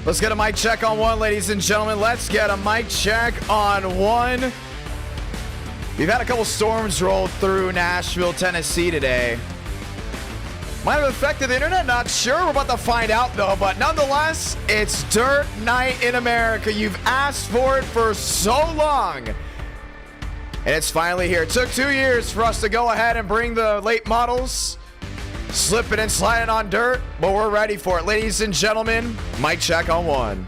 Let's get a mic check on one, ladies and gentlemen. Let's get a mic check on one. We've had a couple storms roll through Nashville, Tennessee today. Might have affected the internet, not sure. We're about to find out though, but nonetheless, it's Dirt Night in America. You've asked for it for so long. And it's finally here. It took 2 years for us to go ahead and bring the late models, slipping and sliding on dirt, but we're ready for it. Ladies and gentlemen, mic check on one.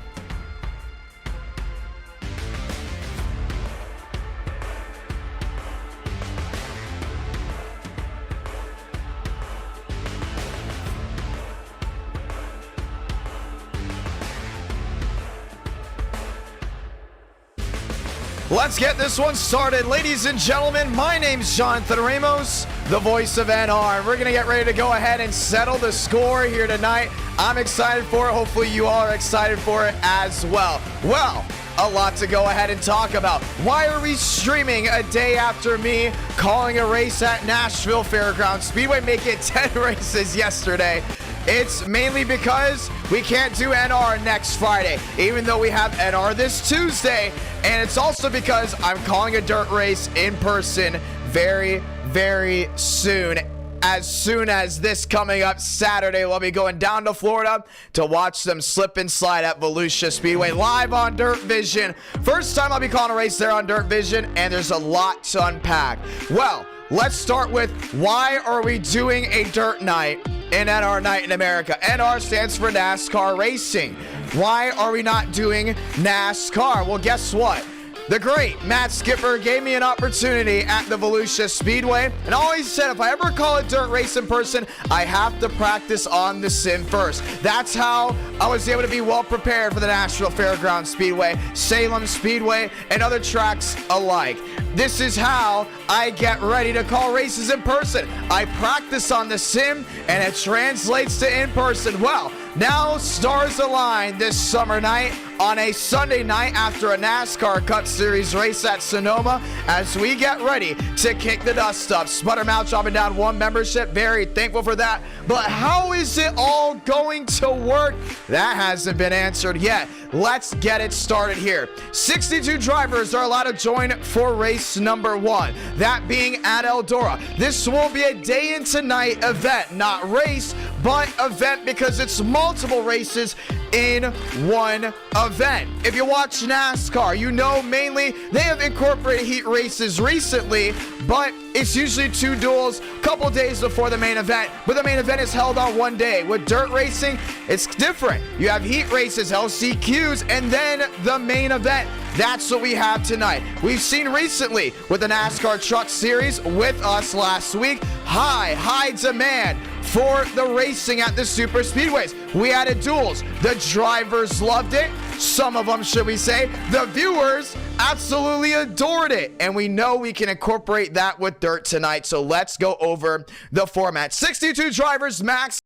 Let's get this one started. Ladies and gentlemen, my name's Jonathan Ramos, the voice of NR. We're going to get ready to go ahead and settle the score here tonight. I'm excited for it. Hopefully you all are excited for it as well. Well, a lot to go ahead and talk about. Why are we streaming a day after me calling a race at Nashville Fairgrounds Speedway, making 10 races yesterday? It's mainly because we can't do NR next Friday, even though we have NR this Tuesday. And it's also because I'm calling a dirt race in person very, very soon. As soon as this coming up Saturday, we'll be going down to Florida to watch them slip and slide at VOLUSIA Speedway live on Dirt Vision. First time I'll be calling a race there on Dirt Vision, and there's a lot to unpack. Well, let's start with why are we doing a dirt night in NR Night in America? NR stands for NASCAR Racing. Why are we not doing NASCAR? Well, guess what? The great Matt Skipper gave me an opportunity at the VOLUSIA Speedway and always said if I ever call a dirt race in person, I have to practice on the sim first. That's how I was able to be well prepared for the Nashville Fairgrounds Speedway, Salem Speedway, and other tracks alike. This is how I get ready to call races in person. I practice on the sim and it translates to in person. Well, now stars align this summer night on a Sunday night after a NASCAR Cup Series race at Sonoma as we get ready to kick the dust up. Sputtermouth dropping down one membership. Very thankful for that. But how is it all going to work? That hasn't been answered yet. Let's get it started here. 62 drivers are allowed to join for race number 1, that being at ELDORA. This will be a day into night event, not race, but event because it's multiple races in one event. If you watch NASCAR, you know mainly they have incorporated heat races recently, but it's usually 2 duels a couple days before the main event, but the main event is held on one day. With dirt racing, it's different. You have heat races, LCQs, and then the main event. That's what we have tonight. We've seen recently with the NASCAR Truck Series with us last week, high demand for the racing at the super speedways. We added duels. The drivers loved it. Some of them, should we say, the viewers absolutely adored it. And we know we can incorporate that with dirt tonight. So let's go over the format. 62 drivers max.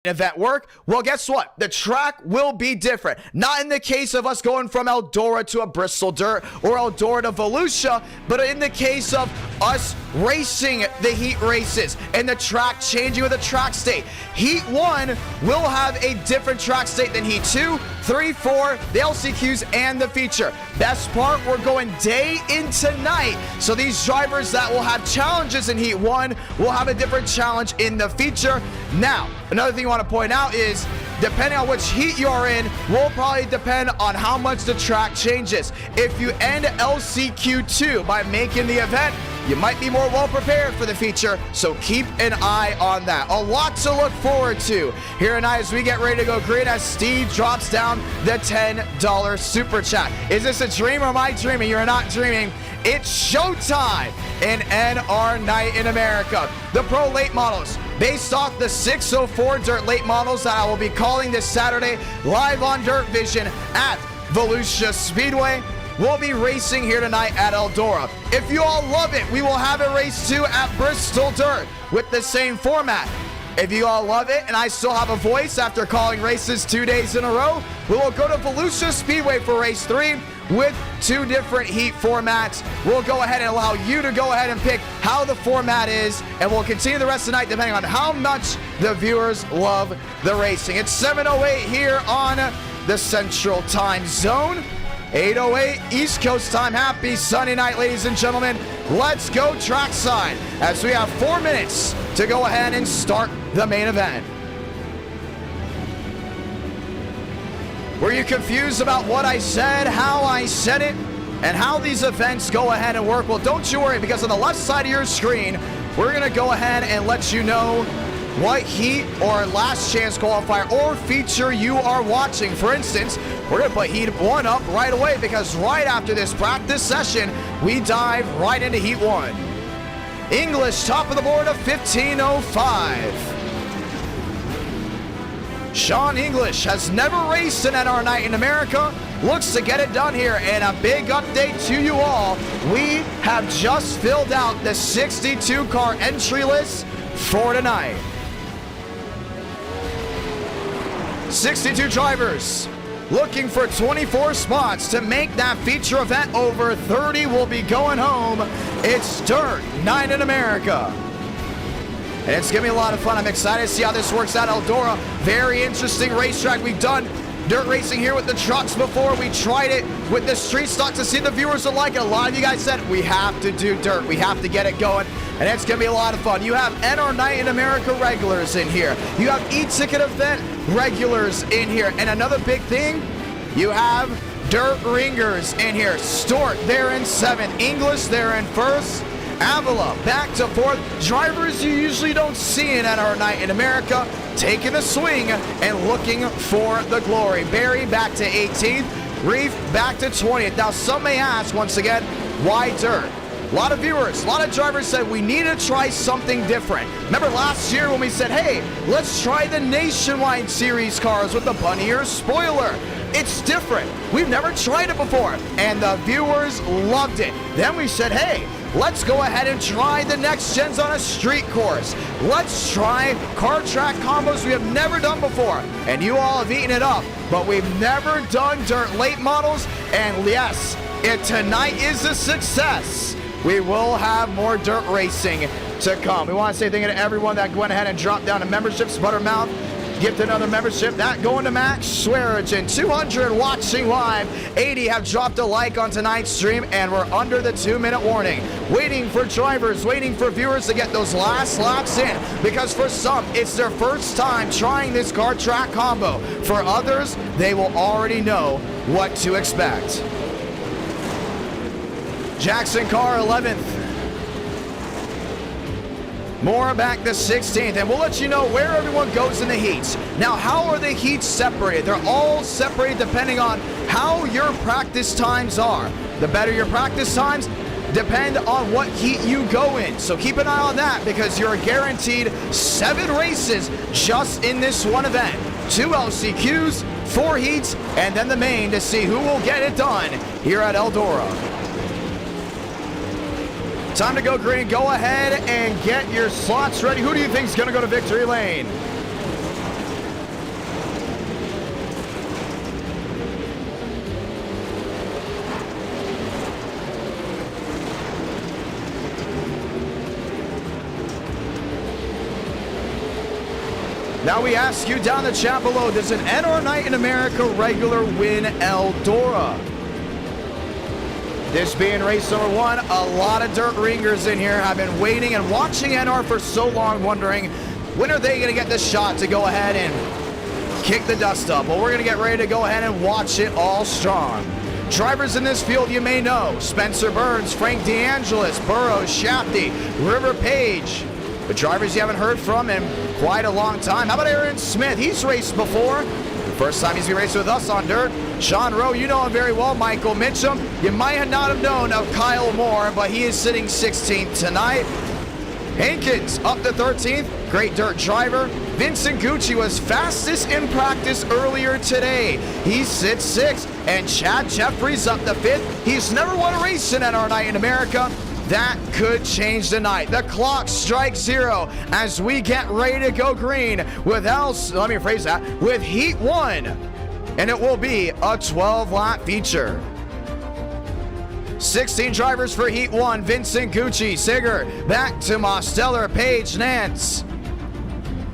event work? Well, guess what? The track will be different. Not in the case of us going from ELDORA to a Bristol Dirt or ELDORA to VOLUSIA, but in the case of us racing the heat races and the track changing with the track state. Heat 1 will have a different track state than Heat 2, 3, 4, the LCQs, and the feature. Best part, we're going day into night. So these drivers that will have challenges in Heat 1 will have a different challenge in the feature. Now, another thing I want to point out is, depending on which heat you're in, will probably depend on how much the track changes. If you end LCQ2 by making the event, you might be more well prepared for the feature, so keep an eye on that. A lot to look forward to here tonight as we get ready to go green, as Steve drops down the $10 super chat. Is this a dream or am I dreaming? You're not dreaming. It's showtime in NR Night in America. The Pro Late Models, based off the 604 Dirt Late Models that I will be calling this Saturday live on Dirt Vision at VOLUSIA Speedway, will be racing here tonight at ELDORA. If you all love it, we will have a race too at Bristol Dirt with the same format. If you all love it and I still have a voice after calling races 2 days in a row, we will go to VOLUSIA Speedway for race 3 with 2 different heat formats. We'll go ahead and allow you to go ahead and pick how the format is, and we'll continue the rest of the night depending on how much the viewers love the racing. It's 7:08 here on the Central Time Zone. 8:08 East Coast time. Happy Sunday night, ladies and gentlemen. Let's go trackside as we have 4 minutes to go ahead and start the main event. Were you confused about what I said, how I said it, and how these events go ahead and work? Well, don't you worry, because on the left side of your screen, we're going to go ahead and let you know what heat or last chance qualifier or feature you are watching. For instance, we're going to put Heat 1 up right away, because right after this practice session, we dive right into Heat 1. English, top of the board of 15:05. Sean English has never raced an NR Night in America, looks to get it done here, and a big update to you all. We have just filled out the 62 car entry list for tonight. 62 drivers looking for 24 spots to make that feature event. Over 30 will be going home. It's Dirt Night in America. And it's going to be a lot of fun. I'm excited to see how this works out. ELDORA, very interesting racetrack. We've done dirt racing here with the trucks before. We tried it with the street stock to see the viewers are like it. A lot of you guys said, we have to do dirt. We have to get it going. And it's going to be a lot of fun. You have NR Night in America regulars in here. You have eTicket event regulars in here. And another big thing, you have dirt ringers in here. Stort there in 7th. English there in 1st. Avila back to 4th. Drivers you usually don't see in NR Night in America taking a swing and looking for the glory. Barry back to 18th. Reef back to 20th. Now some may ask once again, why dirt? A lot of viewers, a lot of drivers said we need to try something different. Remember last year when we said, hey, let's try the Nationwide Series cars with the bunny ear spoiler. It's different. We've never tried it before. And the viewers loved it. Then we said, hey, let's go ahead and try the next gens on a street course. Let's try car track combos we have never done before. And you all have eaten it up. But we've never done dirt late models. And yes, if tonight is a success, we will have more dirt racing to come. We want to say thank you to everyone that went ahead and dropped down to memberships. Buttermouth, gift another membership. That going to Max Swearigan. 200 watching live. 80 have dropped a like on tonight's stream, and we're under the 2-minute warning. Waiting for drivers, waiting for viewers to get those last laps in, because for some, it's their first time trying this car track combo. For others, they will already know what to expect. Jackson Carr 11th. Moore back to 16th, and we'll let you know where everyone goes in the heats. Now, how are the heats separated? They're all separated depending on how your practice times are. The better your practice times depend on what heat you go in. So keep an eye on that, because you're guaranteed 7 races just in this one event. 2 LCQs, 4 heats, and then the main to see who will get it done here at ELDORA. Time to go green. Go ahead and get your slots ready. Who do you think is going to go to victory lane? Now we ask you down the chat below, does an NR Night in America regular win Eldora? This being race number 1, a lot of dirt ringers in here have been waiting and watching NR for so long, wondering when are they going to get the shot to go ahead and kick the dust up. Well, we're going to get ready to go ahead and watch it all strong. Drivers in this field you may know: Spencer Burns, Frank DeAngelis, Burrows, Shafty, River Page. But drivers you haven't heard from in quite a long time. How about Aaron Smith? He's raced before. First time he's been racing with us on dirt. Sean Rowe, you know him very well. Michael Mitchum, you might not have known of Kyle Moore, but he is sitting 16th tonight. Hankins up to 13th, great dirt driver. Vincent Gucci was fastest in practice earlier today. He sits 6th, and Chad Jeffries up to 5th. He's never won a race in NR Night in America. That could change tonight. The clock strikes 0 as we get ready to go green with with Heat 1, and it will be a 12-lap feature. 16 drivers for Heat 1. Vincent Gucci, Sigurd, back to Mosteller, Page, Nance,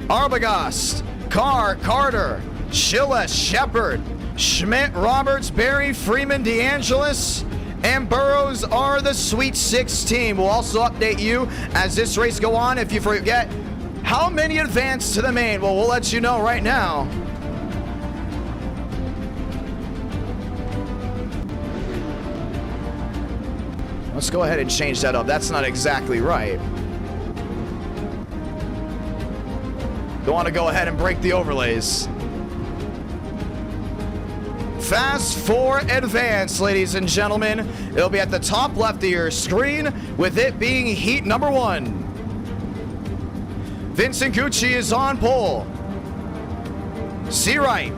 Arbogast, Carr, Carter, Schilles, Shepard, Schmidt, Roberts, Barry, Freeman, DeAngelis, and Burrows are the Sweet 16. We'll also update you as this race go on. If you forget how many advanced to the main, well, we'll let you know right now. Let's go ahead and change that up. That's not exactly right. Don't want to go ahead and break the overlays. Fast 4 advance, ladies and gentlemen. It'll be at the top left of your screen, with it being heat number 1. Vincent Gucci is on pole. Seawright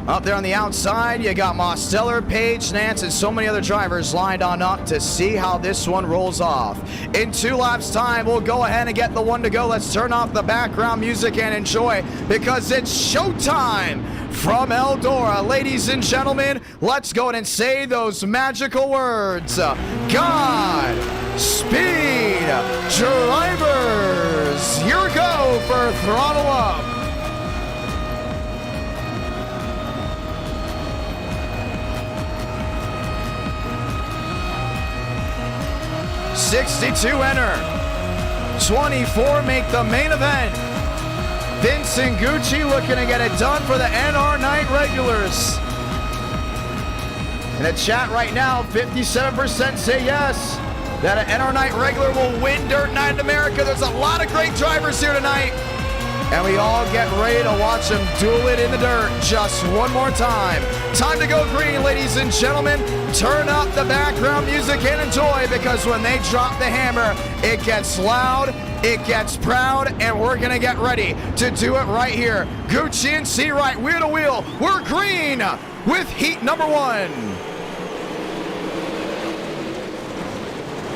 up there on the outside. You got Mosteller, Page, Nance, and so many other drivers lined on up to see how this one rolls off. In 2 laps time, we'll go ahead and get the one to go. Let's turn off the background music and enjoy, because it's showtime from Eldora. Ladies and gentlemen, let's go ahead and say those magical words. God speed drivers. Here we go for throttle up. $62 enter. 24 make the main event. Vincent Gucci looking to get it done for the NR Night regulars. In the chat right now, 57% say yes, that an NR Night regular will win Dirt Night in America. There's a lot of great drivers here tonight, and we all get ready to watch them duel it in the dirt just one more time. Time to go green, ladies and gentlemen. Turn up the background music and enjoy, because when they drop the hammer, it gets loud, it gets proud, and we're gonna get ready to do it right here. Gucci and Seawright, wheel to wheel. We're green with heat number 1.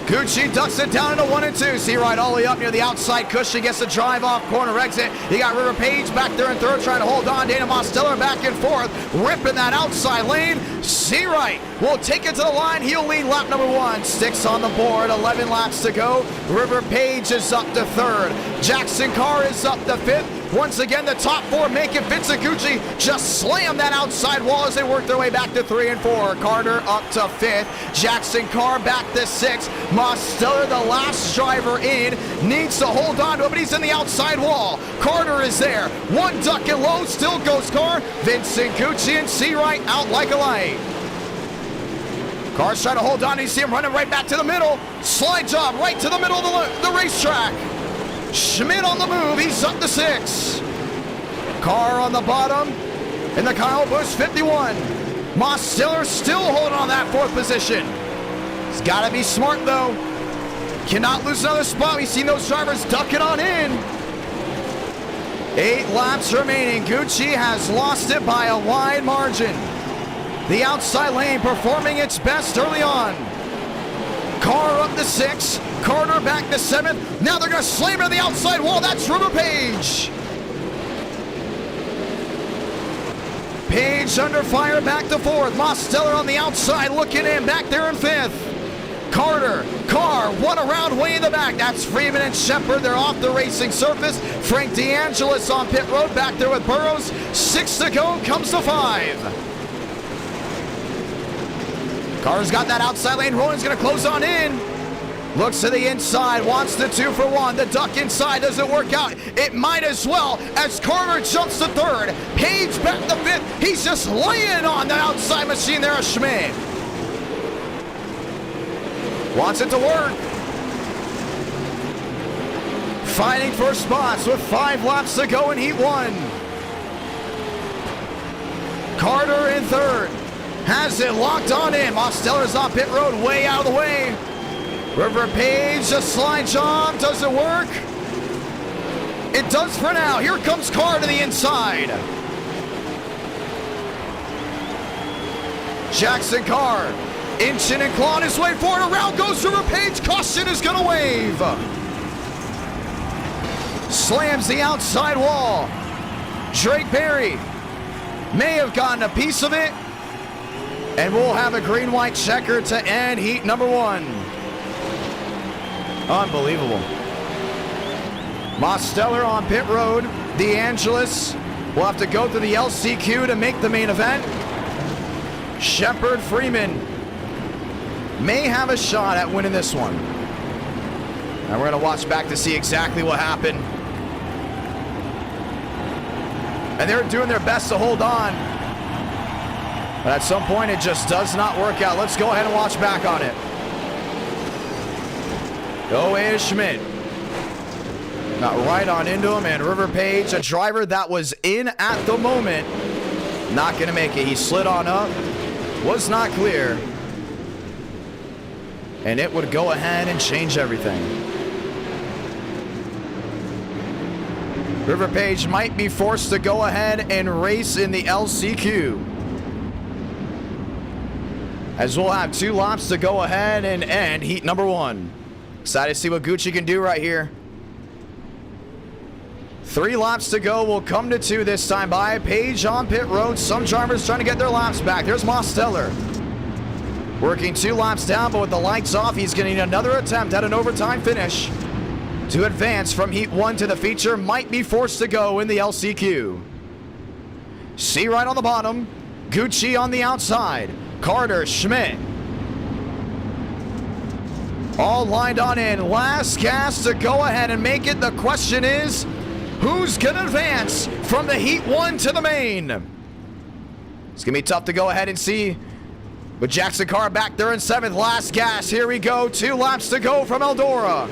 Gucci ducks it down into 1 and 2. Seawright all the way up near the outside cushion, gets the drive off corner exit. You got River Page back there in 3rd trying to hold on. Dana Mosteller back and forth, ripping that outside lane. Seawright will take it to the line. He'll lead lap number 1. Sticks on the board, 11 laps to go. River Page is up to 3rd. Jackson Carr is up to 5th. Once again, the top 4 make it. Vincent Gucci just slammed that outside wall as they work their way back to 3 and 4. Carter up to 5th. Jackson Carr back to 6th. Mosteller, the last driver in, needs to hold on to it, but he's in the outside wall. Carter is there. 1 duck and low, still goes Carr. Vincent Gucci and Seawright out like a light. Carr's trying to hold on. You see him running right back to the middle. Slide job right to the middle of the racetrack. Schmidt on the move, he's up to 6. Carr on the bottom in the Kyle Busch 51. Mosteller still holding on that 4th position. He's got to be smart though. Cannot lose another spot. We've seen those drivers ducking on in. 8 laps remaining. Gucci has lost it by a wide margin. The outside lane performing its best early on. Carr up to 6. Carter back to 7th. Now they're going to slam it to the outside wall. That's River Page. Page under fire back to 4th. Mosteller on the outside looking in back there in 5th. Carter, Carr, one around way in the back. That's Freeman and Shepard. They're off the racing surface. Frank DeAngelis on pit road, back there with Burrows. 6 to go, comes to 5. Carr's got that outside lane. Rowan's going to close on in. Looks to the inside, wants the 2 for 1. The duck inside doesn't work out. It might as well as Carter jumps to 3rd. Page back to 5th. He's just laying on the outside machine there of Schmidt. Wants it to work. Fighting for spots with 5 laps to go in Heat 1. Carter in 3rd. Has it locked on in. Mosteller's on pit road, way out of the way. River Page, a slide job. Does it work? It does for now. Here comes Carr to the inside. Jackson Carr, inching and clawing his way forward. Around goes River Page. Caution is going to wave. Slams the outside wall. Drake Berry may have gotten a piece of it. And we'll have a green-white checker to end heat number 1. Unbelievable. Mosteller on pit road. DeAngelis will have to go through the LCQ to make the main event. Shepard, Freeman may have a shot at winning this one. And we're going to watch back to see exactly what happened. And they're doing their best to hold on. But at some point, it just does not work out. Let's go ahead and watch back on it. Go Schmidt. Got right on into him, and River Page, a driver that was in at the moment, not going to make it. He slid on up, was not clear, and it would go ahead and change everything. River Page might be forced to go ahead and race in the LCQ, as we'll have 2 laps to go ahead and end heat number 1. Excited to see what Gucci can do right here. 3 laps to go. We'll come to 2 this time by. Page on pit road. Some drivers trying to get their laps back. There's Mosteller. Working 2 laps down, but with the lights off, he's going to need another attempt at an overtime finish to advance from heat 1 to the feature. Might be forced to go in the LCQ. C right on the bottom. Gucci on the outside. Carter, Schmidt. All lined on in. Last gas to go ahead and make it. The question is, who's going to advance from the heat 1 to the main? It's going to be tough to go ahead and see. With Jackson Carr back there in 7th. Last gas. Here we go. 2 laps to go from Eldora.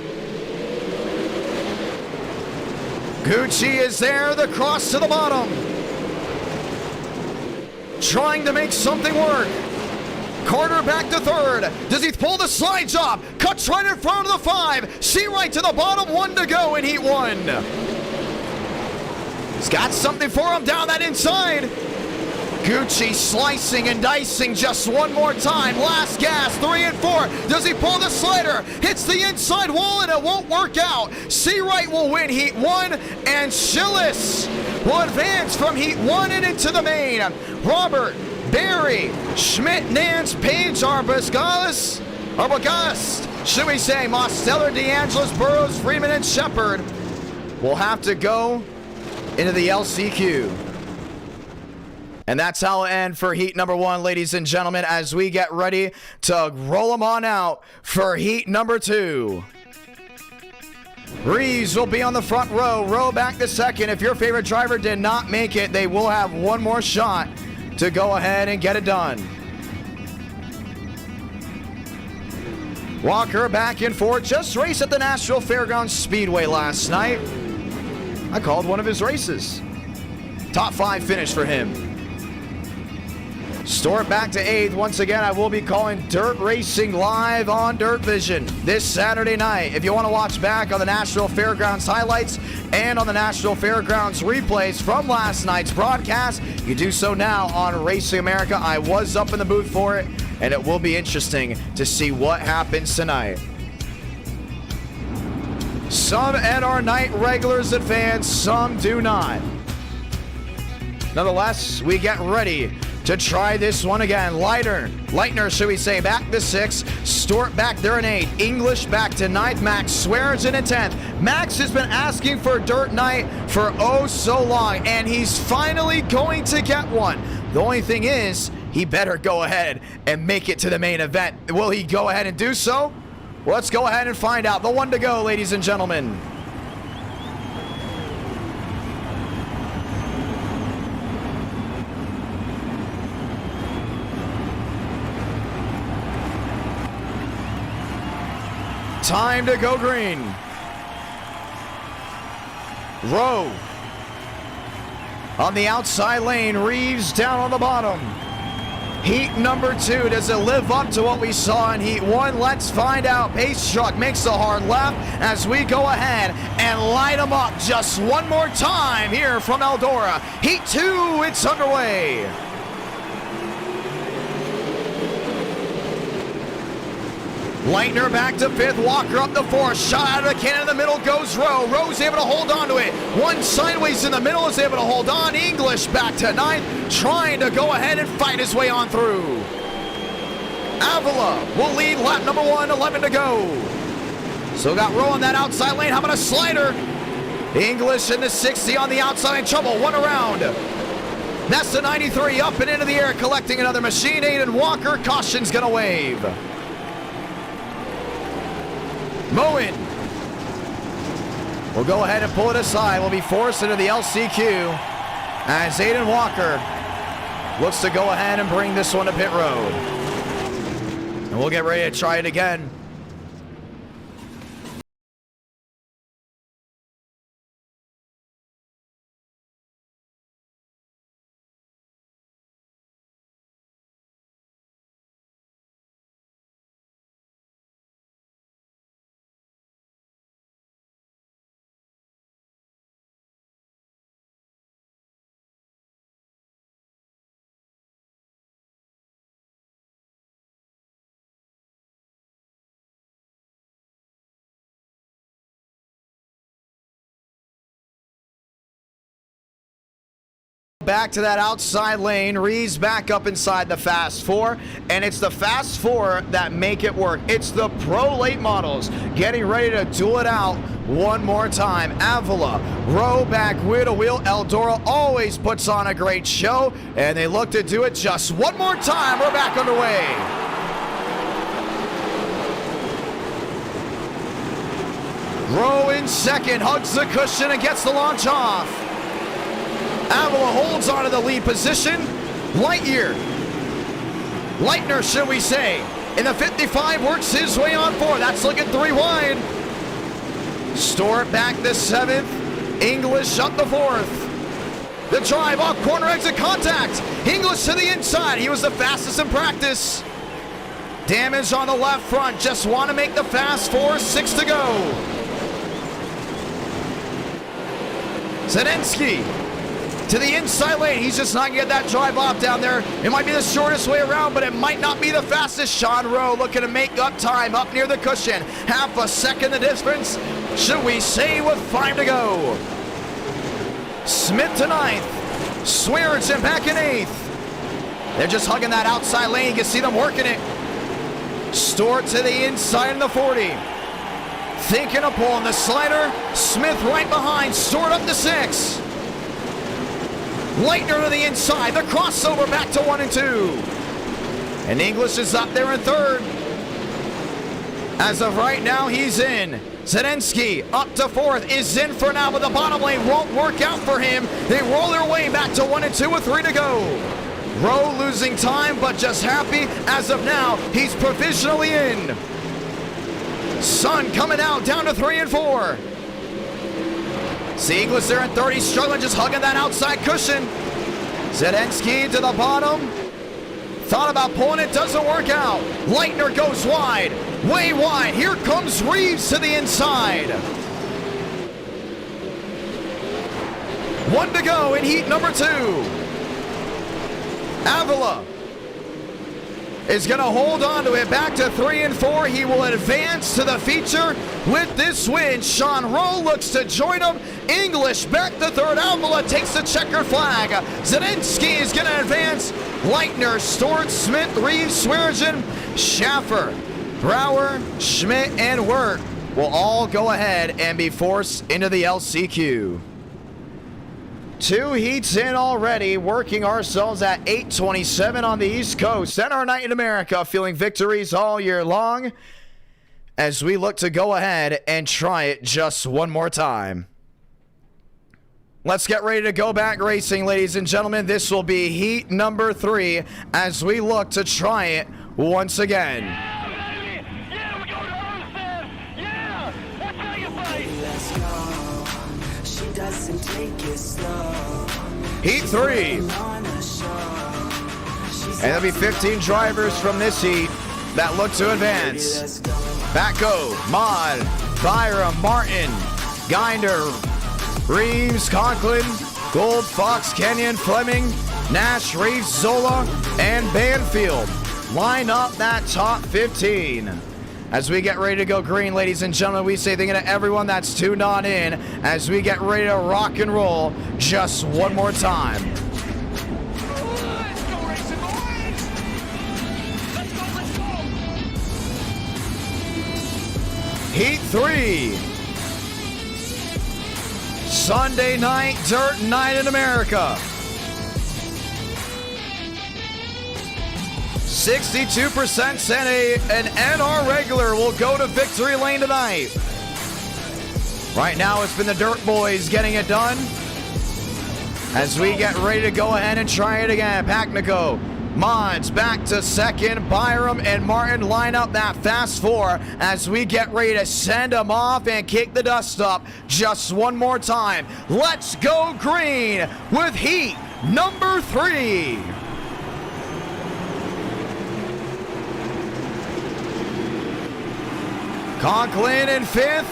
Gucci is there. The cross to the bottom. Trying to make something work. Carter back to 3rd. Does he pull the slide job? Cuts right in front of the 5. See right to the bottom. 1 to go in heat 1. He's got something for him down that inside. Gucci slicing and dicing just one more time. Last gas, 3 and 4. Does he pull the slider? Hits the inside wall and it won't work out. Seawright will win heat 1 and Schillis will advance from heat 1 and into the main. Robert, Barry, Schmidt, Nance, Page, Arbogast, should we say, Mosteller, DeAngelis, Burrows, Freeman, and Shepard will have to go into the LCQ. And that's how it'll end for heat number 1, ladies and gentlemen, as we get ready to roll them on out for heat number 2. Reeves will be on the front row. Row back to 2nd. If your favorite driver did not make it, they will have one more shot to go ahead and get it done. Walker back and forth. Just raced at the Nashville Fairgrounds Speedway last night. I called one of his races. Top 5 finish for him. Stewart back to 8th. Once again, I will be calling Dirt Racing live on Dirt Vision this Saturday night. If you want to watch back on the Nashville Fairgrounds highlights and on the Nashville Fairgrounds replays from last night's broadcast, you do so now on Racing America. I was up in the booth for it, and it will be interesting to see what happens tonight. Some NR Night regulars advance, some do not. Nonetheless, we get ready to try this one again. Leitner, should we say, back to 6. Stewart back there in 8. English back to 9th. Max Swearingen in 10th. Max has been asking for Dirt Night for oh so long, and he's finally going to get one. The only thing is, he better go ahead and make it to the main event. Will he go ahead and do so? Well, let's go ahead and find out. The one to go, ladies and gentlemen. Time to go green. Rowe on the outside lane. Reeves down on the bottom. Heat number 2, does it live up to what we saw in Heat 1? Let's find out. Pace truck makes a hard left as we go ahead and light them up just one more time here from ELDORA. Heat 2, it's underway. Leitner back to 5th, Walker up to 4th, shot out of the cannon in the middle goes Rowe. Rowe's able to hold on to it. One sideways in the middle is able to hold on. English back to 9th, trying to go ahead and fight his way on through. Avila will lead lap number 1, 11 to go. So got Rowe on that outside lane. How about a slider? English in the 60 on the outside in trouble, one around. That's the 93 up and into the air, collecting another machine. Aiden Walker, caution's gonna wave. Moen will go ahead and pull it aside. Will be forced into the LCQ as Aiden Walker looks to go ahead and bring this one to pit road. And we'll get ready to try it again. Back to that outside lane. Reeves back up inside the Fast 4, and it's the Fast 4 that make it work. It's the Pro Late Models getting ready to duel it out one more time. Avila, Rowe back wheel to wheel. ELDORA always puts on a great show, and they look to do it just one more time. We're back underway. Rowe in 2nd, hugs the cushion and gets the launch off. Avila holds on to the lead position. Leitner, should we say, in the 55, works his way on 4. That's looking 3 wide. Stewart back to 7th. English up the 4th. The drive off corner exit contact. English to the inside. He was the fastest in practice. Damage on the left front. Just want to make the Fast 4. 6 to go. Zedensky to the inside lane. He's just not going to get that drive off down there. It might be the shortest way around, but it might not be the fastest. Sean Rowe looking to make up time up near the cushion. Half a second the difference, should we say, with 5 to go. Smith to 9th. Swearingen back in 8th. They're just hugging that outside lane. You can see them working it. Stewart to the inside in the 40. Thinking of pulling the slider. Smith right behind. Stewart up to 6. Leitner to the inside, the crossover back to 1 and 2. And English is up there in 3rd. As of right now, he's in. Zedensky up to 4th, is in for now, but the bottom lane won't work out for him. They roll their way back to 1 and 2 with 3 to go. Rowe losing time, but just happy. As of now, he's provisionally in. Sun coming out, down to 3 and 4. See English there in 30, struggling, just hugging that outside cushion. Zedensky to the bottom. Thought about pulling it, doesn't work out. Leitner goes wide, way wide. Here comes Reeves to the inside. 1 to go in heat number 2. Avila is going to hold on to it. Back to 3 and 4. He will advance to the feature with this win. Sean Rowe looks to join him. English back to third. Alvala takes the checker flag. Zielinski is going to advance. Leitner, Stewart, Smith, Reeves, Swearigan, Schaffer, Brower, Schmidt, and Wirt will all go ahead and be forced into the LCQ. 2 heats in already, working ourselves at 8:27 on the East Coast. And our night in America, feeling victories all year long as we look to go ahead and try it just one more time. Let's get ready to go back racing, ladies and gentlemen. This will be heat number 3 as we look to try it once again. Yeah, we're going to Hosted. Yeah, that's how you fight. Let's go. She doesn't take it slow. Heat 3. And there'll be 15 drivers from this heat that look to advance. Back go, Mod, Byram, Martin, Ginder, Reeves, Conklin, Gold, Fox, Kenyon, Fleming, Nash, Reeves, Zola, and Banfield. Line up that top 15. As we get ready to go green, ladies and gentlemen, we say thank you to everyone that's tuned on in as we get ready to rock and roll just one more time. Let's go, racing boys. Let's go. Heat 3. Sunday night, dirt night in America. 62% said an NR regular will go to victory lane tonight. Right now, it's been the Dirt Boys getting it done. As we get ready to go ahead and try it again. Pacnico, Mods back to second. Byram and Martin line up that fast 4 as we get ready to send them off and kick the dust up just one more time. Let's go green with heat number 3. Conklin in 5th.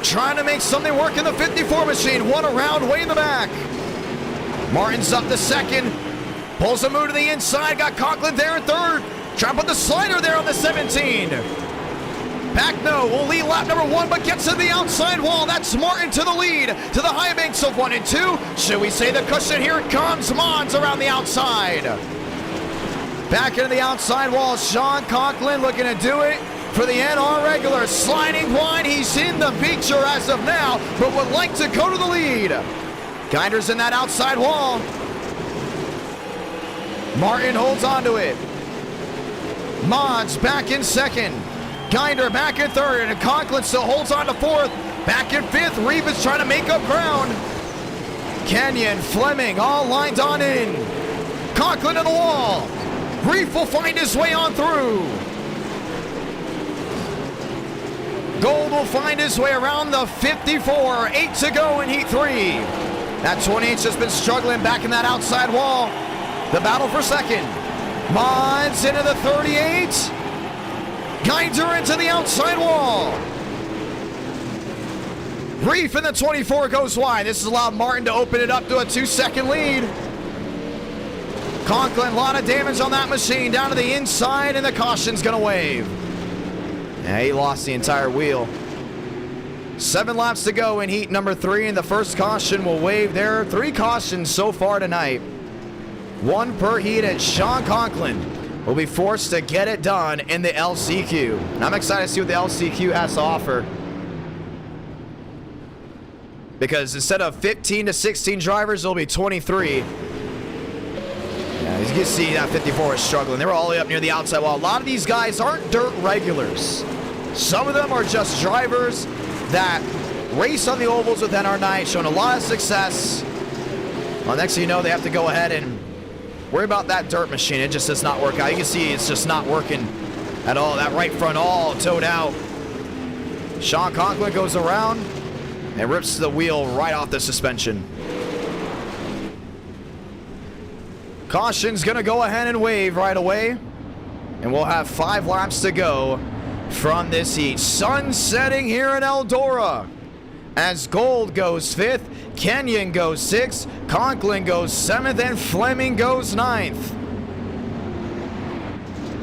Trying to make something work in the 54 machine. One around, way in the back. Martin's up to 2nd. Pulls a move to the inside. Got Conklin there in 3rd. Trying to put the slider there on the 17. Pacno will lead lap number 1, but gets to the outside wall. That's Martin to the lead, to the high banks of 1 and 2. Should we say the cushion? Here it comes. Mons around the outside. Back into the outside wall. Sean Conklin looking to do it for the NR regular. Sliding wide. He's in the feature as of now, but would like to go to the lead. Ginder's in that outside wall. Martin holds on to it. Mods back in 2nd. Ginder back in 3rd, and Conklin still holds on to 4th. Back in 5th, Reeves trying to make up ground. Kenyon, Fleming, all lined on in. Conklin to the wall. Reeves will find his way on through. Gold will find his way around the 54. 8 to go in heat 3. That 28's just been struggling back in that outside wall. The battle for 2nd. Mods into the 38. Ginder into the outside wall. Reef in the 24 goes wide. This has allowed Martin to open it up to a 2-second lead. Conklin, a lot of damage on that machine. Down to the inside, and the caution's going to wave. Yeah, he lost the entire wheel. 7 laps to go in heat number 3, and the first caution will wave. There are 3 cautions so far tonight. 1 per heat, and Sean Conklin will be forced to get it done in the LCQ. And I'm excited to see what the LCQ has to offer. Because instead of 15 to 16 drivers, it'll be 23. Yeah, as you can see, that 54 is struggling. They were all the way up near the outside wall. A lot of these guys aren't dirt regulars. Some of them are just drivers that race on the ovals with NR9, showing a lot of success. Well, next thing you know, they have to go ahead and worry about that dirt machine. It just does not work out. You can see it's just not working at all. That right front all towed out. Sean Conklin goes around and rips the wheel right off the suspension. Caution's gonna go ahead and wave right away. And we'll have 5 laps to go from this heat. Sun setting here in Eldora. As Gold goes 5th, Kenyon goes 6th, Conklin goes 7th, and Fleming goes 9th.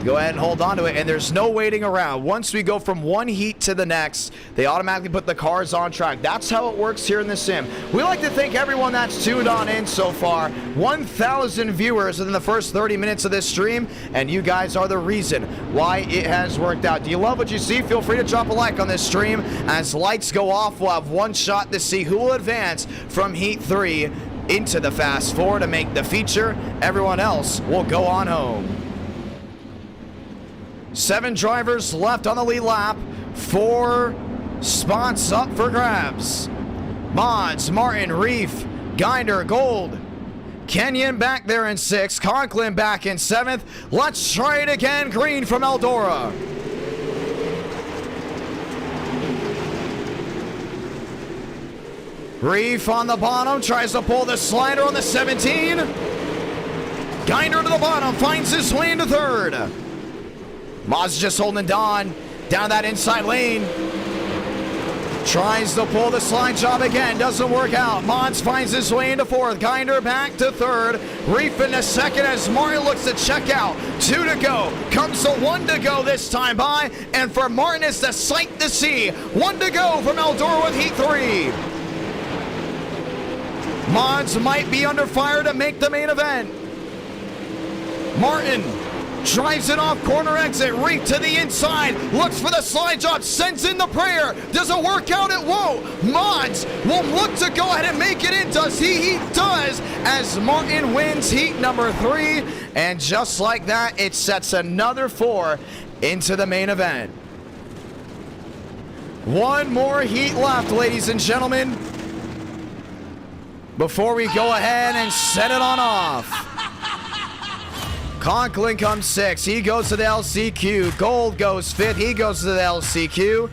Go ahead and hold on to it, and there's no waiting around. Once we go from one heat to the next, they automatically put the cars on track. That's how it works here in the sim. We like to thank everyone that's tuned on in so far. 1,000 viewers within the first 30 minutes of this stream, and you guys are the reason why it has worked out. Do you love what you see? Feel free to drop a like on this stream. As lights go off, we'll have one shot to see who will advance from Heat 3 into the Fast Four to make the feature. Everyone else will go on home. 7 drivers left on the lead lap. 4 spots up for grabs. Mods, Martin, Reef, Ginder, Gold. Kenyon back there in 6th. Conklin back in 7th. Let's try it again. Green from Eldora. Reef on the bottom. Tries to pull the slider on the 17. Ginder to the bottom. Finds his way into 3rd. Moz just holding on down that inside lane. Tries to pull the slide job again. Doesn't work out. Moz finds his way into 4th. Ginder back to 3rd. Reef into 2nd as Martin looks to check out. 2 to go. Comes to 1 to go this time by. And for Martin, it's the sight to see. 1 to go from Eldora with Heat 3. Mods might be under fire to make the main event. Martin drives it off corner exit, Reef to the inside, looks for the slide job, sends in the prayer. Does it work out? It won't. Mods will look to go ahead and make it in. Does he? He does, as Martin wins heat number 3. And just like that, it sets another 4 into the main event. One more heat left, ladies and gentlemen, before we go ahead and set it on off. Conklin comes 6th. He goes to the LCQ. Gold goes 5th. He goes to the LCQ.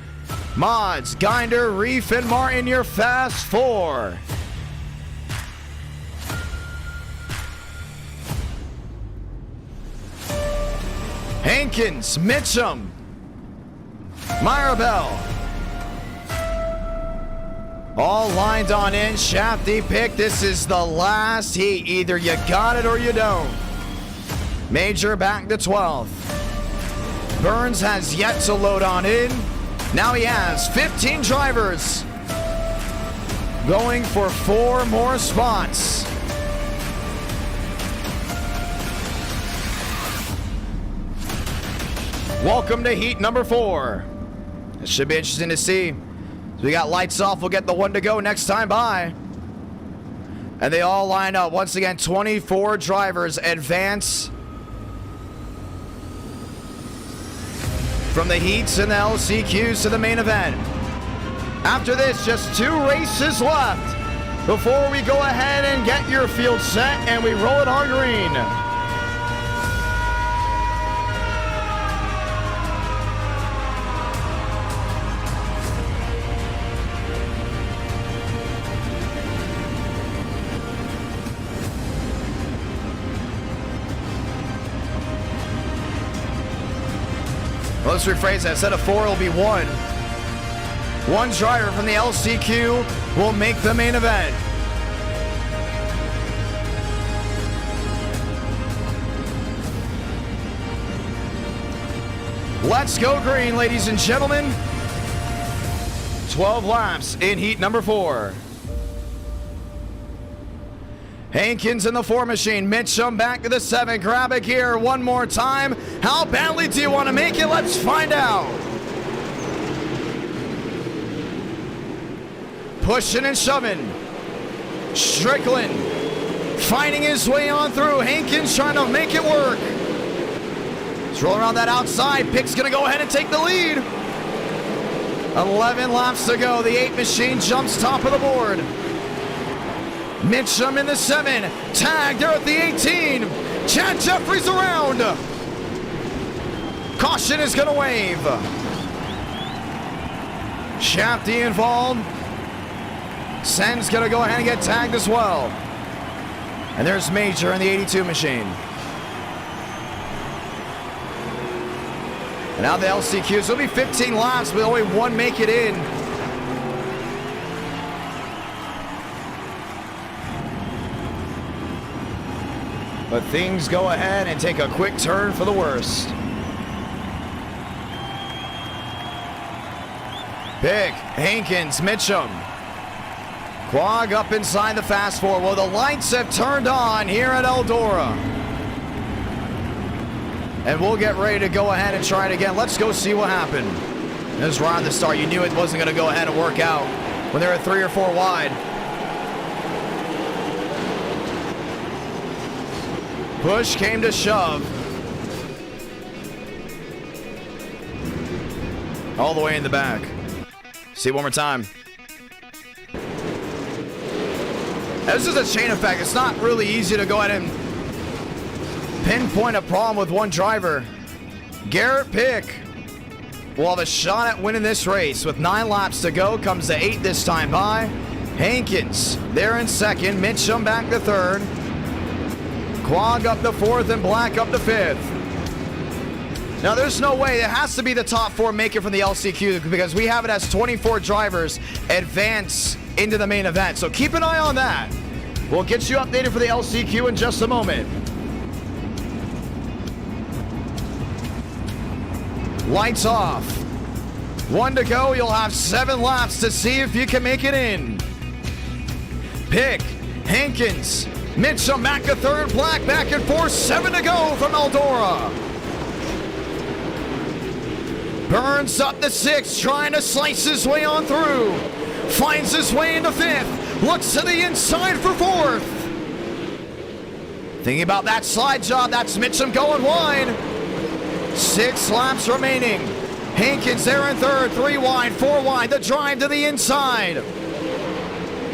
Mods, Ginder, Reef, and Martin, your Fast 4. Hankins, Mitchum, Mirabel. All lined on in. Shafty pick. This is the last heat. Either you got it or you don't. Major back to 12th. Burns has yet to load on in. Now he has 15 drivers going for 4 more spots. Welcome to heat number 4. This should be interesting to see. So we got lights off. We'll get the 1 to go next time by. And they all line up. Once again, 24 drivers advance from the heats and the LCQs to the main event. After this, just 2 races left before we go ahead and get your field set and we roll it on green. Let's rephrase that. Instead of 4, it'll be 1. 1 driver from the LCQ will make the main event. Let's go green, ladies and gentlemen. 12 laps in heat number 4. Hankins in the 4 machine. Mitchum back to the 7. Grab a gear one more time. How badly do you want to make it? Let's find out. Pushing and shoving. Strickland finding his way on through. Hankins trying to make it work. Let's roll around that outside. Pick's going to go ahead and take the lead. 11 laps to go. The 8 machine jumps top of the board. Mitchum in the 7, tagged there at the 18. Chad Jeffries around. Caution is going to wave. Shafty involved. Sen's going to go ahead and get tagged as well. And there's Major in the 82 machine. And now the LCQs. It'll be 15 laps, but only 1 make it in. But things go ahead and take a quick turn for the worst. Pick, Hankins, Mitchum. Quag up inside the fast four. Well, the lights have turned on here at Eldora. And we'll get ready to go ahead and try it again. Let's go see what happened. This is right on the start. You knew it wasn't going to go ahead and work out when they were 3 or 4 wide. Push came to shove. All the way in the back. See it one more time. This is a chain effect. It's not really easy to go ahead and pinpoint a problem with one driver. Garrett Pick will have a shot at winning this race. With 9 laps to go, comes to 8 this time by. Hankins there in second. Mitchum back to third. Quag up to fourth and Black up to fifth. Now, there's no way. It has to be the top 4 make it from the LCQ because we have it as 24 drivers advance into the main event. So keep an eye on that. We'll get you updated for the LCQ in just a moment. Lights off. 1 to go. You'll have 7 laps to see if you can make it in. Pick, Hankins, Mitchum back to third, Black back and forth. 7 to go from Eldora. Burns up to 6, trying to slice his way on through. Finds his way into 5th. Looks to the inside for 4th. Thinking about that slide job. That's Mitchum going wide. 6 laps remaining. Hankins there in third. 3 wide, 4 wide. The drive to the inside.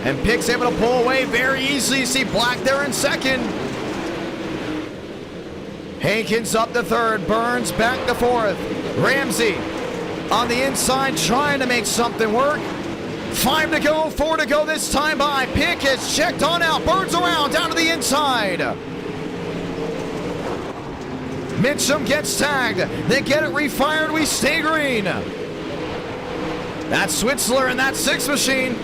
And Pick's able to pull away very easily. You see Black there in second. Hankins up to third. Burns back to 4th. Ramsey on the inside trying to make something work. 5 to go, 4 to go this time by. Pick is checked on out. Burns around down to the inside. Mitchum gets tagged. They get it refired. We stay green. That's Switzler and that 6 machine.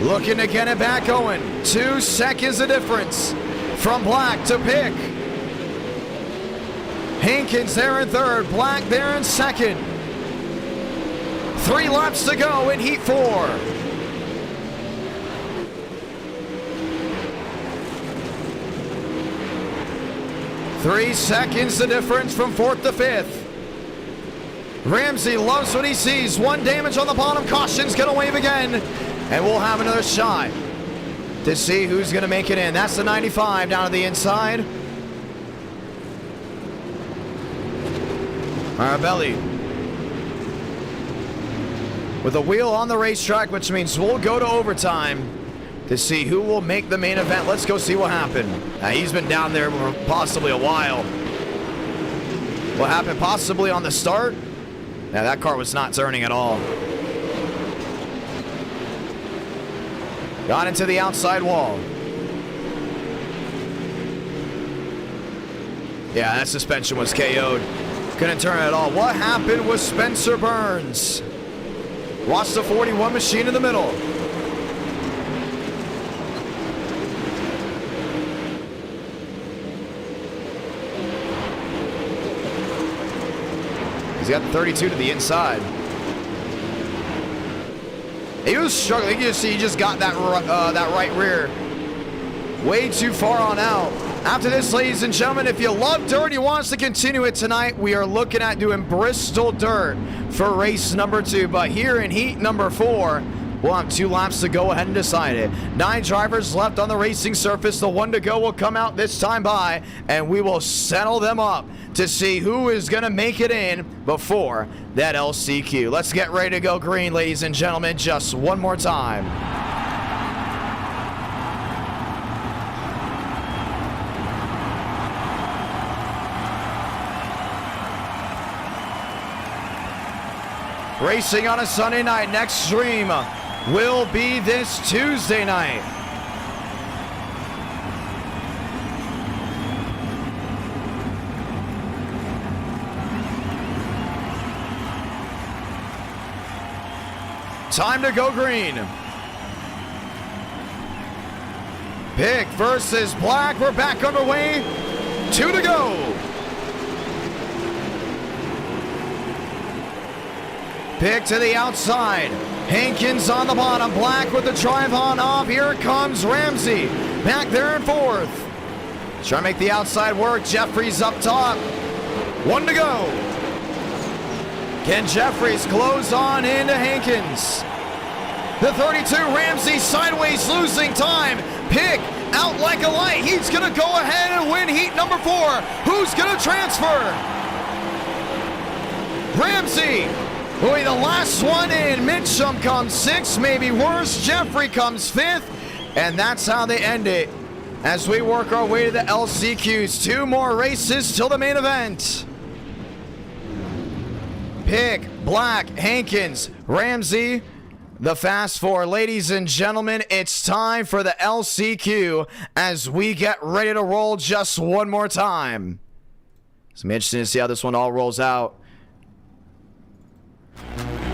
Looking to get it back going. 2 seconds the difference from Black to Pick. Hankins there in third. Black there in second. 3 laps to go in heat 4. Three seconds the difference from 4th to 5th. Ramsey loves what he sees. 1 damage on the bottom. Caution's gonna wave again. And we'll have another shot to see who's gonna make it in. That's the 95 down to the inside. Arabelli with a wheel on the racetrack, which means we'll go to overtime to see who will make the main event. Let's go see what happened. He's been down there for possibly a while. What happened possibly on the start? Now that car was not turning at all. Got into the outside wall. Yeah, that suspension was KO'd. Couldn't turn at all. What happened with Spencer Burns? Watch the 41 machine in the middle. He's got the 32 to the inside. He was struggling. You can see he just got that right rear way too far on out. After this, ladies and gentlemen, if you love dirt and you want us to continue it tonight, we are looking at doing Bristol Dirt for race number 2. But here in heat number 4, we'll have 2 laps to go ahead and decide it. 9 drivers left on the racing surface. The 1 to go will come out this time by, and we will settle them up to see who is going to make it in before that LCQ. Let's get ready to go green, ladies and gentlemen, just one more time. Racing on a Sunday night. Next stream will be this Tuesday night. Time to go green. Pick versus Black. We're back underway. 2 to go. Pick to the outside. Hankins on the bottom. Black with the drive on off. Here comes Ramsey. Back there in fourth. Trying to make the outside work. Jeffries up top. 1 to go. Can Jeffries close on into Hankins? The 32, Ramsey sideways, losing time. Pick out like a light. He's going to go ahead and win heat number 4. Who's going to transfer? Ramsey will be the last one in. Mitchum comes 6th, maybe worse. Jeffrey comes 5th. And that's how they end it as we work our way to the LCQs. 2 more races till the main event. Pick, Black, Hankins, Ramsey, the Fast 4. Ladies and gentlemen, it's time for the LCQ as we get ready to roll just one more time. It's gonna be interesting to see how this one all rolls out.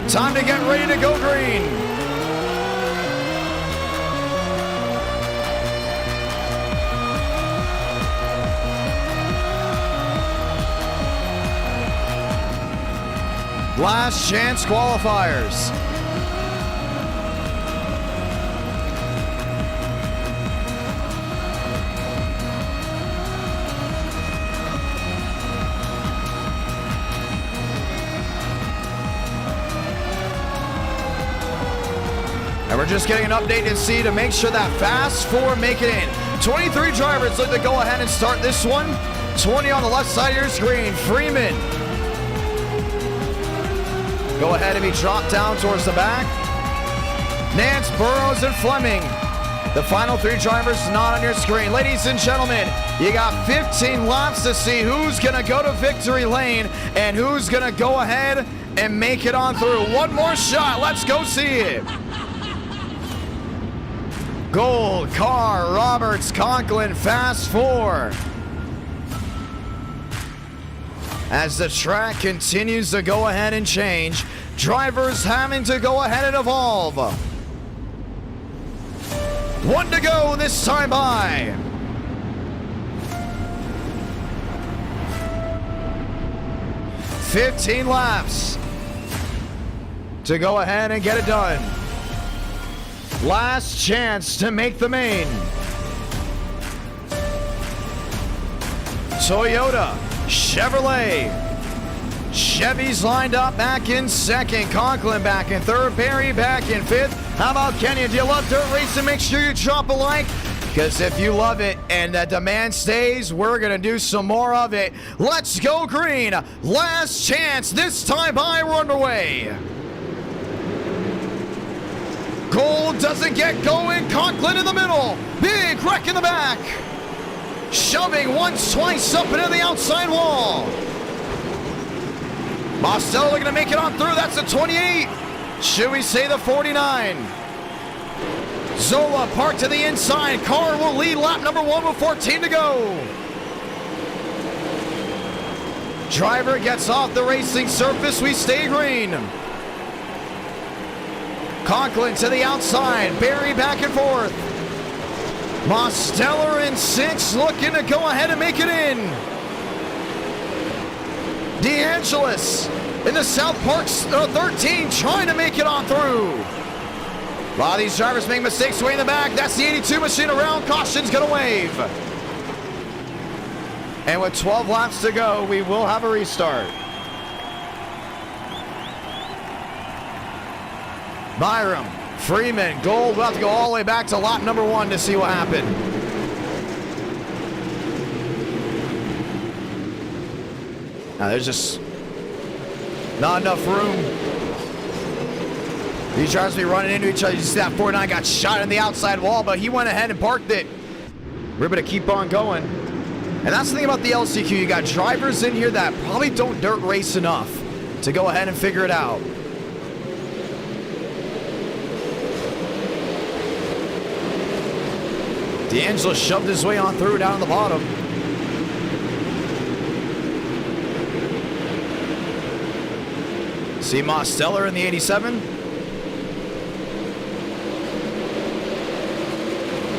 Time to get ready to go green. Last chance qualifiers. And we're just getting an update to see to make sure that Fast 4 make it in. 23 drivers look to go ahead and start this one. 20 on the left side of your screen. Freeman. Go ahead and be dropped down towards the back. Nance, Burrows, and Fleming. The final 3 drivers not on your screen. Ladies and gentlemen, you got 15 laps to see who's going to go to victory lane and who's going to go ahead and make it on through. One more shot. Let's go see it. Gold, Carr, Roberts, Conklin, Fast 4. As the track continues to go ahead and change, drivers having to go ahead and evolve. 1 to go this time by. $15 laps to go ahead and get it done. Last chance to make the main. Toyota, Chevrolet. Chevy's lined up back in 2nd. Conklin back in 3rd. Barry back in 5th. How about Kenya? Do you love dirt racing? Make sure you drop a like. Because if you love it and the demand stays, we're going to do some more of it. Let's go green. Last chance. This time by, we're underway. Gold doesn't get going. Conklin in the middle. Big wreck in the back. Shoving once, twice up into the outside wall. Mostello looking to make it on through. That's a 28. Should we say the 49? Zola parked to the inside. Carr will lead lap number 1 with 14 to go. Driver gets off the racing surface. We stay green. Conklin to the outside. Barry back and forth. Mosteller in 6, looking to go ahead and make it in. DeAngelis in the South Park 13, trying to make it on through. A lot of these drivers make mistakes way in the back. That's the 82 machine around. Caution's gonna wave. And with 12 laps to go, we will have a restart. Byram, Freeman, Gold. We'll have to go all the way back to lap number 1 to see what happened. Now there's just not enough room. These drivers be running into each other. You see that 49 got shot in the outside wall, but he went ahead and parked it. We're able to keep on going. And that's the thing about the LCQ. You got drivers in here that probably don't dirt race enough to go ahead and figure it out. D'Angelo shoved his way on through down at the bottom. See Mosteller in the 87.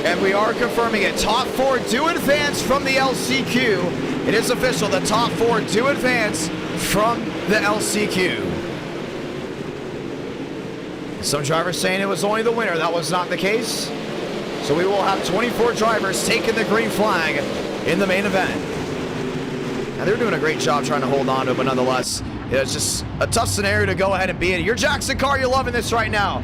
And we are confirming it. Top 4 do advance from the LCQ. It is official. The top 4 do advance from the LCQ. Some drivers saying it was only the winner. That was not the case. So we will have 24 drivers taking the green flag in the main event. Now, they're doing a great job trying to hold on to it, but nonetheless, it's just a tough scenario to go ahead and be in. You're Jackson Carr. You're loving this right now.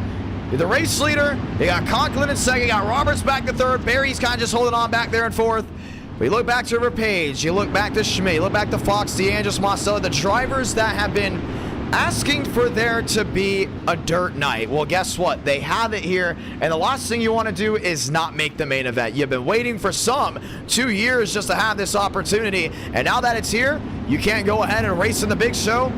You're the race leader. You got Conklin in second. You got Roberts back to third. Barry's kind of just holding on back there in fourth. But you look back to River Page. You look back to Schmidt. You look back to Fox, DeAngelis, Mostello. The drivers that have been asking for there to be a dirt night. Well, guess what? They have it here. And the last thing you want to do is not make the main event. You've been waiting for 2 years just to have this opportunity. And now that it's here, you can't go ahead and race in the big show.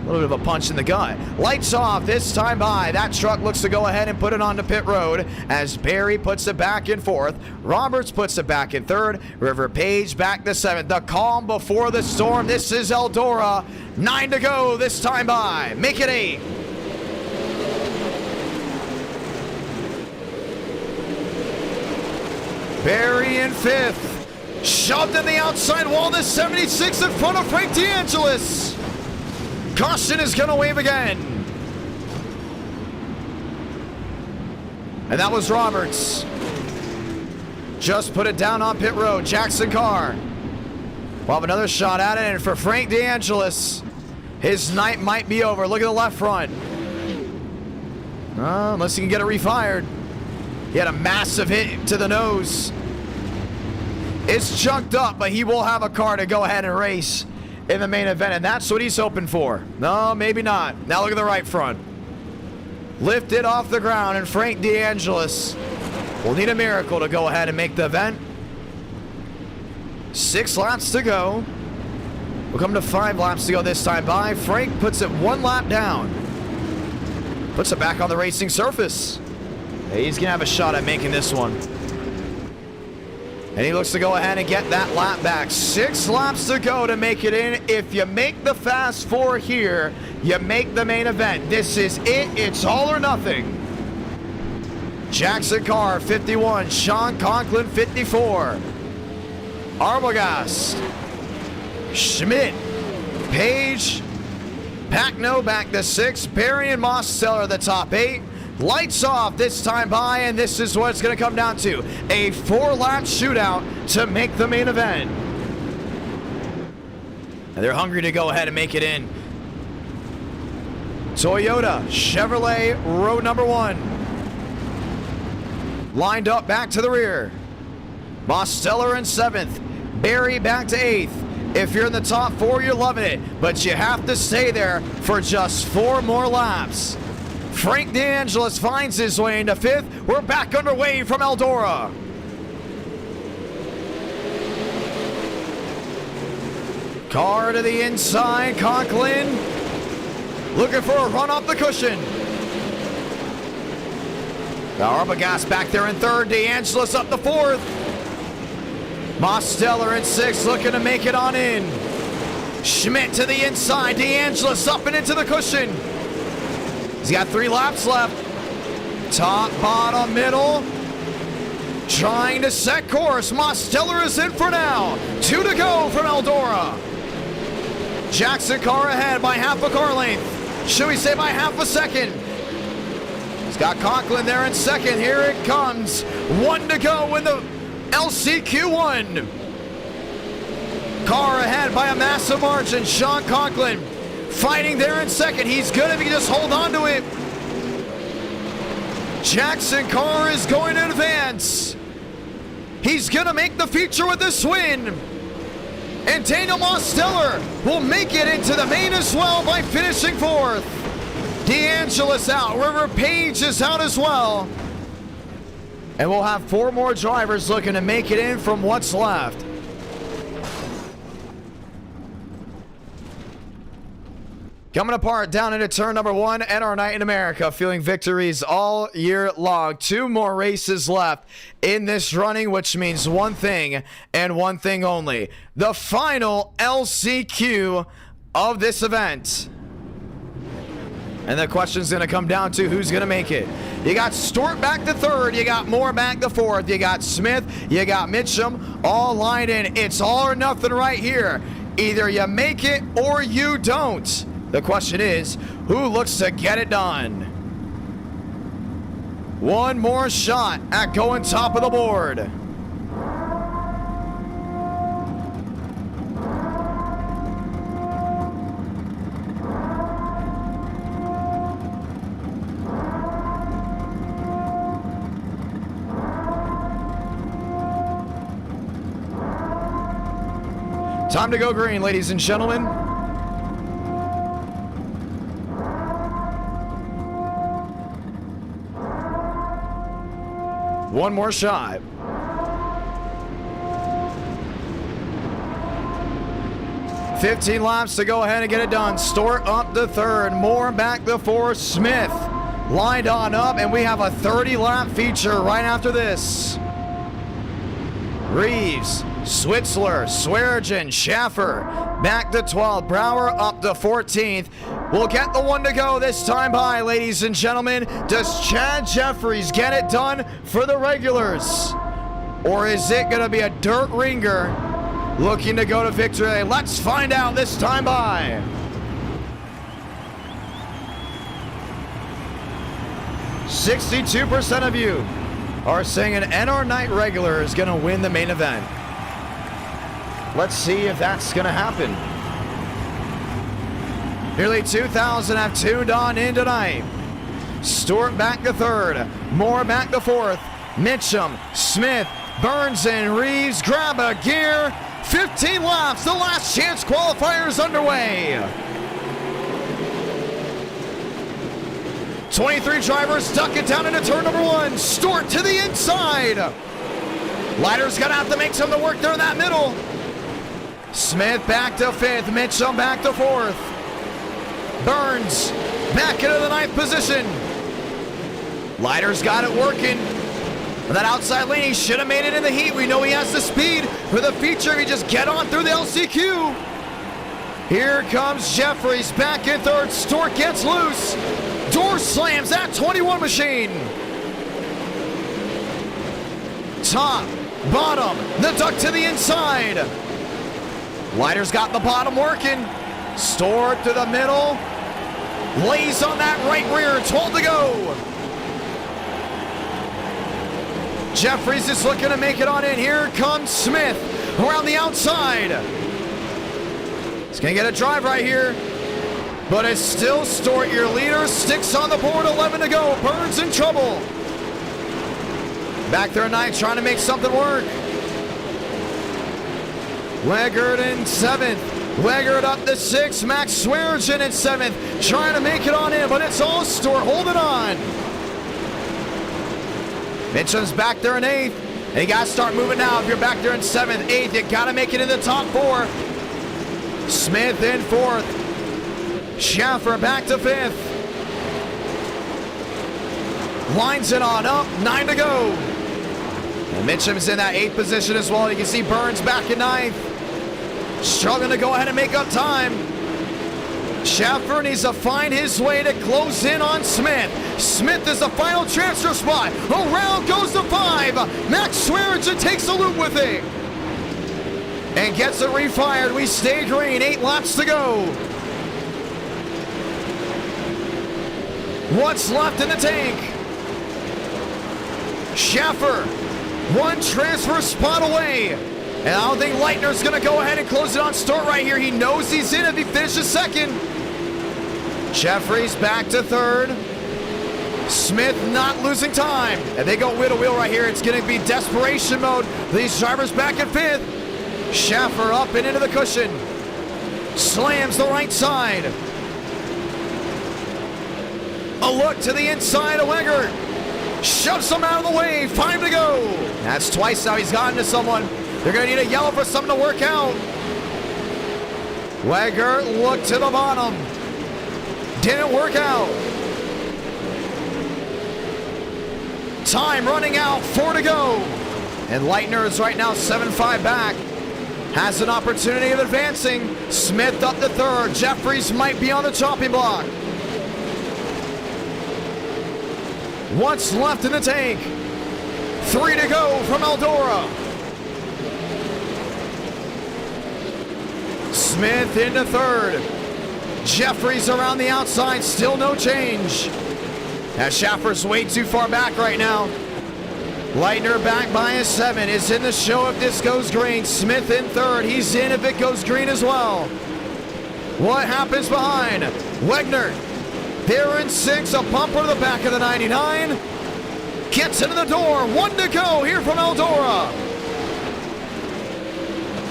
A little bit of a punch in the gut. Lights off this time by. That truck looks to go ahead and put it onto pit road as Barry puts it back in fourth. Roberts puts it back in third. River Page back to seventh. The calm before the storm. This is Eldora. 9 to go this time by. Make it 8. Barry in fifth. Shoved in the outside wall. The 76 in front of Frank DeAngelis. Caution is going to wave again. And that was Roberts. Just put it down on pit road. Jackson Carr. We'll have another shot at it. And for Frank DeAngelis, his night might be over. Look at the left front. Unless he can get it refired. He had a massive hit to the nose. It's chunked up, but he will have a car to go ahead and race in the main event, and that's what he's hoping for. No, maybe not. Now look at the right front. Lifted off the ground, and Frank DeAngelis will need a miracle to go ahead and make the event. 6 laps to go. We'll come to 5 laps to go this time by. Frank puts it 1 lap down. Puts it back on the racing surface. He's going to have a shot at making this one. And he looks to go ahead and get that lap back. 6 laps to go to make it in. If you make the Fast 4 here, you make the main event. This is it. It's all or nothing. Jackson Carr, 51. Sean Conklin, 54. Arbogast. Schmidt. Page. Packno back to 6. Barry and Mostello the top 8. Lights off this time by, and this is what it's going to come down to. A 4-lap shootout to make the main event. And they're hungry to go ahead and make it in. Toyota, Chevrolet, row number 1. Lined up back to the rear. Mostello in 7th. Barry back to 8th. If you're in the top 4, you're loving it. But you have to stay there for just 4 more laps. Frank DeAngelis finds his way into 5th. We're back underway from Eldora. Car to the inside. Conklin looking for a run off the cushion. Now Arbogast back there in 3rd. DeAngelis up to 4th. Mostello in 6th, looking to make it on in. Schmidt to the inside. DeAngelis up and into the cushion. He's got 3 laps left. Top, bottom, middle. Trying to set course. Mostello is in for now. 2 to go from Eldora. Jackson Carr ahead by half a car length. Should we say by half a second? He's got Conklin there in 2nd. Here it comes. 1 to go in the LCQ1. Carr ahead by a massive margin. Sean Conklin fighting there in 2nd. He's good if he can just hold on to it. Jackson Carr is going to advance. He's going to make the feature with this win. And Daniel Mostello will make it into the main as well by finishing 4th. DeAngelis out. River Page is out as well. And we'll have 4 more drivers looking to make it in from what's left. Coming apart down into turn number 1 and our night in America, feeling victories all year long. 2 more races left in this running, which means one thing and one thing only. The final LCQ of this event. And the question's going to come down to who's going to make it. You got Stewart back to 3rd. You got Moore back to 4th. You got Smith. You got Mitchum all lined in. It's all or nothing right here. Either you make it or you don't. The question is, who looks to get it done? One more shot at going top of the board. Time to go green, ladies and gentlemen. One more shot. $15 laps to go ahead and get it done. Stewart up to third. Moore back to fourth. Smith lined on up, and we have a 30-lap feature right after this. Reeves, Switzler, Swearengin, Schaffer back to 12th. Brower up to 14th. We'll get the one to go this time by, ladies and gentlemen. Does Chad Jeffries get it done for the regulars? Or is it going to be a dirt ringer looking to go to victory? Let's find out this time by. %62% of you are saying an NR Night regular is going to win the main event. Let's see if that's going to happen. Nearly 2,000 have tuned on in tonight. Stewart back to third. Moore back to fourth. Mitchum, Smith, Burns, and Reeves grab a gear. 15 laps. The last chance qualifiers underway. 23 drivers duck it down into turn number one. Stewart to the inside. Leiter's going to have to make some of the work there in that middle. Smith back to fifth. Mitchum back to fourth. Burns back into the ninth position. Leiter's got it working. That outside lane, he should have made it in the heat. We know he has the speed for the feature. He just get on through the LCQ. Here comes Jeffries back in third. Stewart gets loose. Door slams that 21 machine. Top, bottom, the duck to the inside. Leiter's got the bottom working. Stewart to the middle. Lays on that right rear. 12 to go. Jeffries is looking to make it on in. Here comes Smith around the outside. He's going to get a drive right here. But it's still Stewart, your leader. Sticks on the board. 11 to go. Burns in trouble. Back there at night trying to make something work. Weggert in seventh. Weggert up to sixth. Max Swearengin in seventh. Trying to make it on in, but it's all Stewart holding on. Mitchum's back there in eighth. And you got to start moving now. If you're back there in seventh, eighth, you got to make it in the top four. Smith in fourth. Schaffer back to fifth. Lines it on up. 9 to go. And Mitchum's in that eighth position as well. You can see Burns back in ninth. Struggling to go ahead and make up time. Schaffer needs to find his way to close in on Smith. Smith is the final transfer spot. Around goes the 5. Max Swearengin takes the loop with it. And gets it refired. We stay green. 8 laps to go. What's left in the tank? Schaffer, 1 transfer spot away. And I don't think Leitner's going to go ahead and close it on Stewart right here. He knows he's in if he finishes second. Jeffries back to third. Smith not losing time. And they go wheel to wheel right here. It's going to be desperation mode. These drivers back in fifth. Schaffer up and into the cushion. Slams the right side. A look to the inside of Weggert. Shoves him out of the way. 5 to go. That's twice now he's gotten to someone. They're going to need a yellow for something to work out. Weggert look to the bottom. Didn't work out. Time running out. 4 to go. And Leitner is right now 7-5 back. Has an opportunity of advancing. Smith up to third. Jeffries might be on the chopping block. What's left in the tank? 3 to go from ELDORA. Smith into third. Jeffries around the outside, still no change. As Schaffer's way too far back right now. Leitner back by a 7 is in the show if this goes green. Smith in third. He's in if it goes green as well. What happens behind? Wegner. They're in 6. A bumper to the back of the 99. Gets into the door. 1 to go here from ELDORA.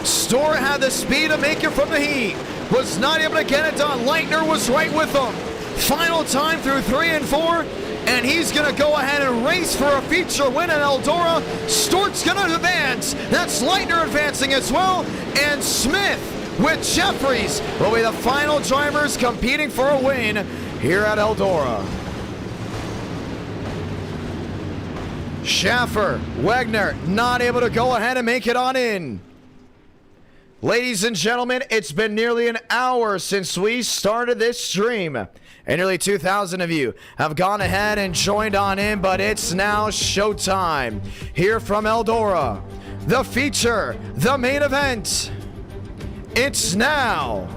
Storr had the speed to make it from the heat. Was not able to get it done. Leitner was right with him. Final time through 3 and 4. And he's going to go ahead and race for a feature win at ELDORA. Stort's going to advance. That's Leitner advancing as well. And Smith with Jeffries will be the final drivers competing for a win here at ELDORA. Schaffer, Wegner not able to go ahead and make it on in. Ladies and gentlemen, it's been nearly an hour since we started this stream, and nearly 2,000 of you have gone ahead and joined on in, but it's now showtime here from ELDORA. The feature, the main event, it's now.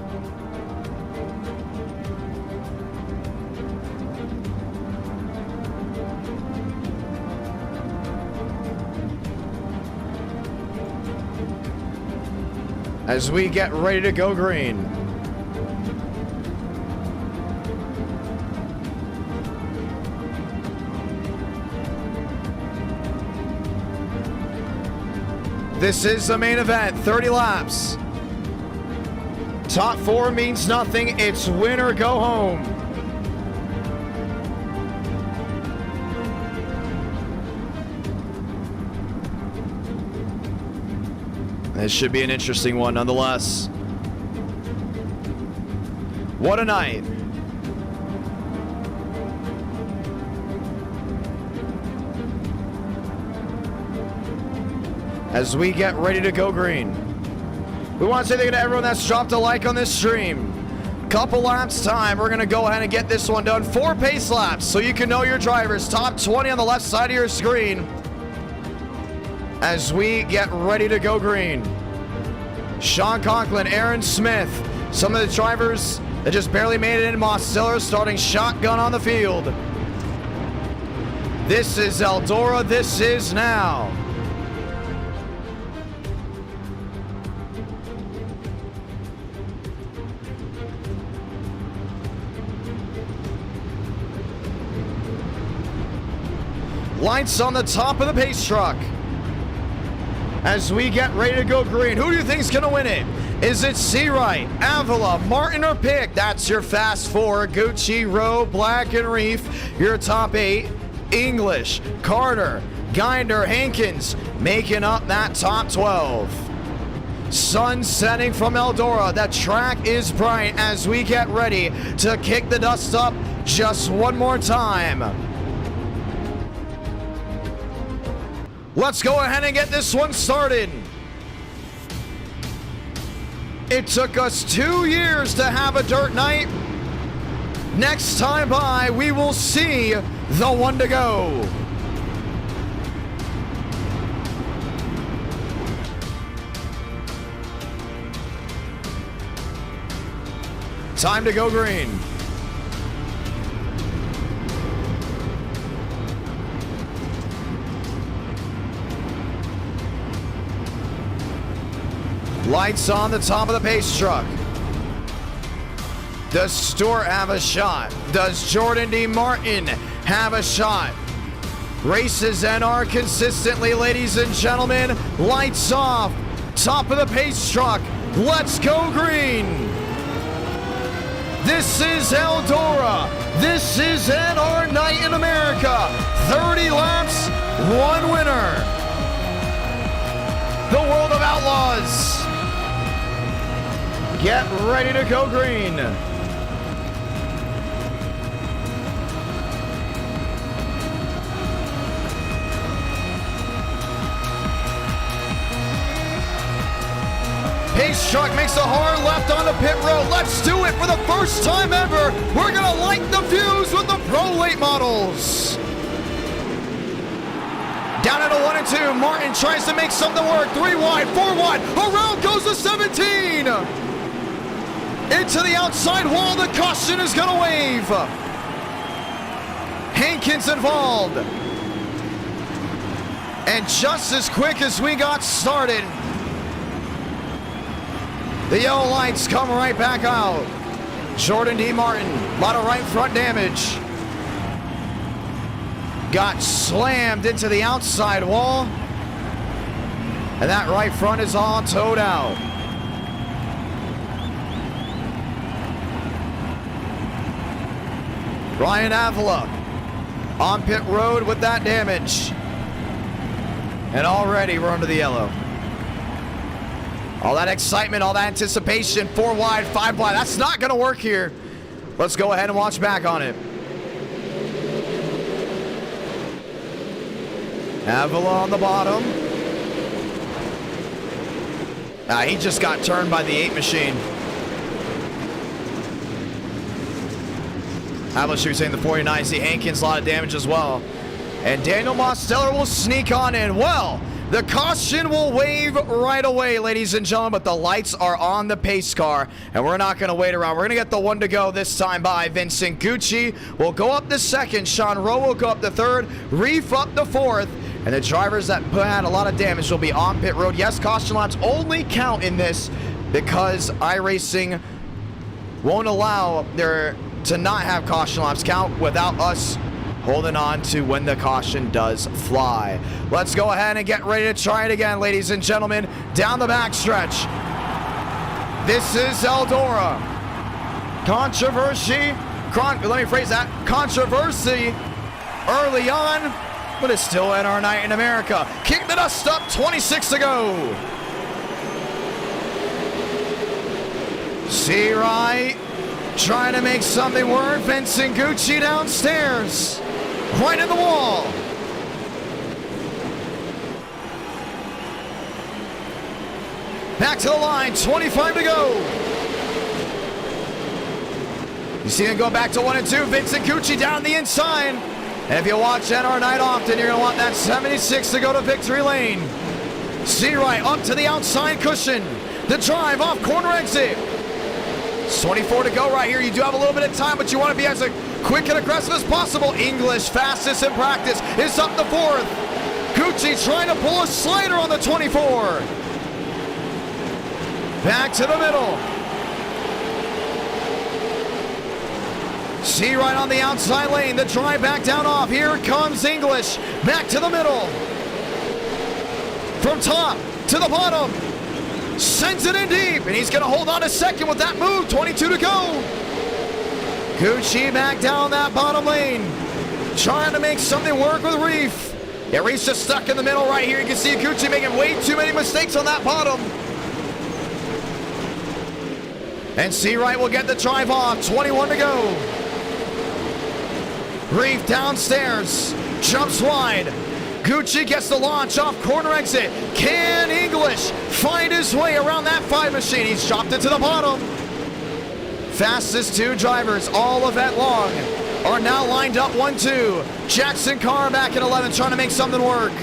As we get ready to go green. This is the main event, 30 laps. Top 4 means nothing, it's win or go home. This should be an interesting one nonetheless. What a night. As we get ready to go green. We want to say thank you to everyone that's dropped a like on this stream. Couple laps time, we're gonna go ahead and get this one done. 4 pace laps so you can know your drivers. Top 20 on the left side of your screen. As we get ready to go green. Sean Conklin, Aaron Smith, some of the drivers that just barely made it in. Moss Stiller starting shotgun on the field. This is ELDORA, this is now. Lights on the top of the pace truck. As we get ready to go green, who do you think is going to win it? Is it Seawright, Avila, Martin, or Pick? That's your fast 4. Gucci, Rowe, Black, and Reef. Your top 8. English, Carter, Ginder, Hankins making up that top 12. Sun setting from ELDORA. The track is bright as we get ready to kick the dust up just one more time. Let's go ahead and get this one started. It took us 2 years to have a dirt night. Next time by, we will see the one to go. Time to go green. Lights on the top of the pace truck. Does Stewart have a shot? Does Jordan D. Martin have a shot? Races NR consistently, ladies and gentlemen. Lights off. Top of the pace truck. Let's go green. This is ELDORA. This is NR Night in America. 30 laps, 1 winner. The World of Outlaws. Get ready to go green. Pace truck makes a hard left on the pit road. Let's do it for the first time ever. We're gonna light the fuse with the Pro Late models. Down at a 1 and 2, Martin tries to make something work. 3 wide, 4 wide, around goes the 17. Into the outside wall, the caution is gonna wave. Hankins involved. And just as quick as we got started, the yellow lights come right back out. Jordan D. Martin, a lot of right front damage. Got slammed into the outside wall. And that right front is all towed out. Ryan Avila on pit road with that damage. And already we're under the yellow. All that excitement, all that anticipation, 4 wide, 5 wide. That's not going to work here. Let's go ahead and watch back on it. Avila on the bottom. He just got turned by the 8 machine. Avila shoots in the 49. See Hankins, a lot of damage as well. And Daniel Mosteller will sneak on in. Well, the caution will wave right away, ladies and gentlemen, but the lights are on the pace car, and we're not going to wait around. We're going to get the 1 to go this time by Vincent Gucci. Will go up the 2nd. Sean Rowe will go up the 3rd. Reef up the 4th. And the drivers that had a lot of damage will be on pit road. Yes, caution laps only count in this because iRacing won't allow there to not have caution laps count without us holding on to when the caution does fly. Let's go ahead and get ready to try it again, ladies and gentlemen. Down the backstretch. This is ELDORA. Controversy early on, but it's still NR night in America. Kick the dust up, 26 to go. C-Right trying to make something work. Vincent Gucci downstairs. Right in the wall. Back to the line, 25 to go. You see him go back to 1 and 2. Vincent Gucci down the inside. And if you watch NR Night often, you're going to want that 76 to go to victory lane. C-Right up to the outside cushion. The drive off corner exit. It's 24 to go right here. You do have a little bit of time, but you want to be as quick and aggressive as possible. English, fastest in practice, is up the 4th. Gucci trying to pull a slider on the 24. Back to the middle. C-Right on the outside lane. The drive back down off. Here comes English. Back to the middle. From top to the bottom. Sends it in deep. And he's going to hold on a 2nd with that move. 22 to go. Gucci back down that bottom lane. Trying to make something work with Reef. Yeah, Reef's just stuck in the middle right here. You can see Gucci making way too many mistakes on that bottom. And C-Right will get the drive off. 21 to go. Reef downstairs, jumps wide. Gucci gets the launch off corner exit. Can English find his way around that 5 machine? He's dropped it to the bottom. Fastest 2 drivers all event long are now lined up 1-2. Jackson Carr back in 11 trying to make something work.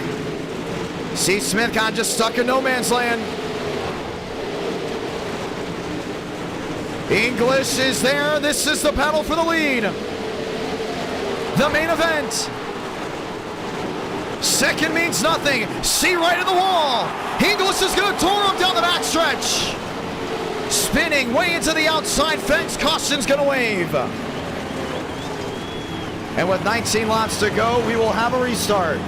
C. Smith kind of just stuck in no man's land. English is there. This is the battle for the lead. The main event. 2nd means nothing. C-Right in the wall. English is going to tour him down the backstretch. Spinning way into the outside fence. Caution's going to wave. And with 19 laps to go, we will have a restart.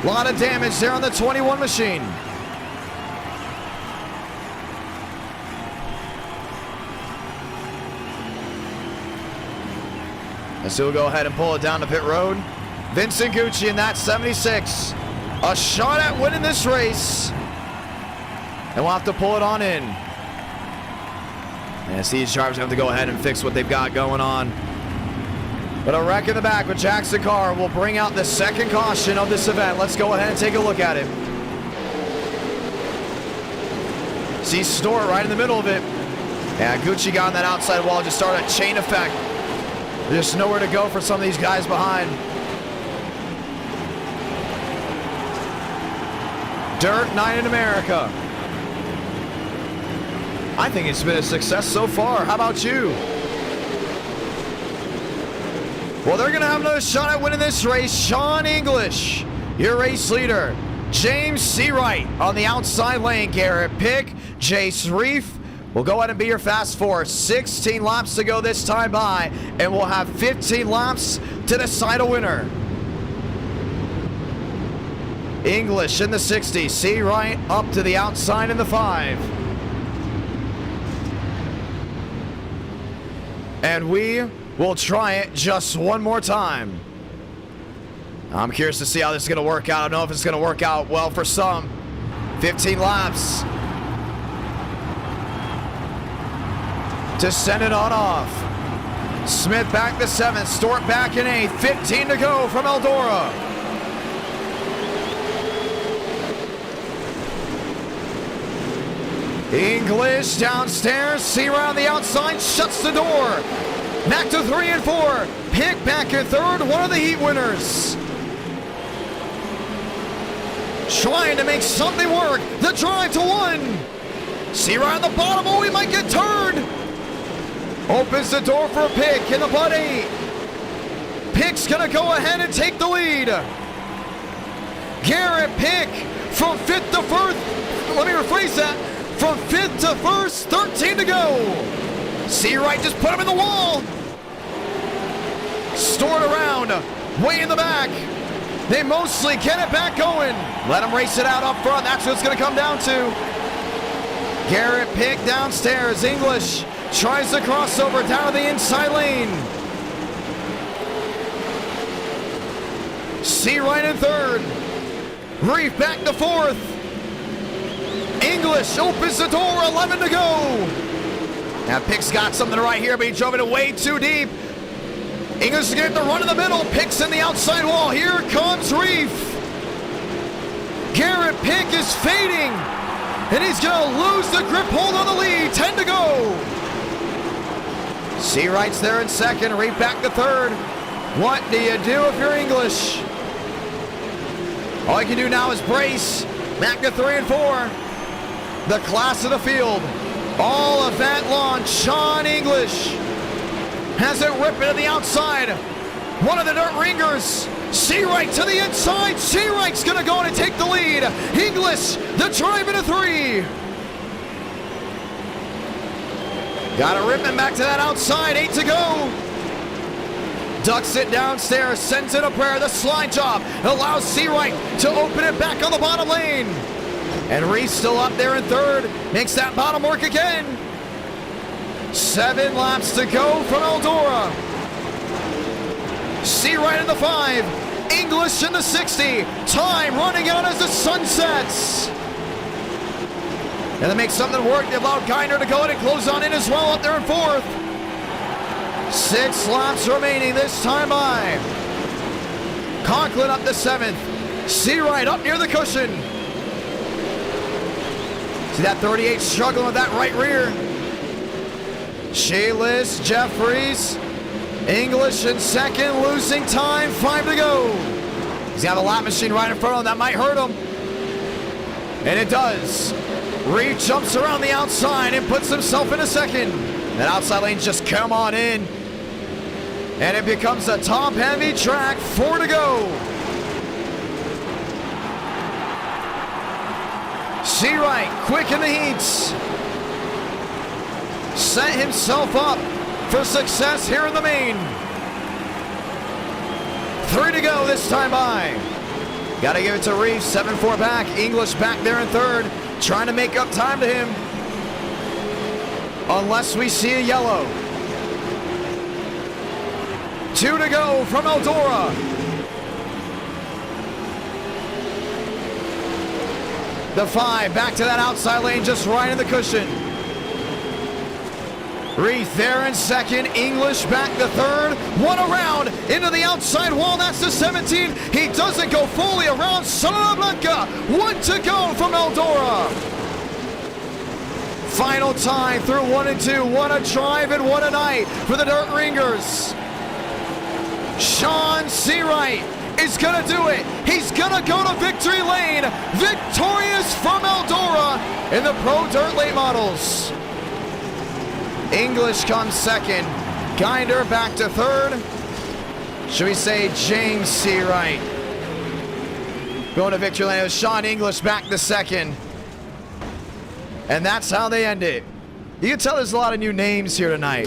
A lot of damage there on the 21 machine. And so we'll go ahead and pull it down to pit road. Vincent Gucci in that 76. A shot at winning this race. And we'll have to pull it on in. And these drivers have to go ahead and fix what they've got going on. But a wreck in the back with Jackson Carr will bring out the 2nd caution of this event. Let's go ahead and take a look at it. See Stewart right in the middle of it. Yeah, Gucci got on that outside wall, just started a chain effect. There's nowhere to go for some of these guys behind. Dirt night in America. I think it's been a success so far. How about you? Well, they're going to have another shot at winning this race. Sean English, your race leader. James Seawright on the outside lane. Garrett Pick, Jace Reef will go ahead and be your fast four. 16 laps to go this time by, and we'll have 15 laps to decide a winner. English in the 60, Seawright up to the outside in the 5. And we will try it just one more time. I'm curious to see how this is going to work out. I don't know if it's going to work out well for some. 15 laps to send it on off. Smith back to 7th, Stewart back in 8th. 15 to go from Eldora. English downstairs, Seawright on the outside, shuts the door. Back to 3 and 4. Pick back in 3rd, one of the heat winners. Trying to make something work. The drive to 1. Seawright on the bottom, oh, he might get turned. Opens the door for a Pick in the butt 8. Pick's gonna go ahead and take the lead. Garrett Pick from 5th to 1st. Let me rephrase that. From 5th to 1st, 13 to go. Seawright just put him in the wall. Stored around, way in the back. They mostly get it back going. Let him race it out up front. That's what it's going to come down to. Garrett Pick downstairs. English tries the crossover down to the inside lane. Seawright in 3rd. Reef back to 4th. English opens the door, 11 to go. Now Pick's got something right here, but he drove it way too deep. English is getting the run in the middle. Pick's in the outside wall. Here comes Reef. Garrett Pick is fading, and he's going to lose the grip hold on the lead. 10 to go. Seawright's there in 2nd. Reef back to 3rd. What do you do if you're English? All you can do now is brace. Back to 3 and 4. The class of the field, all event long. Sean English has it ripping to the outside. One of the dirt ringers. Seawright to the inside. Seawright's going to go in and take the lead. English, the drive into 3. Got to rip him back to that outside. 8 to go. Ducks it downstairs, sends it a prayer. The slide job allows Seawright to open it back on the bottom lane. And Reese still up there in 3rd. Makes that bottom work again. 7 laps to go from Eldora. Seawright in the 5. English in the 60. Time running out as the sun sets. And they make something work. They allow Geiner to go in and close on in as well up there in 4th. 6 laps remaining this time by. Conklin up to 7th. Seawright up near the cushion. See that 38 struggling with that right rear. Shayless, Jeffries, English in 2nd, losing time, 5 to go. He's got a lap machine right in front of him. That might hurt him. And it does. Reed jumps around the outside and puts himself in a 2nd. That outside lane just come on in. And it becomes a top-heavy track, 4 to go. Seawright, quick in the heats. Set himself up for success here in the main. 3 to go this time by. Got to give it to Reeves, 7-4 back. English back there in 3rd, trying to make up time to him. Unless we see a yellow. 2 to go from Eldora. The 5 back to that outside lane, just right in the cushion. Reith there in 2nd. English back to 3rd. 1 around into the outside wall. That's the 17. He doesn't go fully around. Santa Blanca. 1 to go from Eldora. Final time through 1 and 2. What a drive and what a night for the Dirt Ringers. Sean Seawright is gonna do it. He's gonna go to victory lane. Victorious from Eldora in the Pro Dirt Late Models. English comes 2nd. Ginder back to 3rd. Should we say James C. Wright? Going to victory lane. It was Sean English back to second. And that's how they end it. You can tell there's a lot of new names here tonight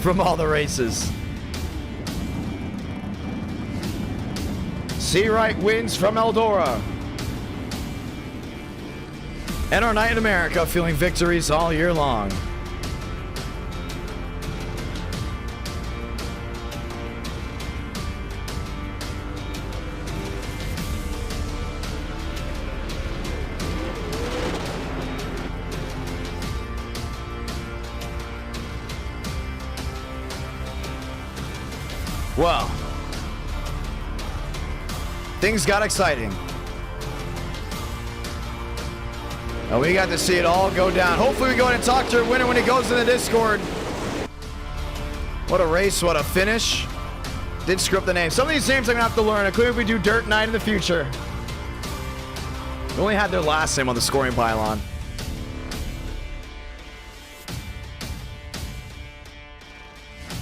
from all the races. C. Wright wins from Eldora. And our night in America feeling victories all year long. Well, things got exciting. And we got to see it all go down. Hopefully we go in and talk to our winner when he goes in the Discord. What a race, what a finish. Did screw up the name. Some of these names I'm gonna have to learn, including if we do Dirt Night in the future. We only had their last name on the scoring pylon.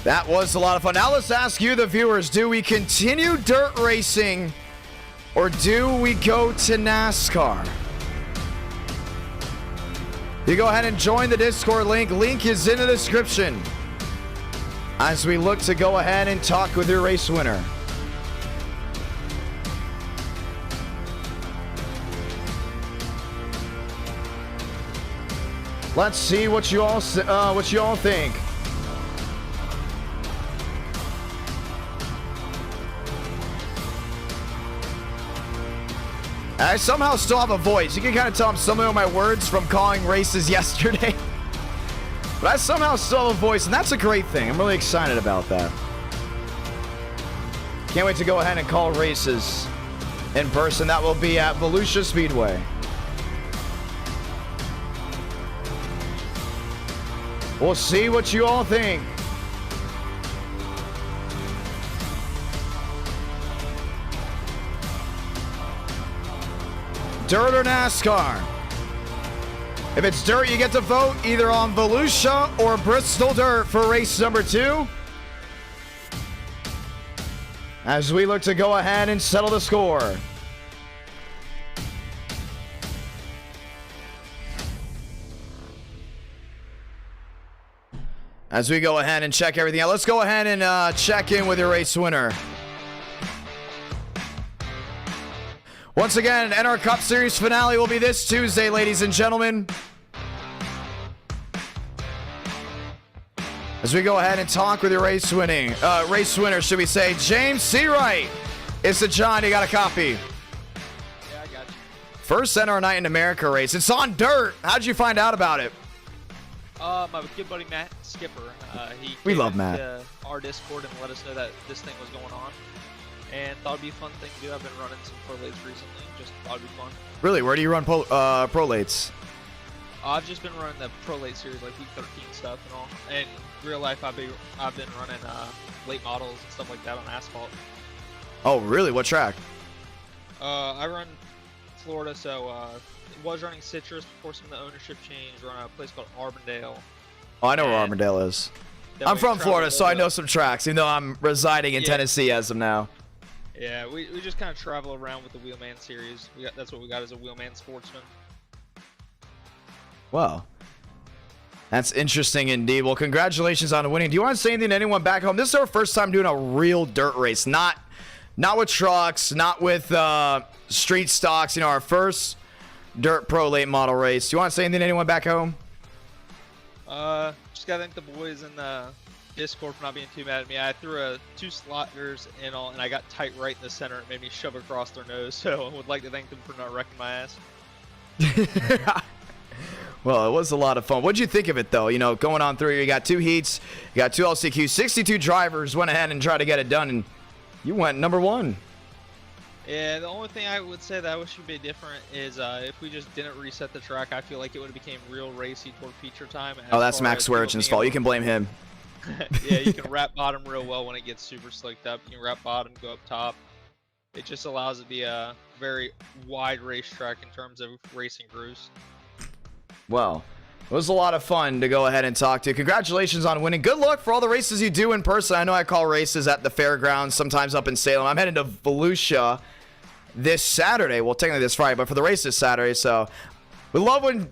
That was a lot of fun. Now let's ask you, the viewers, do we continue dirt racing or do we go to NASCAR? You go ahead and join the Discord link. Link is in the description. As we look to go ahead and talk with your race winner. Let's see what you all think. I somehow still have a voice. You can kind of tell I'm stumbling on my words from calling races yesterday. But I somehow still have a voice, and that's a great thing. I'm really excited about that. Can't wait to go ahead and call races in person. That will be at VOLUSIA Speedway. We'll see what you all think. Dirt or NASCAR? If it's dirt, you get to vote either on VOLUSIA or Bristol Dirt for race number 2. As we look to go ahead and settle the score. As we go ahead and check everything out, let's go ahead and check in with your race winner. Once again, NR Cup Series finale will be this Tuesday, ladies and gentlemen. As we go ahead and talk with your race winner, should we say, James C. Wright. It's the John, you got a copy. Yeah, I got you. First NR Night in America race. It's on dirt. How'd you find out about it? My good buddy Matt Skipper. We love into Matt. Our Discord and let us know that this thing was going on. And thought it'd be a fun thing to do. I've been running some pro lates recently. Just thought it'd be fun. Really? Where do you run pro lates? I've just been running the pro late series, like week 13 stuff and all. And real life, I've been running late models and stuff like that on asphalt. Oh, really? What track? I run Florida, so was running Citrus before some of the ownership change. Run a place called Arbondale. Oh, I know where Arbondale is. I'm from Florida, so I know some tracks, even though I'm residing in Tennessee as of now. Yeah, we just kind of travel around with the Wheelman series. That's what we got as a Wheelman sportsman. Wow. That's interesting indeed. Well, congratulations on winning. Do you want to say anything to anyone back home? This is our first time doing a real dirt race. Not with trucks, not with street stocks. You know, our first dirt pro late model race. Do you want to say anything to anyone back home? Just gotta thank the boys in the Discord for not being too mad at me. I threw 2 sliders in all, and I got tight right in the center. It made me shove across their nose, so I would like to thank them for not wrecking my ass. Well, it was a lot of fun. What'd you think of it, though? You know, going on through, you got 2 heats, you got 2 LCQs, 62 drivers went ahead and tried to get it done, and you went number 1. Yeah, the only thing I would say that I wish would be different is if we just didn't reset the track, I feel like it would have became real racy toward feature time. Oh, that's Max Swearichin's fault. You can blame him. Yeah, you can wrap bottom real well when it gets super slicked up. You can wrap bottom, go up top. It just allows it to be a very wide racetrack in terms of racing grooves. Well, It was a lot of fun to go ahead and talk to. Congratulations on winning. Good luck for all the races you do in person. I know I call races at the fairgrounds, sometimes up in Salem. I'm heading to Volusia this Saturday. Well, technically this Friday, but for the race this Saturday. So we love when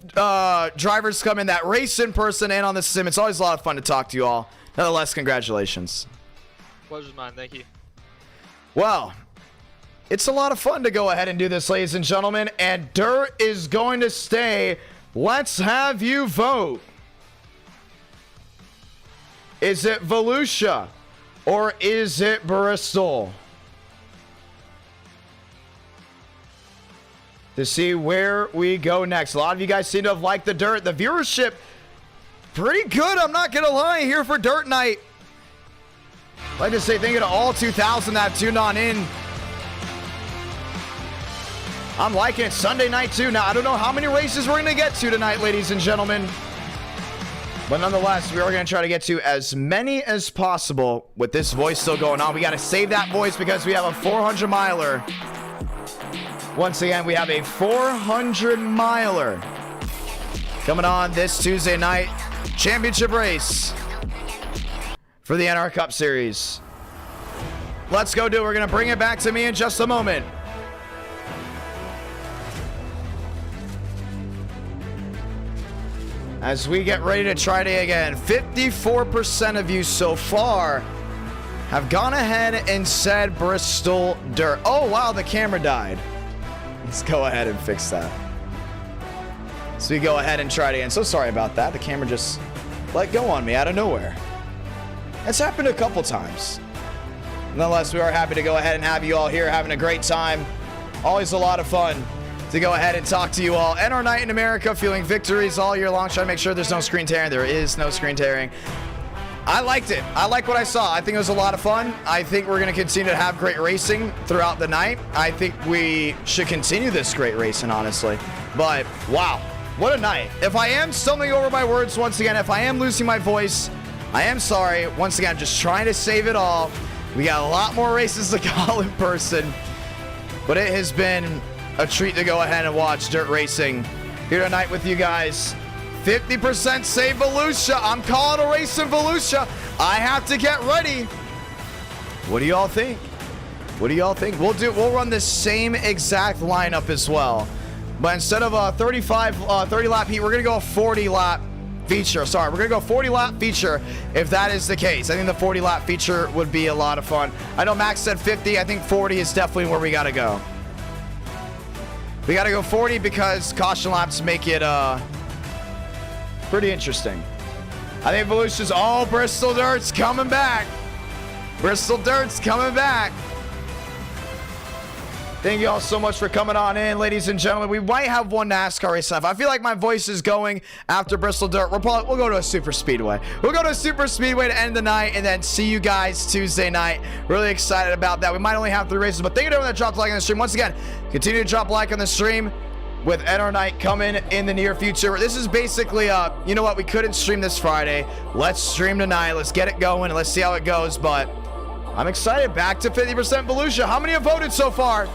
drivers come in that race in person and on the sim. It's always a lot of fun to talk to you all. Nonetheless, congratulations. Pleasure's mine. Thank you. Well, it's a lot of fun to go ahead and do this, ladies and gentlemen. And Dirt is going to stay. Let's have you vote. Is it Volusia or is it Bristol? To see where we go next. A lot of you guys seem to have liked the Dirt. The viewership, pretty good, I'm not going to lie, here for Dirt Night. I'd like to say thank you to all 2,000 that tuned on in. I'm liking it. Sunday night too. Now, I don't know how many races we're going to get to tonight, ladies and gentlemen. But nonetheless, we are going to try to get to as many as possible with this voice still going on. We got to save that voice because we have a 400-miler. Once again, we have a 400-miler coming on this Tuesday night. Championship race for the NR Cup Series. Let's go do it. We're going to bring it back to me in just a moment. As we get ready to try it again, 54% of you so far have gone ahead and said Bristol Dirt. Oh, wow, the camera died. Let's go ahead and fix that. So we go ahead and try it again. So sorry about that. The camera just let go on me out of nowhere. It's happened a couple times. Nonetheless, we are happy to go ahead and have you all here having a great time. Always a lot of fun to go ahead and talk to you all. NR Night in America, feeling victories all year long. Trying to make sure there's no screen tearing. There is no screen tearing. I liked it. I like what I saw. I think it was a lot of fun. I think we're going to continue to have great racing throughout the night. I think we should continue this great racing, honestly. But, wow, what a night. If I am stumbling over my words once again, if I am losing my voice, I am sorry. Once again, I'm just trying to save it all. We got a lot more races to call in person. But it has been a treat to go ahead and watch dirt racing here tonight with you guys. 50% say Volusia. I'm calling a race in Volusia. I have to get ready. What do y'all think? What do y'all think? We'll run the same exact lineup as well. But instead of a 30 lap heat, we're gonna go a 40 lap feature. Sorry, we're gonna go 40 lap feature if that is the case. I think the 40 lap feature would be a lot of fun. I know Max said 50. I think 40 is definitely where we gotta go. We got to go 40 because caution laps make it pretty interesting. I think Volusia's, oh, Bristol Dirt's coming back. Bristol Dirt's coming back. Thank you all so much for coming on in, ladies and gentlemen. We might have one NASCAR race left. I feel like my voice is going after Bristol Dirt. We'll go to a super speedway. We'll go to a super speedway to end the night and then see you guys Tuesday night. Really excited about that. We might only have 3 races, but thank you to everyone that dropped a like on the stream. Once again, continue to drop a like on the stream with NR Night coming in the near future. This is basically, you know what? We couldn't stream this Friday. Let's stream tonight. Let's get it going and let's see how it goes. But I'm excited. Back to 50% Volusia. How many have voted so far?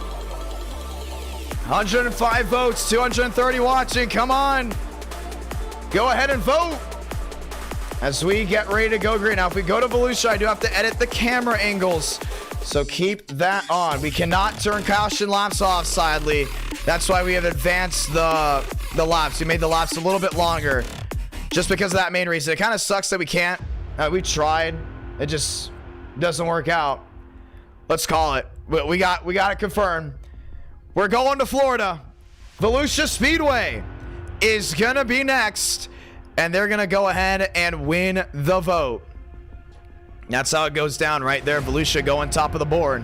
105 votes, 230 watching. Come on. Go ahead and vote as we get ready to go green. Now, if we go to Volusia, I do have to edit the camera angles, so keep that on. We cannot turn caution laps off, sadly. That's why we have advanced the laps. We made the laps a little bit longer just because of that main reason. It kind of sucks that we can't. We tried. It just doesn't work out. Let's call it. We got it confirmed. We're going to Florida. Volusia Speedway is going to be next, and they're going to go ahead and win the vote. That's how it goes down right there. Volusia going top of the board.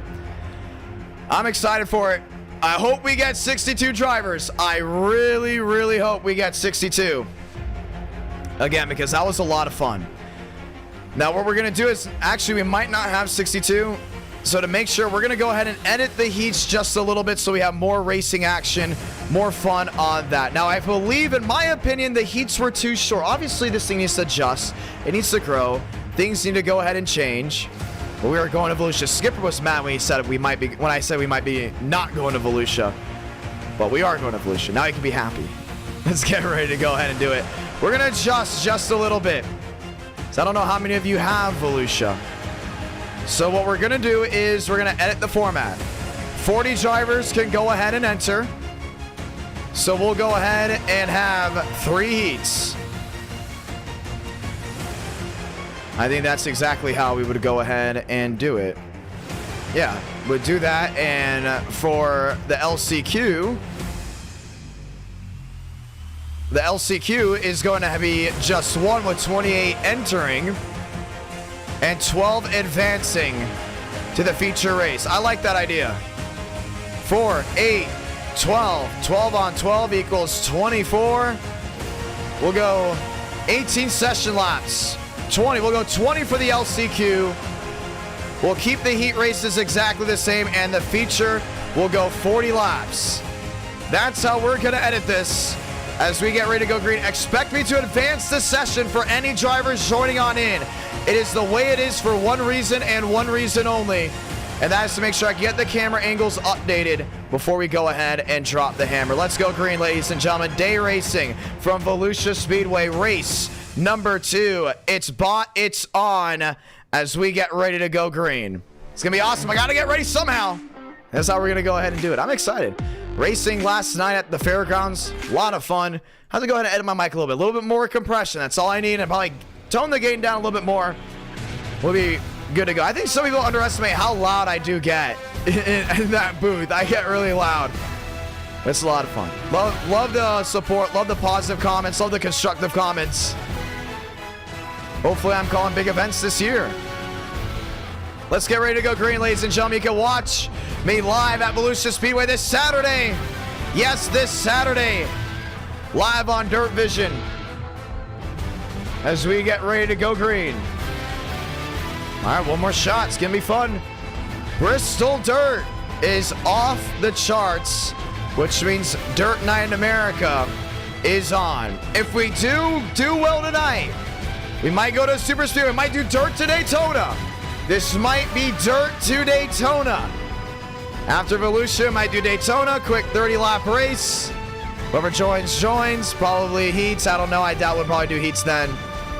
I'm excited for it. I hope we get 62 drivers. I really, really hope we get 62. Again, because that was a lot of fun. Now, what we're going to do is, actually, we might not have 62. So to make sure, we're going to go ahead and edit the heats just a little bit so we have more racing action, more fun on that. Now, I believe, in my opinion, the heats were too short. Obviously, this thing needs to adjust. It needs to grow. Things need to go ahead and change. But we are going to Volusia. Skipper was mad when he said when I said we might be not going to Volusia. But we are going to Volusia. Now he can be happy. Let's get ready to go ahead and do it. We're going to adjust just a little bit. So I don't know how many of you have VOLUSIA. So what we're going to do is we're going to edit the format. 40 drivers can go ahead and enter. So we'll go ahead and have 3 heats. I think that's exactly how we would go ahead and do it. Yeah, we'd do that. And for the LCQ is going to be just 1 with 28 entering and 12 advancing to the feature race. I like that idea. 4, 8, 12. 12 on 12 equals 24. We'll go 18 session laps. 20. We'll go 20 for the LCQ. We'll keep the heat races exactly the same, and the feature will go 40 laps. That's how we're going to edit this as we get ready to go green. Expect me to advance the session for any drivers joining on in. It is the way it is for one reason and one reason only, and that is to make sure I get the camera angles updated before we go ahead and drop the hammer. Let's go green, ladies and gentlemen. Day racing from VOLUSIA Speedway, race number 2. It's bought, it's on as we get ready to go green. It's gonna be awesome. I gotta get ready somehow. That's how we're gonna go ahead and do it. I'm excited. Racing last night at the fairgrounds, a lot of fun. I have to go ahead and edit my mic a little bit more compression. That's all I need, and probably tone the gain down a little bit more. We'll be good to go. I think some people underestimate how loud I do get in that booth. I get really loud. It's a lot of fun. Love the support, love the positive comments, love the constructive comments. Hopefully I'm calling big events this year. Let's get ready to go green, ladies and gentlemen. You can watch me live at VOLUSIA Speedway this Saturday. Yes, this Saturday. Live on Dirt Vision. As we get ready to go green. All right, one more shot. It's going to be fun. Bristol Dirt is off the charts, which means Dirt Night in America is on. If we do well tonight, we might go to Super Speedway. We might do Dirt to Daytona. This might be Dirt to Daytona. After VOLUSIA, might do Daytona. Quick 30-lap race. Whoever joins. Probably heats. I don't know. I doubt we'll probably do heats then.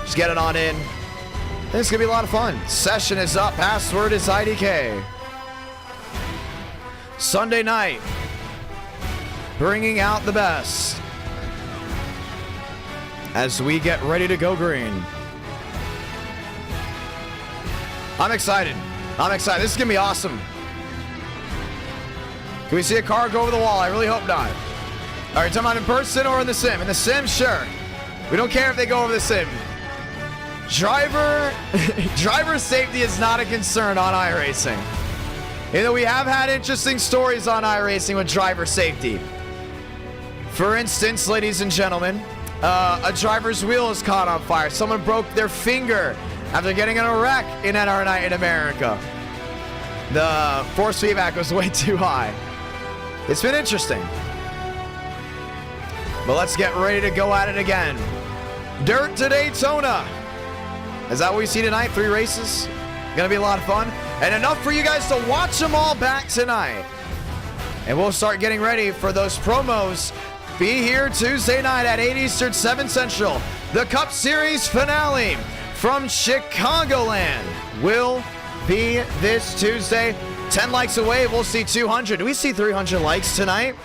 Just get it on in. I think it's going to be a lot of fun. Session is up. Password is IDK. Sunday night. Bringing out the best. As we get ready to go green. I'm excited. This is going to be awesome. Can we see a car go over the wall? I really hope not. All right, talking about in person or in the sim? In the sim, sure. We don't care if they go over the sim. Driver safety is not a concern on iRacing. You know, we have had interesting stories on iRacing with driver safety. For instance, ladies and gentlemen, a driver's wheel is caught on fire. Someone broke their finger after getting in a wreck in NR Night in America. The force feedback was way too high. It's been interesting. But let's get ready to go at it again. Dirt to Daytona. Is that what we see tonight? 3 races. Gonna be a lot of fun. And enough for you guys to watch them all back tonight. And we'll start getting ready for those promos. Be here Tuesday night at 8 Eastern, 7 Central. The Cup Series finale from Chicagoland will be this Tuesday. 10 likes away, we'll see 200. Do we see 300 likes tonight?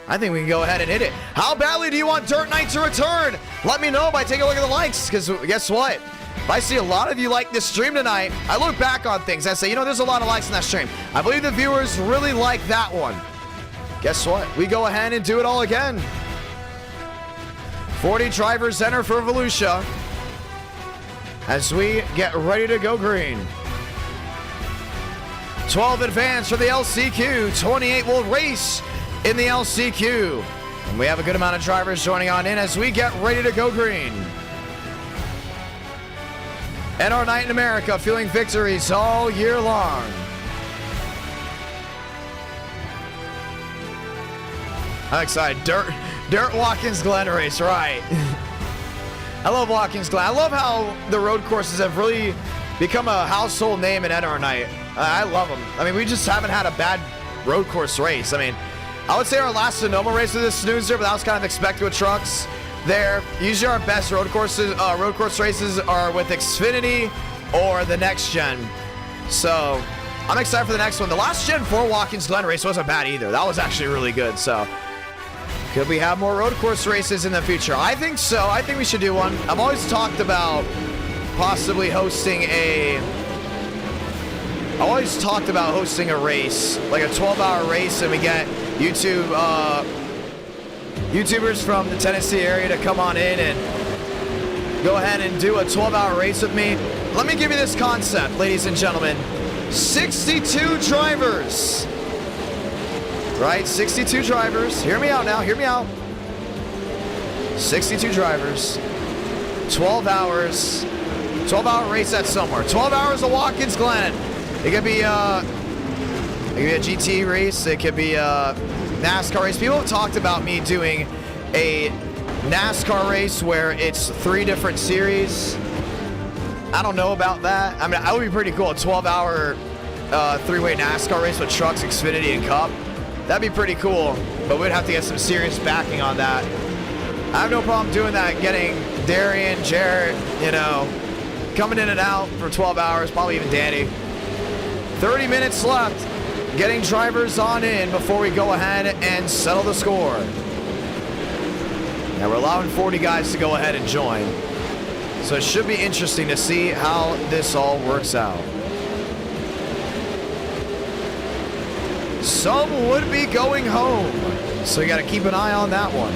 I think we can go ahead and hit it. How badly do you want Dirt Night to return? Let me know by taking a look at the likes, because guess what? If I see a lot of you like this stream tonight, I look back on things. I say, you know, there's a lot of likes in that stream. I believe the viewers really like that one. Guess what? We go ahead and do it all again. 40 drivers enter for VOLUSIA as we get ready to go green. 12 advance for the LCQ. 28 will race in the LCQ. And we have a good amount of drivers joining on in as we get ready to go green. NR Night in America, feeling victories all year long. I'm excited. Dirt Watkins Glen race, right? I love Watkins Glen. I love how the road courses have really become a household name in NR Night. I love them. I mean, we just haven't had a bad road course race. I mean, I would say our last Sonoma race was a snoozer, but that was kind of expected with trucks there. Usually our best road course races are with Xfinity or the next gen. So I'm excited for the next one. The last Gen 4 Watkins Glen race wasn't bad either. That was actually really good. So could we have more road course races in the future? I think so. I think we should do one. I've always talked about possibly hosting a race, like a 12-hour race, and we get YouTubers from the Tennessee area to come on in and go ahead and do a 12-hour race with me. Let me give you this concept, ladies and gentlemen. 62 drivers. Right? 62 drivers. Hear me out now. Hear me out. 62 drivers. 12 hours. 12-hour race at somewhere. 12 hours of Watkins Glen. It could be a GT race. It could be a NASCAR race. People have talked about me doing a NASCAR race where it's 3 different series. I don't know about that. I mean, that would be pretty cool. A 12-hour 3-way NASCAR race with trucks, Xfinity, and Cup. That'd be pretty cool, but we'd have to get some serious backing on that. I have no problem doing that, getting Darian, Jarrett, you know, coming in and out for 12 hours, probably even Danny. 30 minutes left, getting drivers on in before we go ahead and settle the score. Now we're allowing 40 guys to go ahead and join. So it should be interesting to see how this all works out. Some would be going home, so you got to keep an eye on that one.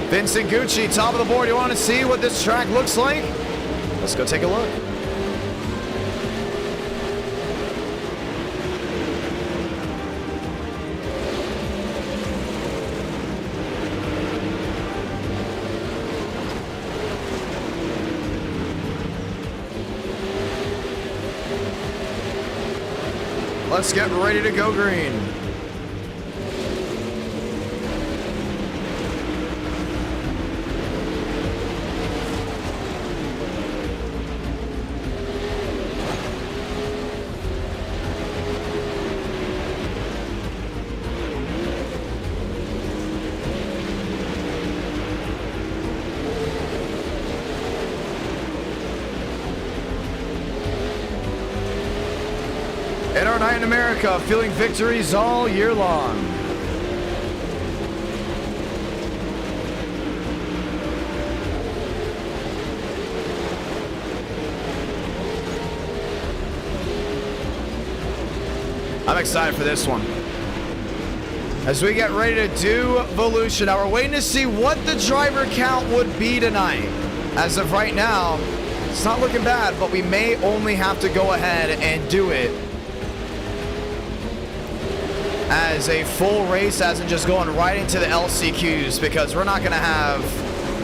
Vincent Gucci, top of the board. You want to see what this track looks like? Let's go take a look. Let's get ready to go green. In our night in America, feeling victories all year long. I'm excited for this one. As we get ready to do VOLUSIA, now we're waiting to see what the driver count would be tonight. As of right now, it's not looking bad, but we may only have to go ahead and do it as a full race, as in just going right into the LCQs, because we're not going to have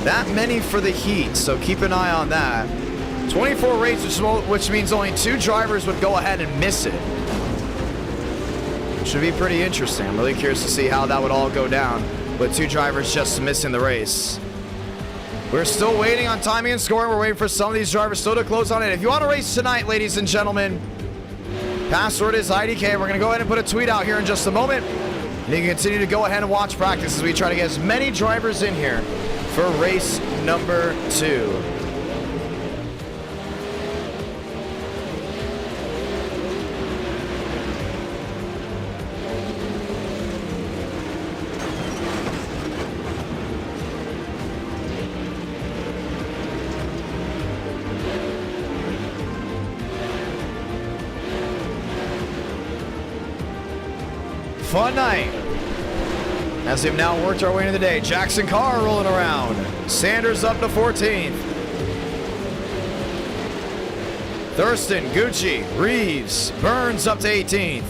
that many for the heat, so keep an eye on that. 24 races, which means only 2 drivers would go ahead and miss it. Should be pretty interesting. I'm really curious to see how that would all go down with 2 drivers just missing the race. We're still waiting on timing and scoring. We're waiting for some of these drivers still to close on it. If you want to race tonight, ladies and gentlemen, password is IDK. We're going to go ahead and put a tweet out here in just a moment. And you can continue to go ahead and watch practice as we try to get as many drivers in here for race number 2. Fun night as we've now worked our way into the day. Jackson Carr rolling around. Sanders up to 14th. Thurston, Gucci, Reeves, Burns up to 18th.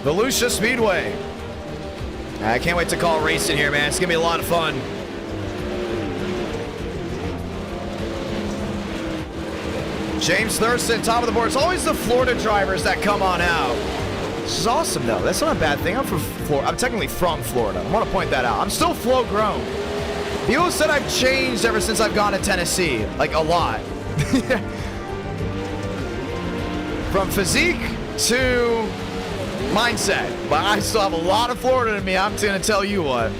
VOLUSIA Speedway. I can't wait to call racing here, man. It's going to be a lot of fun. James Thurston, top of the board. It's always the Florida drivers that come on out. This is awesome, though. That's not a bad thing. I'm from Florida. I'm technically from Florida. I want to point that out. I'm still flow grown. People said I've changed ever since I've gone to Tennessee. Like, a lot. From physique to mindset. But I still have a lot of Florida in me. I'm going to tell you what.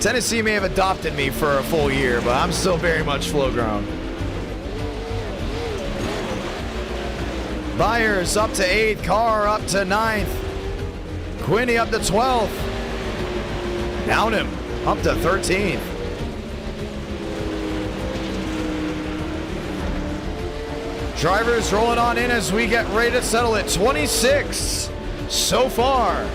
Tennessee may have adopted me for a full year, but I'm still very much flow grown. Byers up to 8th, Carr up to 9th, Quinney up to 12th, Downham up to 13th. Drivers rolling on in as we get ready to settle it. 26 so far.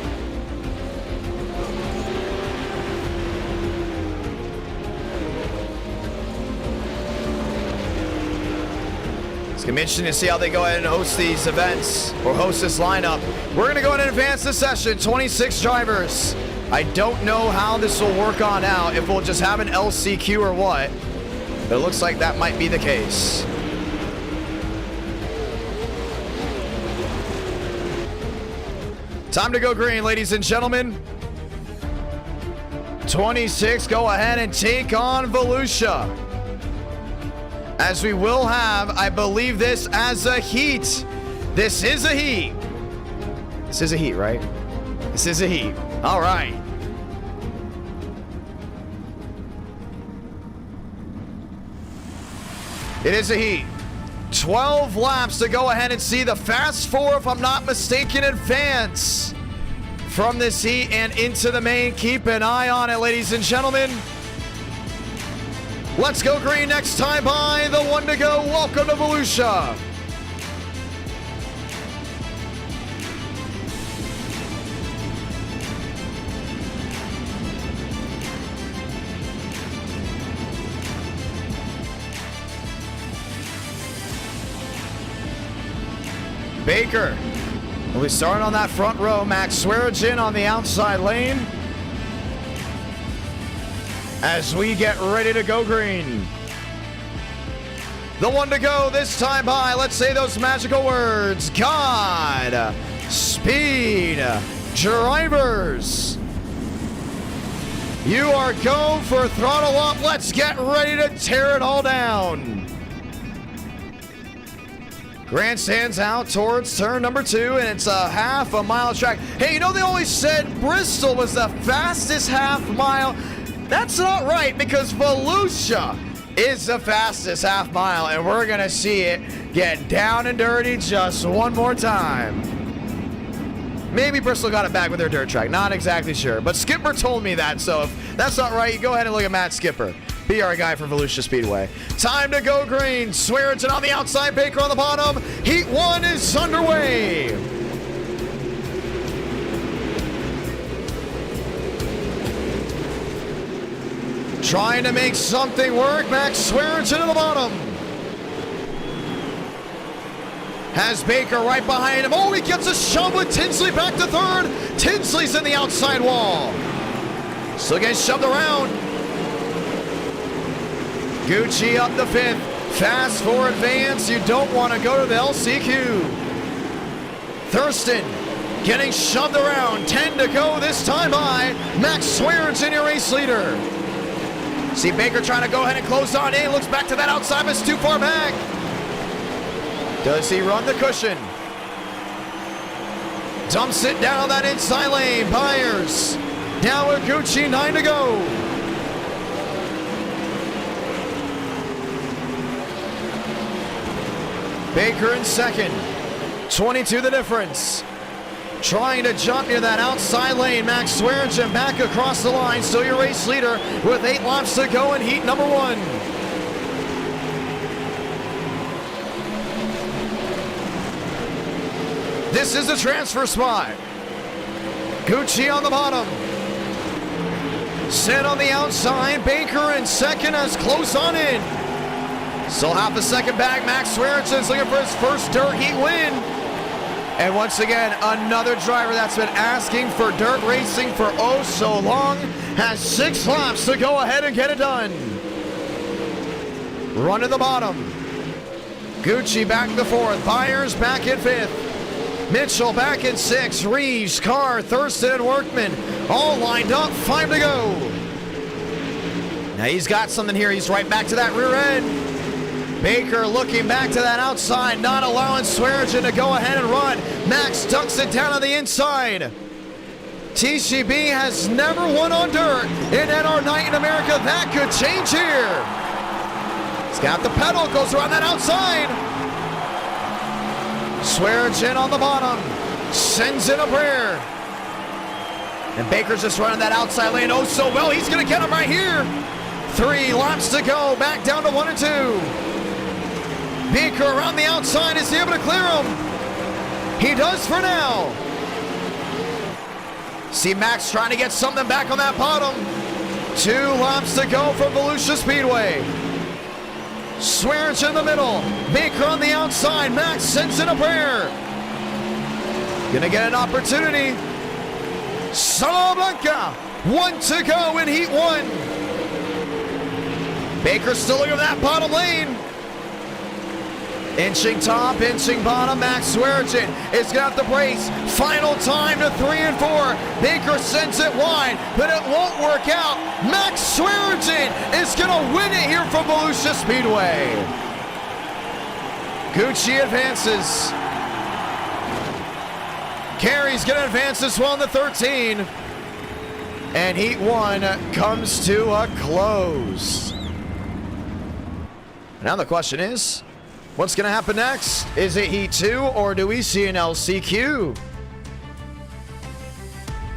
It's going to be interesting to see how they go ahead and host these events or host this lineup. We're going to go ahead and advance the session. 26 drivers. I don't know how this will work on out, if we'll just have an LCQ or what. But it looks like that might be the case. Time to go green, ladies and gentlemen. 26, go ahead and take on VOLUSIA. As we will have, I believe, this as a heat. This is a heat. This is a heat, right? This is a heat. All right. It is a heat. 12 laps to go ahead and see the Fast Four, if I'm not mistaken, advance from this heat and into the main. Keep an eye on it, ladies and gentlemen. Let's go green next time by the one to go. Welcome to VOLUSIA. Baker will be starting on that front row. Max Swearigan on the outside lane. As we get ready to go green. The one to go this time by, let's say those magical words, God, speed, drivers. You are go for throttle up. Let's get ready to tear it all down. Grandstands out towards turn number 2, and it's a half a mile track. Hey, you know they always said Bristol was the fastest half mile. That's not right, because VOLUSIA is the fastest half mile, and we're gonna see it get down and dirty just one more time. Maybe Bristol got it back with their dirt track, not exactly sure, but Skipper told me that, so if that's not right, you go ahead and look at Matt Skipper. Be our guy for VOLUSIA Speedway. Time to go green. Swearigan on the outside, Baker on the bottom. Heat 1 is underway. Trying to make something work. Max Swearigan to the bottom. Has Baker right behind him. Oh, he gets a shove with Tinsley back to third. Tinsley's in the outside wall. Still getting shoved around. Gucci up to 5th. Fast for advance. You don't want to go to the LCQ. Thurston getting shoved around. 10 to go this time by. Max Swearigan, your race leader. See Baker trying to go ahead and close on in. Looks back to that outside, but it's too far back. Does he run the cushion? Dumps it down that inside lane. Byers down with Gucci, 9 to go. Baker in second. 22 the difference. Trying to jump near that outside lane. Max Swearigan back across the line. Still your race leader with 8 laps to go in heat number 1. This is the transfer spot. Gucci on the bottom. Set on the outside. Baker in second as close on in. Still half a second back. Max Swearigan's looking for his first dirt heat win. And once again, another driver that's been asking for dirt racing for oh so long has 6 laps to go ahead and get it done. Run to the bottom. Gucci back to 4th. Byers back in 5th. Mitchell back in 6th. Reeves, Carr, Thurston, and Workman all lined up. 5 to go. Now he's got something here. He's right back to that rear end. Baker looking back to that outside, not allowing Swearinger to go ahead and run. Max ducks it down on the inside. TCB has never won on dirt in NR Night in America. That could change here. He's got the pedal, goes around that outside. Swearinger on the bottom, sends in a prayer. And Baker's just running that outside lane oh so well. He's gonna get him right here. 3 laps to go, back down to 1 and 2. Baker around the outside, is he able to clear him? He does for now. See Max trying to get something back on that bottom. 2 laps to go from Volusia Speedway. Swearinger in the middle, Baker on the outside, Max sends in a prayer. Gonna get an opportunity. Salamanca, 1 to go in Heat 1. Baker still looking at that bottom lane. Inching top, inching bottom, Max Swearinger is going to have to brace. Final time to 3 and 4. Baker sends it wide, but it won't work out. Max Swearinger is going to win it here from Volusia Speedway. Gucci advances. Carey's going to advance as well in the 13. And Heat 1 comes to a close. Now the question is, what's going to happen next? Is it Heat 2 or do we see an LCQ?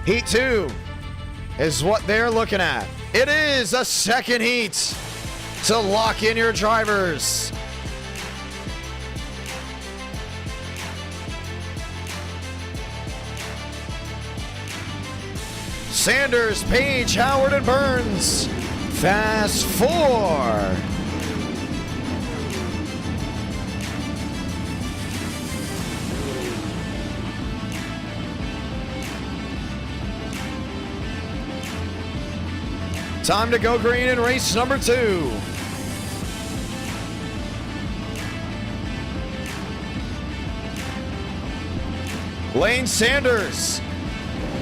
Heat 2 is what they're looking at. It is a second heat to lock in your drivers. Sanders, Page, Howard, and Burns. Fast 4. Time to go green in race number 2. Lane Sanders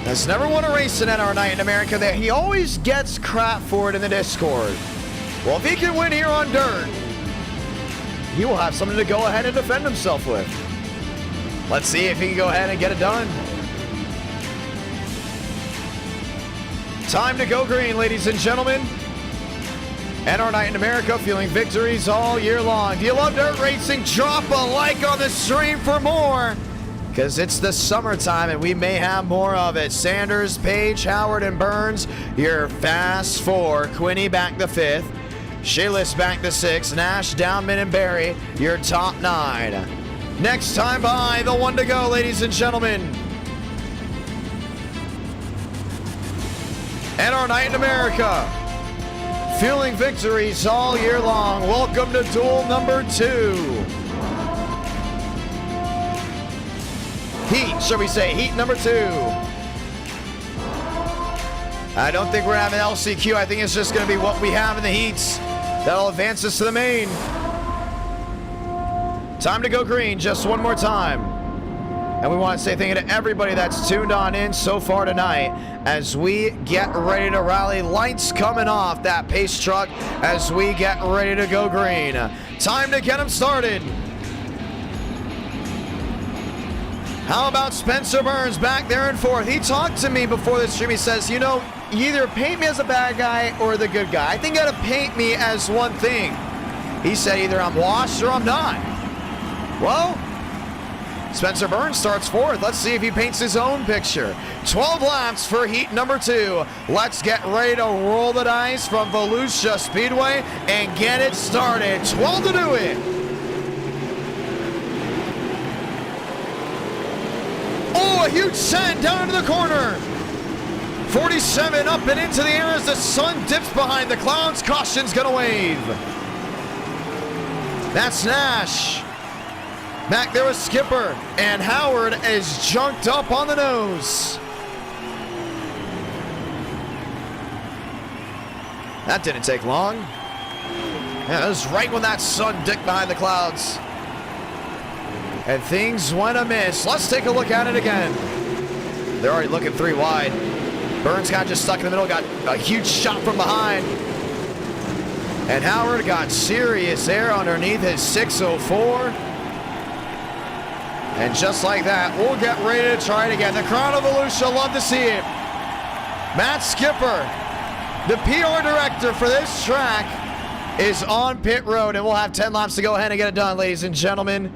has never won a race in NR Night in America. That he always gets crap for it in the Discord. Well, if he can win here on dirt, he will have something to go ahead and defend himself with. Let's see if he can go ahead and get it done. Time to go green, ladies and gentlemen. NR Night in America, feeling victories all year long. Do you love dirt racing? Drop a like on the stream for more, because it's the summertime and we may have more of it. Sanders, Page, Howard, and Burns, your fast 4. Quinney back to 5th. Shalis back to 6th. Nash, Downman, and Barry, your top 9. Next time by, the 1 to go, ladies and gentlemen. NR Night in America, feeling victories all year long. Welcome to duel number 2. Heat, shall we say, heat number 2. I don't think we're having LCQ. I think it's just going to be what we have in the heats that'll advance us to the main. Time to go green just one more time. And we want to say thank you to everybody that's tuned on in so far tonight as we get ready to rally. Lights coming off that pace truck as we get ready to go green. Time to get them started. How about Spencer Burns back there in 4th? He talked to me before the stream. He says, you know, you either paint me as a bad guy or the good guy. I think you got to paint me as one thing. He said either I'm washed or I'm not. Well, Spencer Burns starts 4th. Let's see if he paints his own picture. 12 laps for heat number 2. Let's get ready to roll the dice from Volusia Speedway and get it started. 12 to do it. Oh, a huge send down into the corner. 47 up and into the air as the sun dips behind the clouds. Caution's gonna wave. That's Nash. Back there with Skipper, and Howard is junked up on the nose. That didn't take long. Yeah, that was right when that sun dipped behind the clouds. and things went amiss. Let's take a look at it again. They're already looking 3 wide. Burns got just stuck in the middle, got a huge shot from behind. And Howard got serious there underneath his 604. And just like that, we'll get ready to try it again. The crowd of Volusia, love to see it. Matt Skipper, the PR director for this track, is on pit road, and we'll have 10 laps to go ahead and get it done, ladies and gentlemen,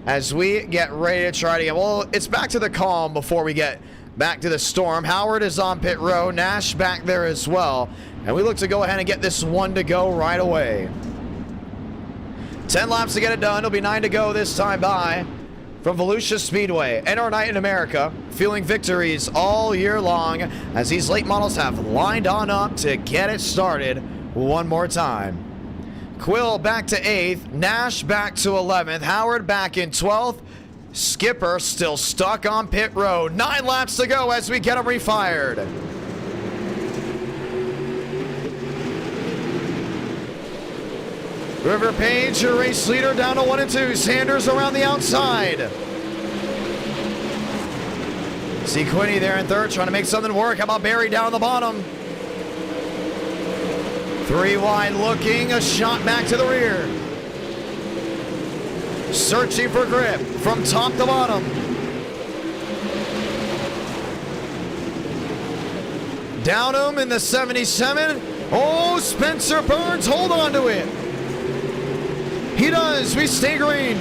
as we get ready to try it again. Well, it's back to the calm before we get back to the storm. Howard is on pit road, Nash back there as well, and we look to go ahead and get this one to go right away. 10 laps to get it done. It'll be 9 to go this time by. From Volusia Speedway and our night in America, feeling victories all year long as these late models have lined on up to get it started one more time. Quill back to 8th, Nash back to 11th, Howard back in 12th, Skipper still stuck on pit road. 9 laps to go as we get him refired. River Page, your race leader, down to 1 and 2. Sanders around the outside. See Quinney there in 3rd, trying to make something work. How about Barry down the bottom? 3 wide looking, a shot back to the rear. Searching for grip from top to bottom. Down him in the 77. Oh, Spencer Burns, hold on to it. He does. We stay green.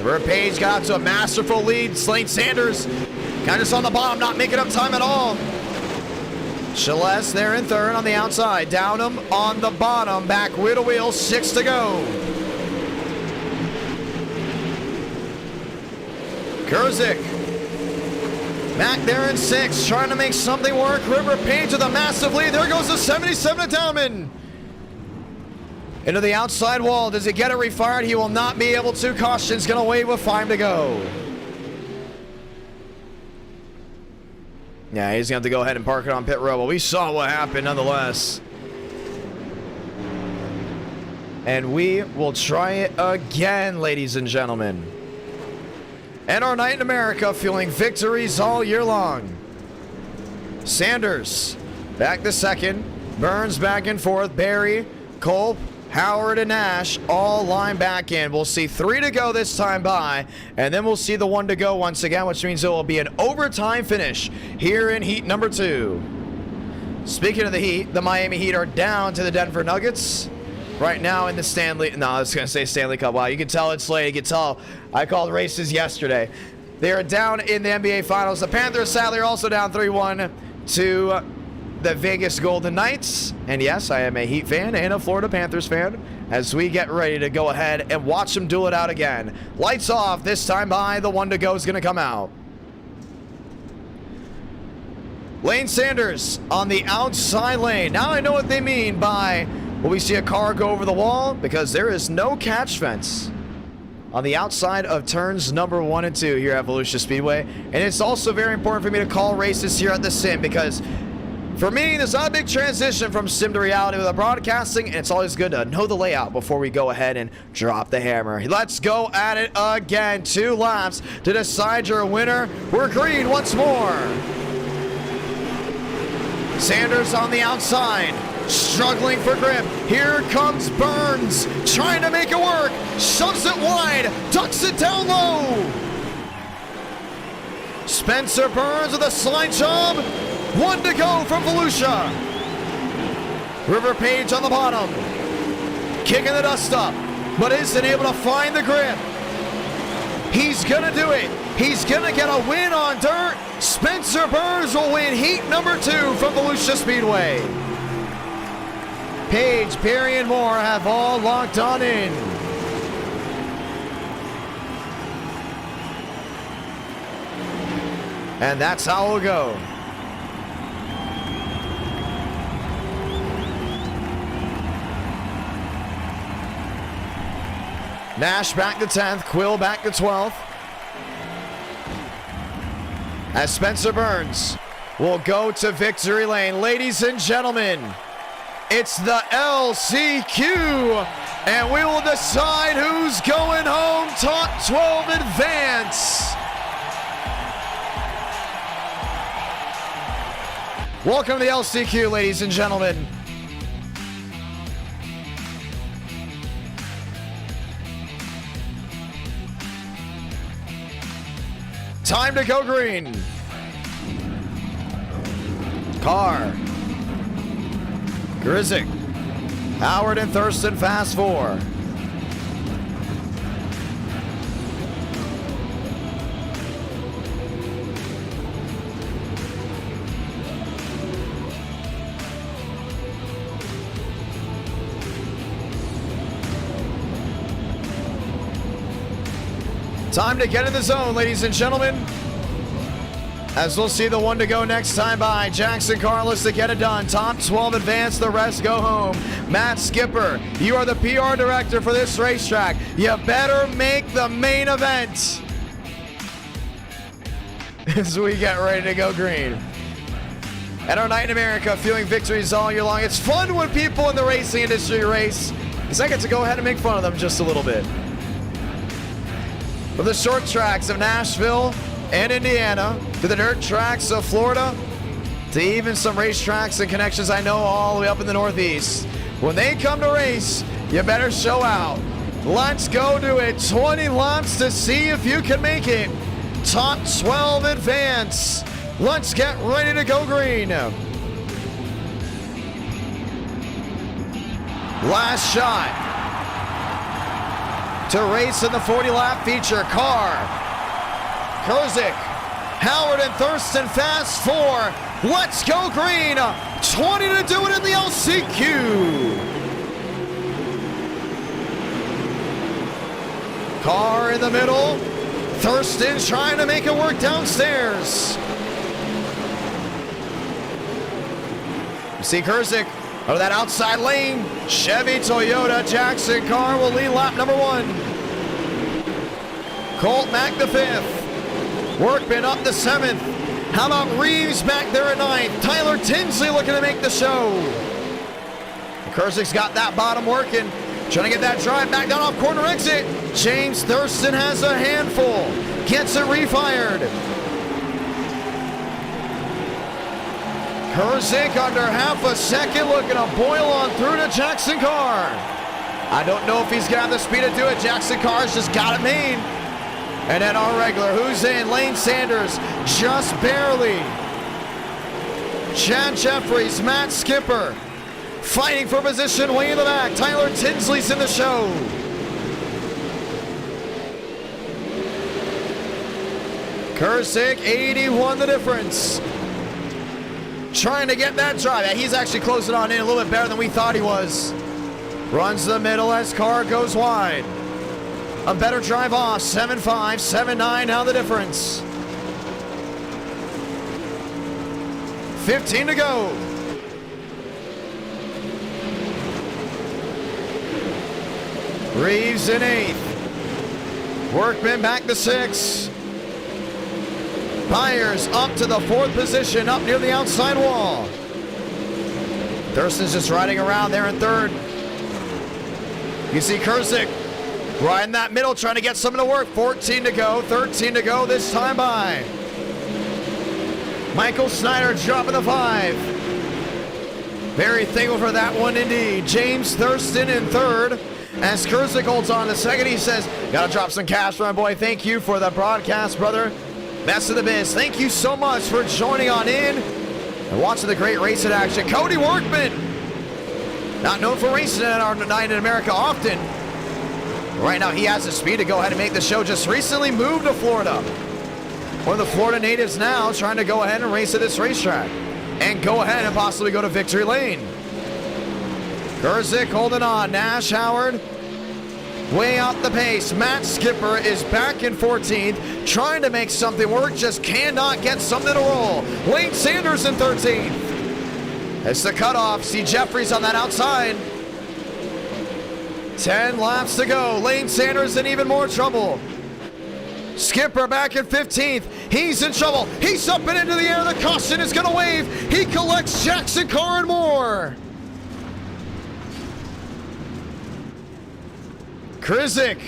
River Page got out to a masterful lead. Slane Sanders kind of just on the bottom, not making up time at all. Celeste there in 3rd on the outside. Downham on the bottom. Back wheel to wheel. 6 to go. Kurzik back there in 6, trying to make something work. River Page with a massive lead. There goes the 77 to Downman. Into the outside wall. Does he get it refired? He will not be able to. Caution's going to wait with 5 to go. Yeah, he's going to have to go ahead and park it on pit road. But we saw what happened nonetheless. And we will try it again, ladies and gentlemen. And our night in America, feeling victories all year long. Sanders back to 2nd. Burns back in 4th. Barry, Culp, Howard, and Nash all line back in. We'll see 3 to go this time by, and then we'll see the 1 to go once again, which means it will be an overtime finish here in heat number 2. Speaking of the heat, the Miami Heat are down to the Denver Nuggets right now in the Stanley. No, I was going to say Stanley Cup. Wow, you can tell it's late. You can tell I called races yesterday. They are down in the NBA Finals. The Panthers, sadly, are also down 3-1 to the Vegas Golden Knights. And yes, I am a Heat fan and a Florida Panthers fan as we get ready to go ahead and watch them duel it out again. Lights off this time by. The 1 to go is going to come out. Lane Sanders on the outside lane. Now I know what they mean by, will we see a car go over the wall? Because there is no catch fence on the outside of turns number 1 and 2 here at Volusia Speedway. And it's also very important for me to call races here at the sim, because for me, there's not a big transition from sim to reality with the broadcasting, and it's always good to know the layout before we go ahead and drop the hammer. Let's go at it again. 2 laps to decide your winner. We're green once more. Sanders on the outside, struggling for grip. Here comes Burns, trying to make it work. Shoves it wide, ducks it down low. Spencer Burns with a slide job. 1 to go from Volusia. River Page on the bottom, kicking the dust up, but isn't able to find the grip. He's gonna do it. He's gonna get a win on dirt. Spencer Burns will win heat number 2 from Volusia Speedway. Page, Perry, and Moore have all locked on in. And that's how it'll go. Nash back to 10th, Quill back to 12th. As Spencer Burns will go to victory lane. Ladies and gentlemen, It's the LCQ, and we will decide who's going home. Top 12 advance. Welcome to the LCQ, ladies and gentlemen. Time to go green. Carr. Grizik. Howard and Thurston, fast four. Time to get in the zone, ladies and gentlemen. As we'll see the one to go next time by Jackson Carlos to get it done. Top 12 advance, the rest go home. Matt Skipper, you are the PR director for this racetrack. You better make the main event as we get ready to go green. At our night in America, feeling victories all year long. It's fun when people in the racing industry race, because I get to go ahead and make fun of them just a little bit. From the short tracks of Nashville and Indiana to the dirt tracks of Florida to even some racetracks and connections I know all the way up in the Northeast. When they come to race, you better show out. Let's go do it. 20 laps to see if you can make it. Top 12 advance. Let's get ready to go green. Last shot to race in the 40-lap feature. Carr, Kurzik, Howard and Thurston, fast four. Let's go green. 20 to do it in the LCQ. Carr in the middle. Thurston trying to make it work downstairs. You see Kurzik out of that outside lane. Chevy, Toyota, Jackson Carr will lead lap number one. Colt Mack the fifth. Workman up to seventh. How about Reeves back there at ninth? Tyler Tinsley looking to make the show. Kurzik's got that bottom working. Trying to get that drive back down off corner exit. James Thurston has a handful. Gets it refired. Kurzik under half a second, looking to boil on through to Jackson Carr. I don't know if he's got the speed to do it. Jackson Carr's just got it made. And then our regular, who's in? Lane Sanders, just barely. Chad Jeffries, Matt Skipper, fighting for position way in the back. Tyler Tinsley's in the show. Kurzik, 81 the difference. Trying to get that drive. He's actually closing on in a little bit better than we thought he was. Runs the middle as Carr goes wide. A better drive off. 7-5, 7-9 now the difference. 15 to go. Reeves in eighth. Workman back to sixth. Byers up to the fourth position, up near the outside wall. Thurston's just riding around there in third. You see Kurzik riding that middle, trying to get something to work. 14 to go, 13 to go this time by. Michael Snyder dropping the 5. Very thankful for that one indeed. James Thurston in third. As Kurzik holds on to second, he says, gotta drop some cash for my boy. Thank you for the broadcast, brother. Best of the biz. Thank you so much for joining on in and watching the great racing action. Cody Workman, not known for racing at our night in America often. Right now, he has the speed to go ahead and make the show. Just recently moved to Florida. One of the Florida natives now trying to go ahead and race at this racetrack and go ahead and possibly go to victory lane. Kurzik holding on. Nash, Howard, way out the pace. Matt Skipper is back in 14th, trying to make something work, just cannot get something to roll. Lane Sanders in 13th. It's the cutoff. See Jeffries on that outside. 10 laps to go. Lane Sanders in even more trouble. Skipper back in 15th. He's in trouble. He's up and into the air. The caution is going to wave. He collects Jackson Carr and more. Krizik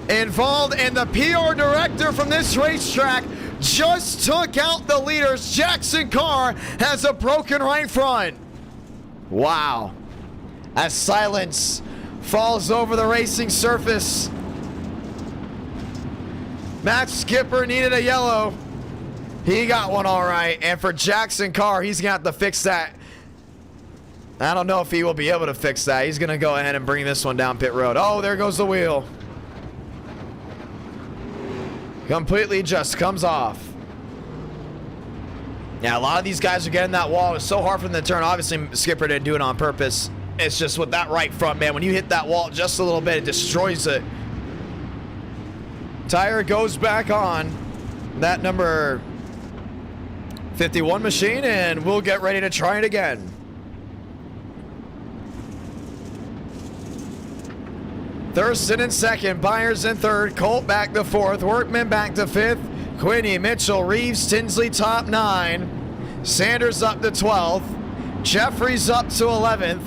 involved, and the PR director from this racetrack just took out the leaders. Jackson Carr has a broken right front. Wow. As silence falls over the racing surface. Matt Skipper needed a yellow. He got one all right. And for Jackson Carr, he's going to have to fix that. I don't know if he will be able to fix that. He's going to go ahead and bring this one down pit road. Oh, there goes the wheel. Completely just comes off. Yeah, a lot of these guys are getting that wall. It's so hard for them to turn. Obviously, Skipper didn't do it on purpose. It's just with that right front, man. When you hit that wall just a little bit, it destroys it. Tire goes back on that number 51 machine, and we'll get ready to try it again. Thurston in second, Byers in third, Colt back to fourth, Workman back to fifth, Quinney, Mitchell, Reeves, Tinsley top 9, Sanders up to 12th, Jeffries up to 11th,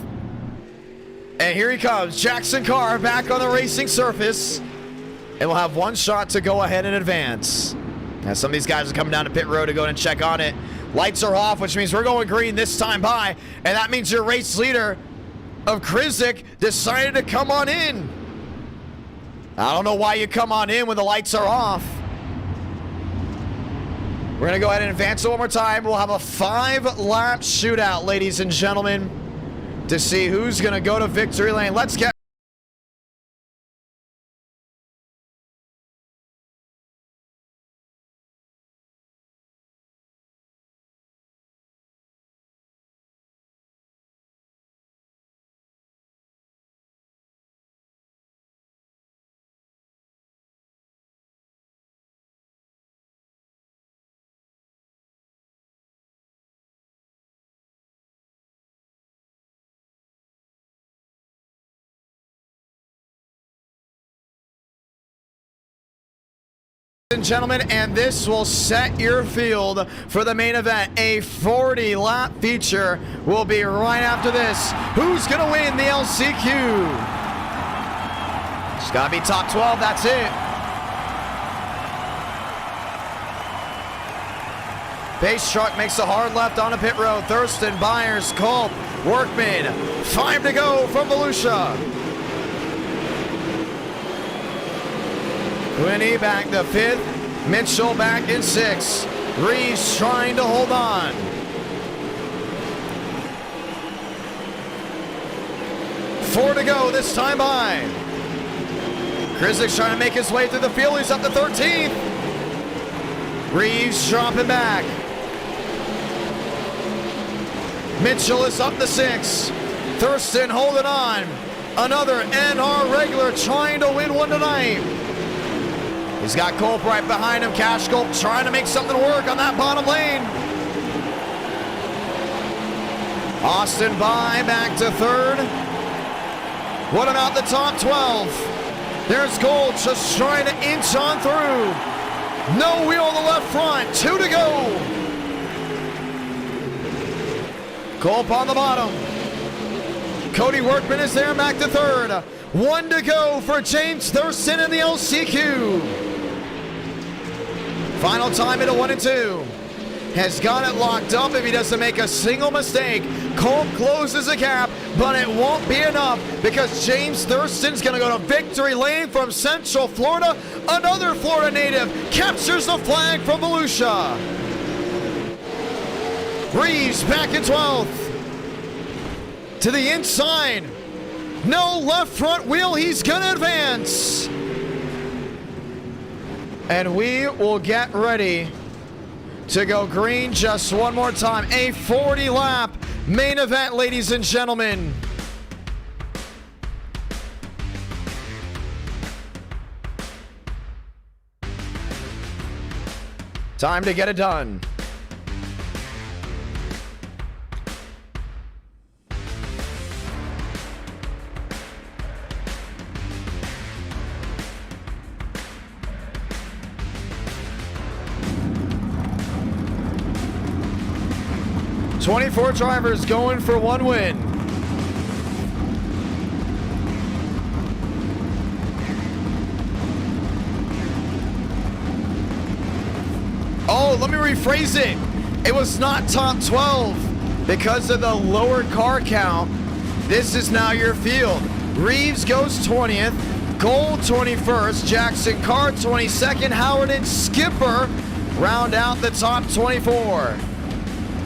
and here he comes, Jackson Carr back on the racing surface, and we'll have one shot to go ahead and advance. Now some of these guys are coming down to pit road to go and check on it. Lights are off, which means we're going green this time by, and that means your race leader of Krizik decided to come on in. I don't know why you come on in when the lights are off. We're going to go ahead and advance it one more time. We'll have a 5-lap shootout, ladies and gentlemen, to see who's going to go to victory lane. Let's get and gentlemen, and this will set your field for the main event. A 40-lap feature will be right after this. Who's gonna win the LCQ? It's gotta be top 12, that's it. Base truck makes a hard left on a pit road. Thurston, Byers, Colt, Workman. 5 to go from VOLUSIA. Quinney back to 5th. Mitchell back in 6th. Reeves trying to hold on. Four to go this time by. Krizik's trying to make his way through the field. He's up to 13th. Reeves dropping back. Mitchell is up to 6th. Thurston holding on. Another NR regular trying to win one tonight. He's got Culp right behind him. Cash Culp trying to make something work on that bottom lane. Austin by back to 3rd. What about the top 12? There's Gold just trying to inch on through. No wheel on the left front. 2 to go. Culp on the bottom. Cody Workman is there back to 3rd. 1 to go for James Thurston in the LCQ. Final time at a 1 and 2. Has got it locked up if he doesn't make a single mistake. Culp closes the gap, but it won't be enough because James Thurston's going to go to victory lane from Central Florida. Another Florida native captures the flag from VOLUSIA. Reeves back in 12th. To the inside. No left front wheel. He's going to advance. And we will get ready to go green just one more time. A 40-lap main event, ladies and gentlemen. Time to get it done. .24 drivers going for one win. Oh, let me rephrase it. It was not top 12 because of the lower car count. This is now your field. Reeves goes 20th, Gold 21st, Jackson Carr 22nd, Howard and Skipper round out the top 24.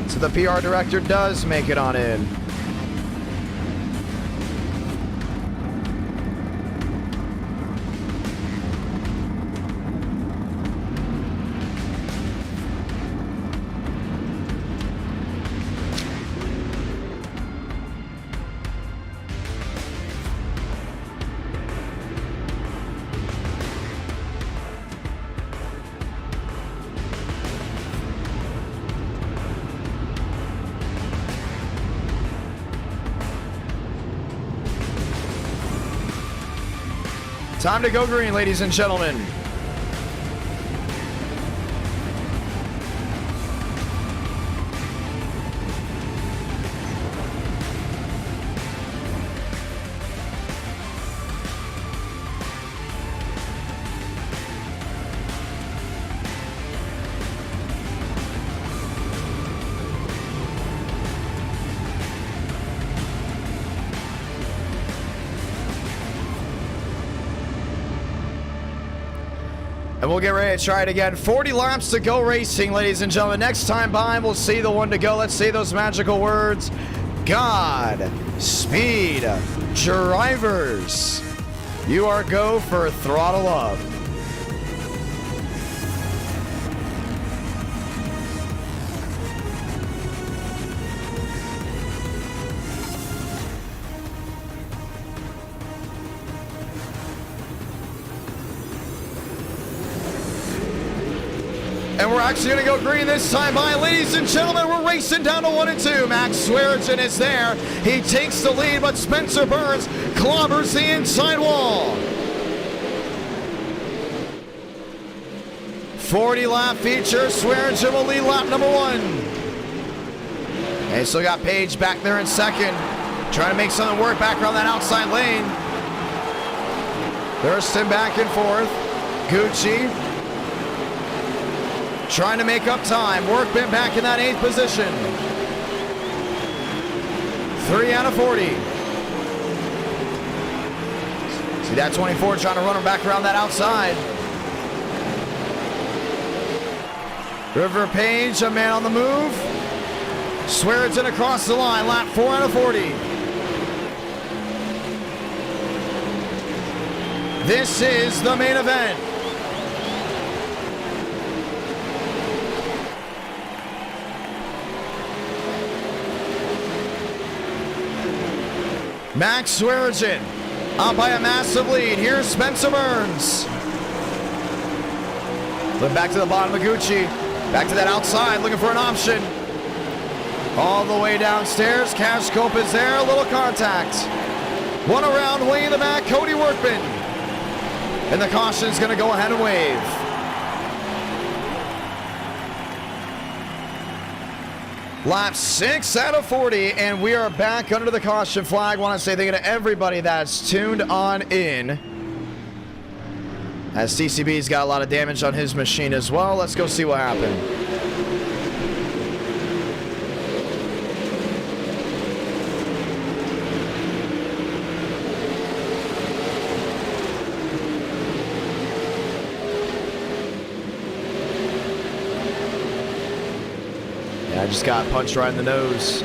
So the PR director does make it on in. Time to go green, ladies and gentlemen. And we'll get ready to try it again. 40 laps to go racing, ladies and gentlemen. Next time by, we'll see the one to go. Let's say those magical words. God, speed, drivers. You are go for throttle up. And we're actually going to go green this time by. Ladies and gentlemen, we're racing down to 1 and 2. Max Swearigan is there. He takes the lead, but Spencer Burns clobbers the inside wall. 40-lap feature. Swearigan will lead lap number 1. And still got Page back there in second. Trying to make something work back around that outside lane. Thurston back and forth. Gucci trying to make up time. Workman back in that 8th position. 3 out of 40. See that 24 trying to run him back around that outside. River Page, a man on the move. Swearigan across the line. Lap 4 out of 40. This is the main event. Max Swearigan up by a massive lead. Here's Spencer Burns. Look back to the bottom of Gucci. Back to that outside, looking for an option. All the way downstairs. Cash Cope is there. A little contact. One around, way in the back. Cody Workman. And the caution's going to go ahead and wave. Lap 6 out of 40, and we are back under the caution flag. Want to say thank you to everybody that's tuned on in. As TCB's got a lot of damage on his machine as well. Let's go see what happened. I just got punched right in the nose.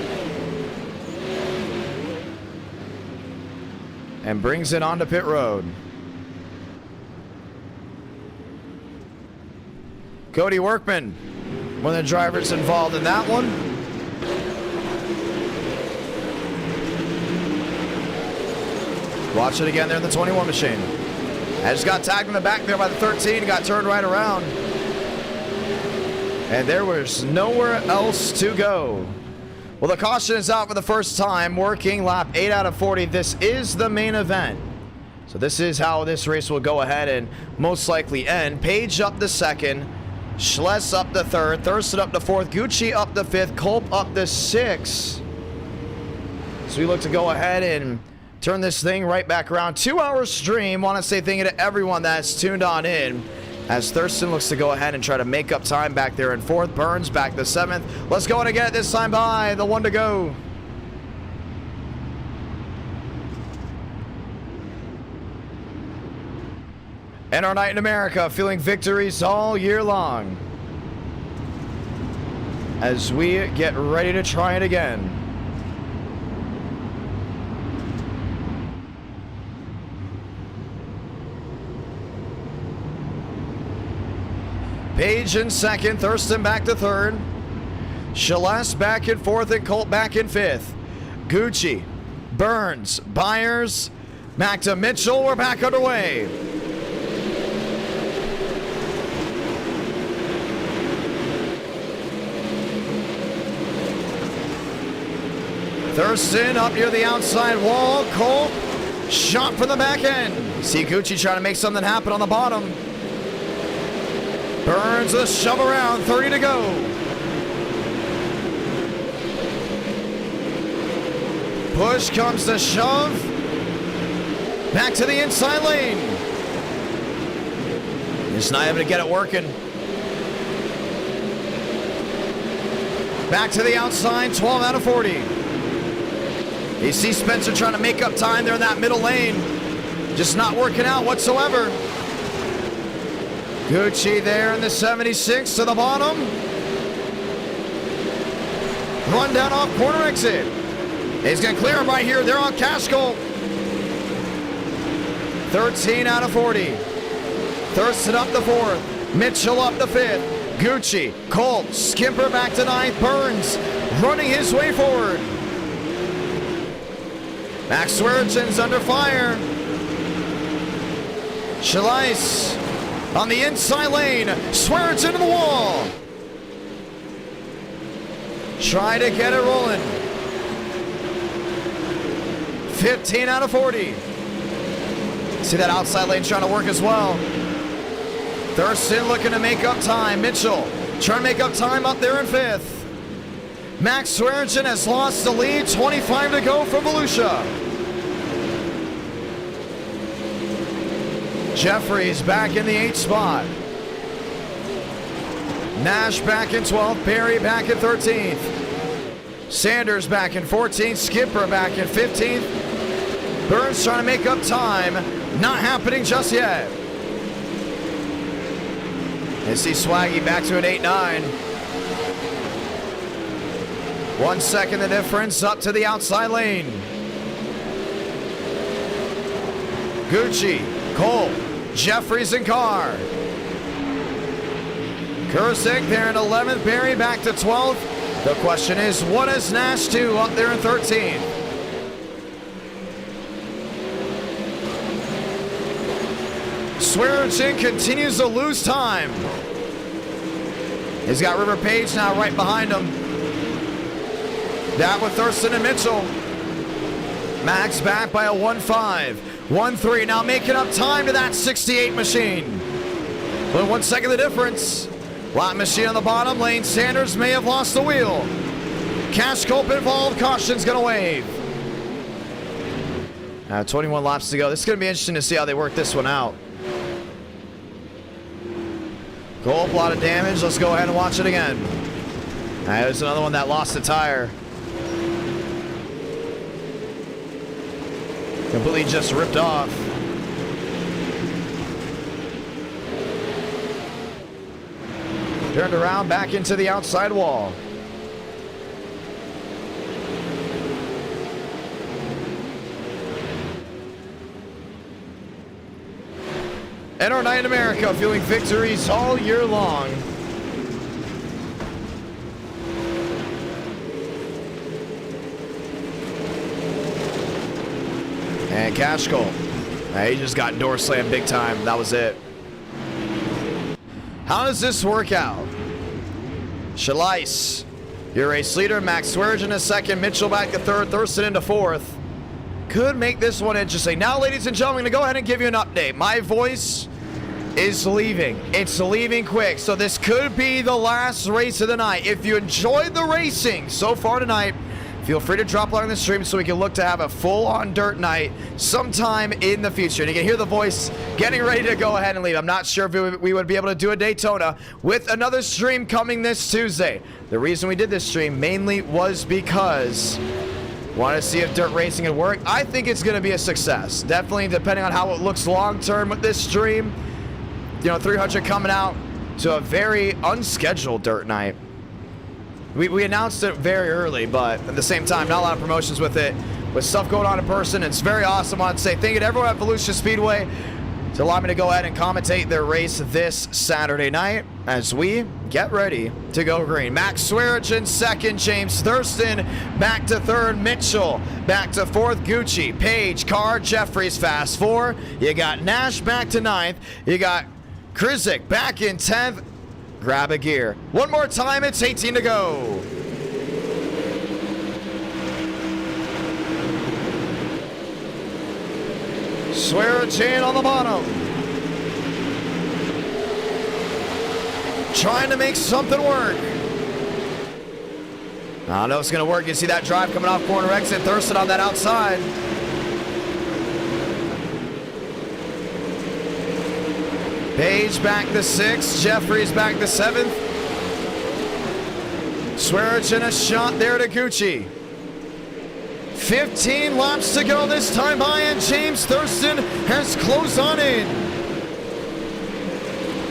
And brings it onto pit road. Cody Workman, one of the drivers involved in that one. Watch it again there in the 21 machine. I just got tagged in the back there by the 13, got turned right around. And there was nowhere else to go. Well, the caution is out for the first time, working lap 8 out of 40. This is the main event. So this is how this race will go ahead and most likely end. Page up the second, Schless up the third, Thurston up the fourth, Gucci up the fifth, Culp up the sixth. So we look to go ahead and turn this thing right back around. 2-hour stream. Want to say thank you to everyone that's tuned on in. as Thurston looks to go ahead and try to make up time back there in 4th. Burns back to 7th. Let's go and get it this time by the 1 to go. And our night in America, feeling victories all year long as we get ready to try it again. Page in 2nd, Thurston back to 3rd. Shalast back in 4th and Colt back in 5th. Gucci, Burns, Byers, back to Mitchell. We're back underway. Thurston up near the outside wall. Colt, shot from the back end. See Gucci trying to make something happen on the bottom. Burns a shove around, 30 to go. Push comes to shove. Back to the inside lane. Just not able to get it working. Back to the outside, 12 out of 40. You see Spencer trying to make up time there in that middle lane. Just not working out whatsoever. Gucci there in the 76 to the bottom. Run down off corner exit. He's going to clear him right here. They're on Cashcolt. 13 out of 40. Thurston up the 4th. Mitchell up the 5th. Gucci, Colt, Skipper back to 9th. Burns running his way forward. Max Swearengen's under fire. Shalais on the inside lane. Swearengen to the wall. Try to get it rolling. 15 out of 40. See that outside lane trying to work as well. Thurston looking to make up time. Mitchell trying to make up time up there in 5th. Max Swearengen has lost the lead. 25 to go for Volusia. Jeffries back in the 8th spot. Nash back in 12th. Perry back in 13th. Sanders back in 14th. Skipper back in 15th. Burns trying to make up time. Not happening just yet. And see Swaggy back to an 8-9. 1 second the difference up to the outside lane. Gucci, Cole, Jeffries and Carr. Kurzik there in 11th. Barry back to 12th. The question is, what does Nash do up there in 13th? Swearengen continues to lose time. He's got River Page now right behind him. That with Thurston and Mitchell. Max back by a 1-5. 1-3, now making up time to that 68 machine. But 1 second the difference. Lot machine on the bottom lane. Sanders may have lost the wheel. Cash Cope involved. Caution's going to wave. 21 laps to go. This is going to be interesting to see how they work this one out. Cope, a lot of damage. Let's go ahead and watch it again. There's another one that lost a tire. Completely just ripped off. Turned around back into the outside wall. And our night in America, feeling victories all year long. And Cashcolt. He just got door slammed big time. That was it. How does this work out? Shalais, your race leader. Max Swearengen is 2nd. Mitchell back to 3rd. Thurston into 4th. Could make this one interesting. Now, ladies and gentlemen, I'm going to go ahead and give you an update. My voice is leaving. It's leaving quick. So this could be the last race of the night. If you enjoyed the racing so far tonight, feel free to drop a line on the stream so we can look to have a full-on dirt night sometime in the future. And you can hear the voice getting ready to go ahead and leave. I'm not sure if we would be able to do a Daytona with another stream coming this Tuesday. The reason we did this stream mainly was because want to see if dirt racing would work. I think it's going to be a success. Definitely, depending on how it looks long-term with this stream. You know, 300 coming out to a very unscheduled dirt night. We announced it very early, but at the same time, not a lot of promotions with it. With stuff going on in person, it's very awesome. I want to say thank you to everyone at VOLUSIA Speedway to allow me to go ahead and commentate their race this Saturday night as we get ready to go green. Max Swearich in second, James Thurston back to third, Mitchell back to fourth, Gucci, Page, Carr, Jeffries fast four. You got Nash back to ninth. You got Krizik back in 10th. Grab a gear. One more time, it's 18 to go. Swearich in on the bottom. Trying to make something work. I don't know if it's going to work. You see that drive coming off corner exit. Thurston on that outside. Page back to 6th. Jeffries back to 7th. Swearich in a shot there to Gucci. 15 laps to go this time by, and James Thurston has closed on in.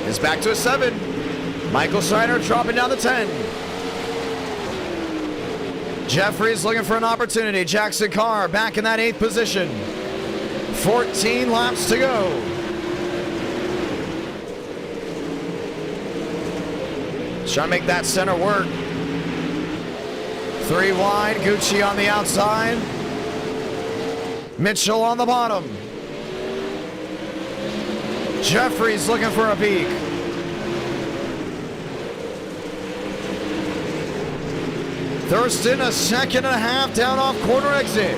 It's back to a 7. Michael Schreiner dropping down to 10. Jeffries looking for an opportunity. Jackson Carr back in that 8th position. 14 laps to go. Trying to make that center work. 3 wide, Gucci on the outside. Mitchell on the bottom. Jeffries looking for a peak. Thurston a second and a half down off corner exit.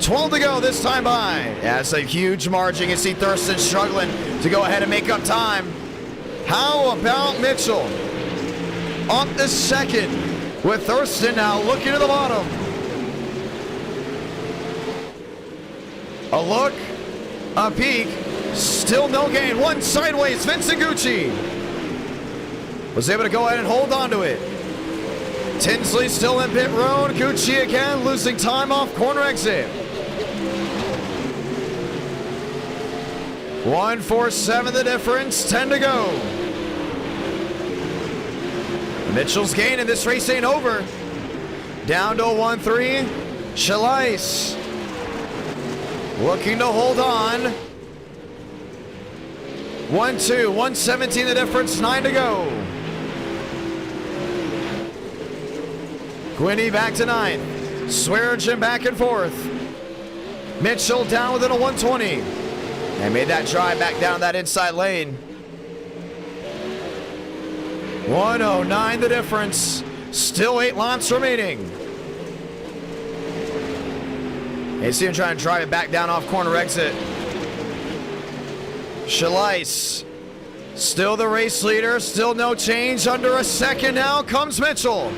12 to go this time by. That's a huge margin. You see Thurston struggling to go ahead and make up time. How about Mitchell on the second with Thurston now looking to the bottom. A look, a peek, still no gain. One sideways, Vincent Gucci was able to go ahead and hold on to it. Tinsley still in pit road. Gucci again losing time off corner exit. 147 the difference, 10 to go. Mitchell's gain, and this race ain't over. Down to a 1-3. Chalais looking to hold on. 1-2, 117 the difference, 9 to go. Quinney back to 9. Swearich back and forth. Mitchell down within a 120. And made that drive back down that inside lane. 109 the difference. Still 8 laps remaining. You see him trying to drive it back down off corner exit. Chalais still the race leader. Still no change. Under a second now comes Mitchell.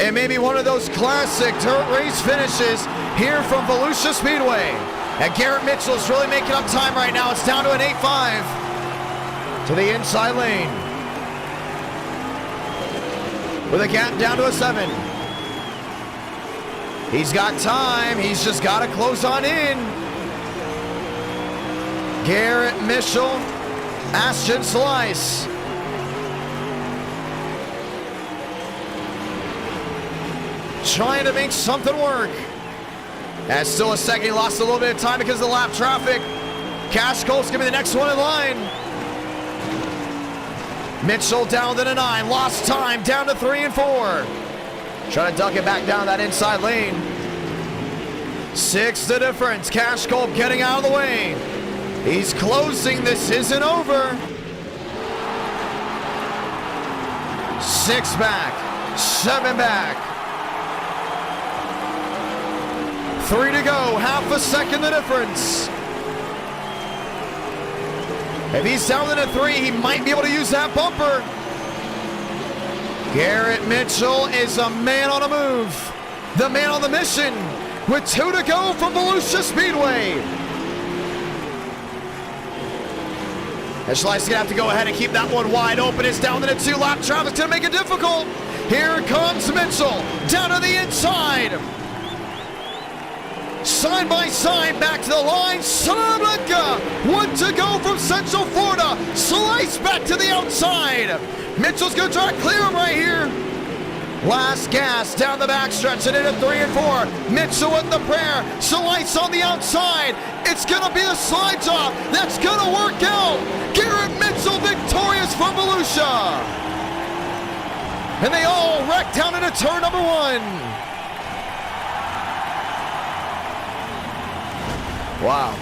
And maybe one of those classic dirt race finishes here from Volusia Speedway. And Garrett Mitchell's really making up time right now. It's down to an 8-5 to the inside lane. With a gap down to a 7. He's got time. He's just got to close on in. Garrett Mitchell, Ashton Slice. Trying to make something work. And still a second. He lost a little bit of time because of the lap traffic. Cash Colt's gonna be the next one in line. Mitchell down to the 9. Lost time. Down to 3 and 4. Trying to duck it back down that inside lane. 6 the difference. Cash Colt getting out of the way. He's closing. This isn't over. 6 back. 7 back. 3 to go, half a second the difference. If he's down to 3, he might be able to use that bumper. Garrett Mitchell is a man on a move. The man on the mission with 2 to go from Volusia Speedway. And Schleif's gonna have to go ahead and keep that one wide open. It's down to the 2 lap. Traffic's gonna make it difficult. Here comes Mitchell down to the inside. Side by side, back to the line. Salamanca, 1 to go from Central Florida. Slice back to the outside. Mitchell's gonna try to clear him right here. Last gas down the backstretch and into 3 and 4. Mitchell with the prayer. Slice on the outside. It's gonna be a slide job. That's gonna work out. Garrett Mitchell victorious from Volusia. And they all wreck down into turn number 1. Wow.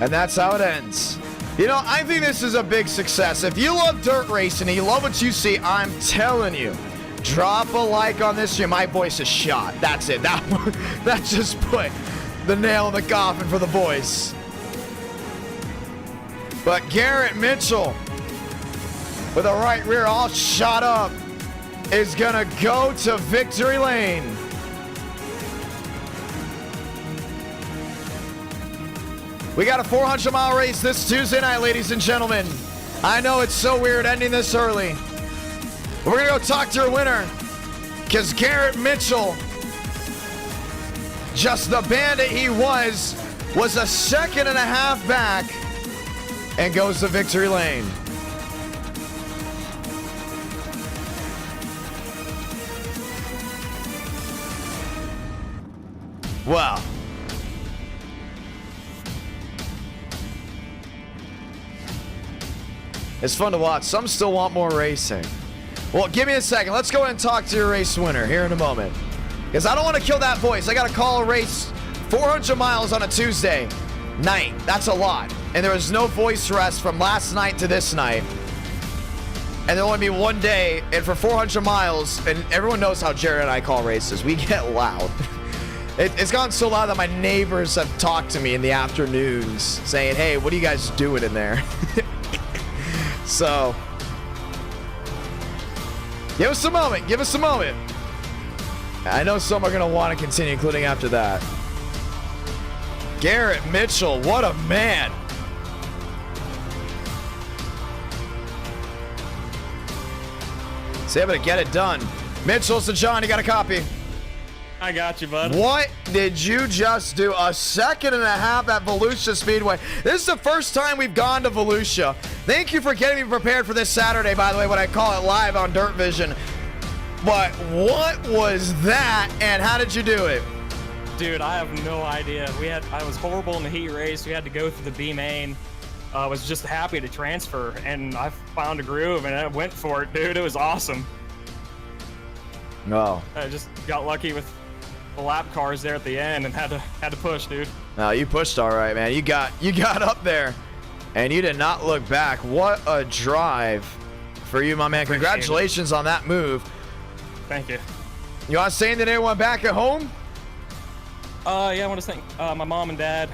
And that's how it ends. You know, I think this is a big success. If you love dirt racing and you love what you see, I'm telling you, drop a like on this. My voice is shot. That's it. That just put the nail in the coffin for the voice. But Garrett Mitchell, with a right rear all shot up, is gonna go to victory lane. We got a 400-mile race this Tuesday night, ladies and gentlemen. I know it's so weird ending this early. We're going to go talk to our winner, because Garrett Mitchell, just the bandit he was a second and a half back and goes to victory lane. Wow. It's fun to watch. Some still want more racing. Well, give me a second. Let's go ahead and talk to your race winner here in a moment. Because I don't want to kill that voice. I got to call a race 400 miles on a Tuesday night. That's a lot. And there was no voice rest from last night to this night. And there'll only be one day. And for 400 miles, and everyone knows how Jared and I call races. We get loud. It's gotten so loud that my neighbors have talked to me in the afternoons saying, hey, what are you guys doing in there? So, give us a moment. Give us a moment. I know some are going to want to continue, including after that. Garrett Mitchell, what a man. So able to get it done. Mitchell to John, you got a copy. I got you, bud. What did you just do? A second and a half at Volusia Speedway. This is the first time we've gone to Volusia. Thank you for getting me prepared for this Saturday, by the way, when I call it live on Dirt Vision. But what was that, and how did you do it? Dude, I have no idea. I was horrible in the heat race. We had to go through the B main. I was just happy to transfer, and I found a groove, and I went for it, dude. It was awesome. No. I just got lucky with the lap cars there at the end and had to push, dude. No, you pushed all right, man. You got up there, and you did not look back. What a drive for you, my man. Congratulations on that move. Thank you. You want to say anything to anyone back at home? Yeah, I want to thank my mom and dad.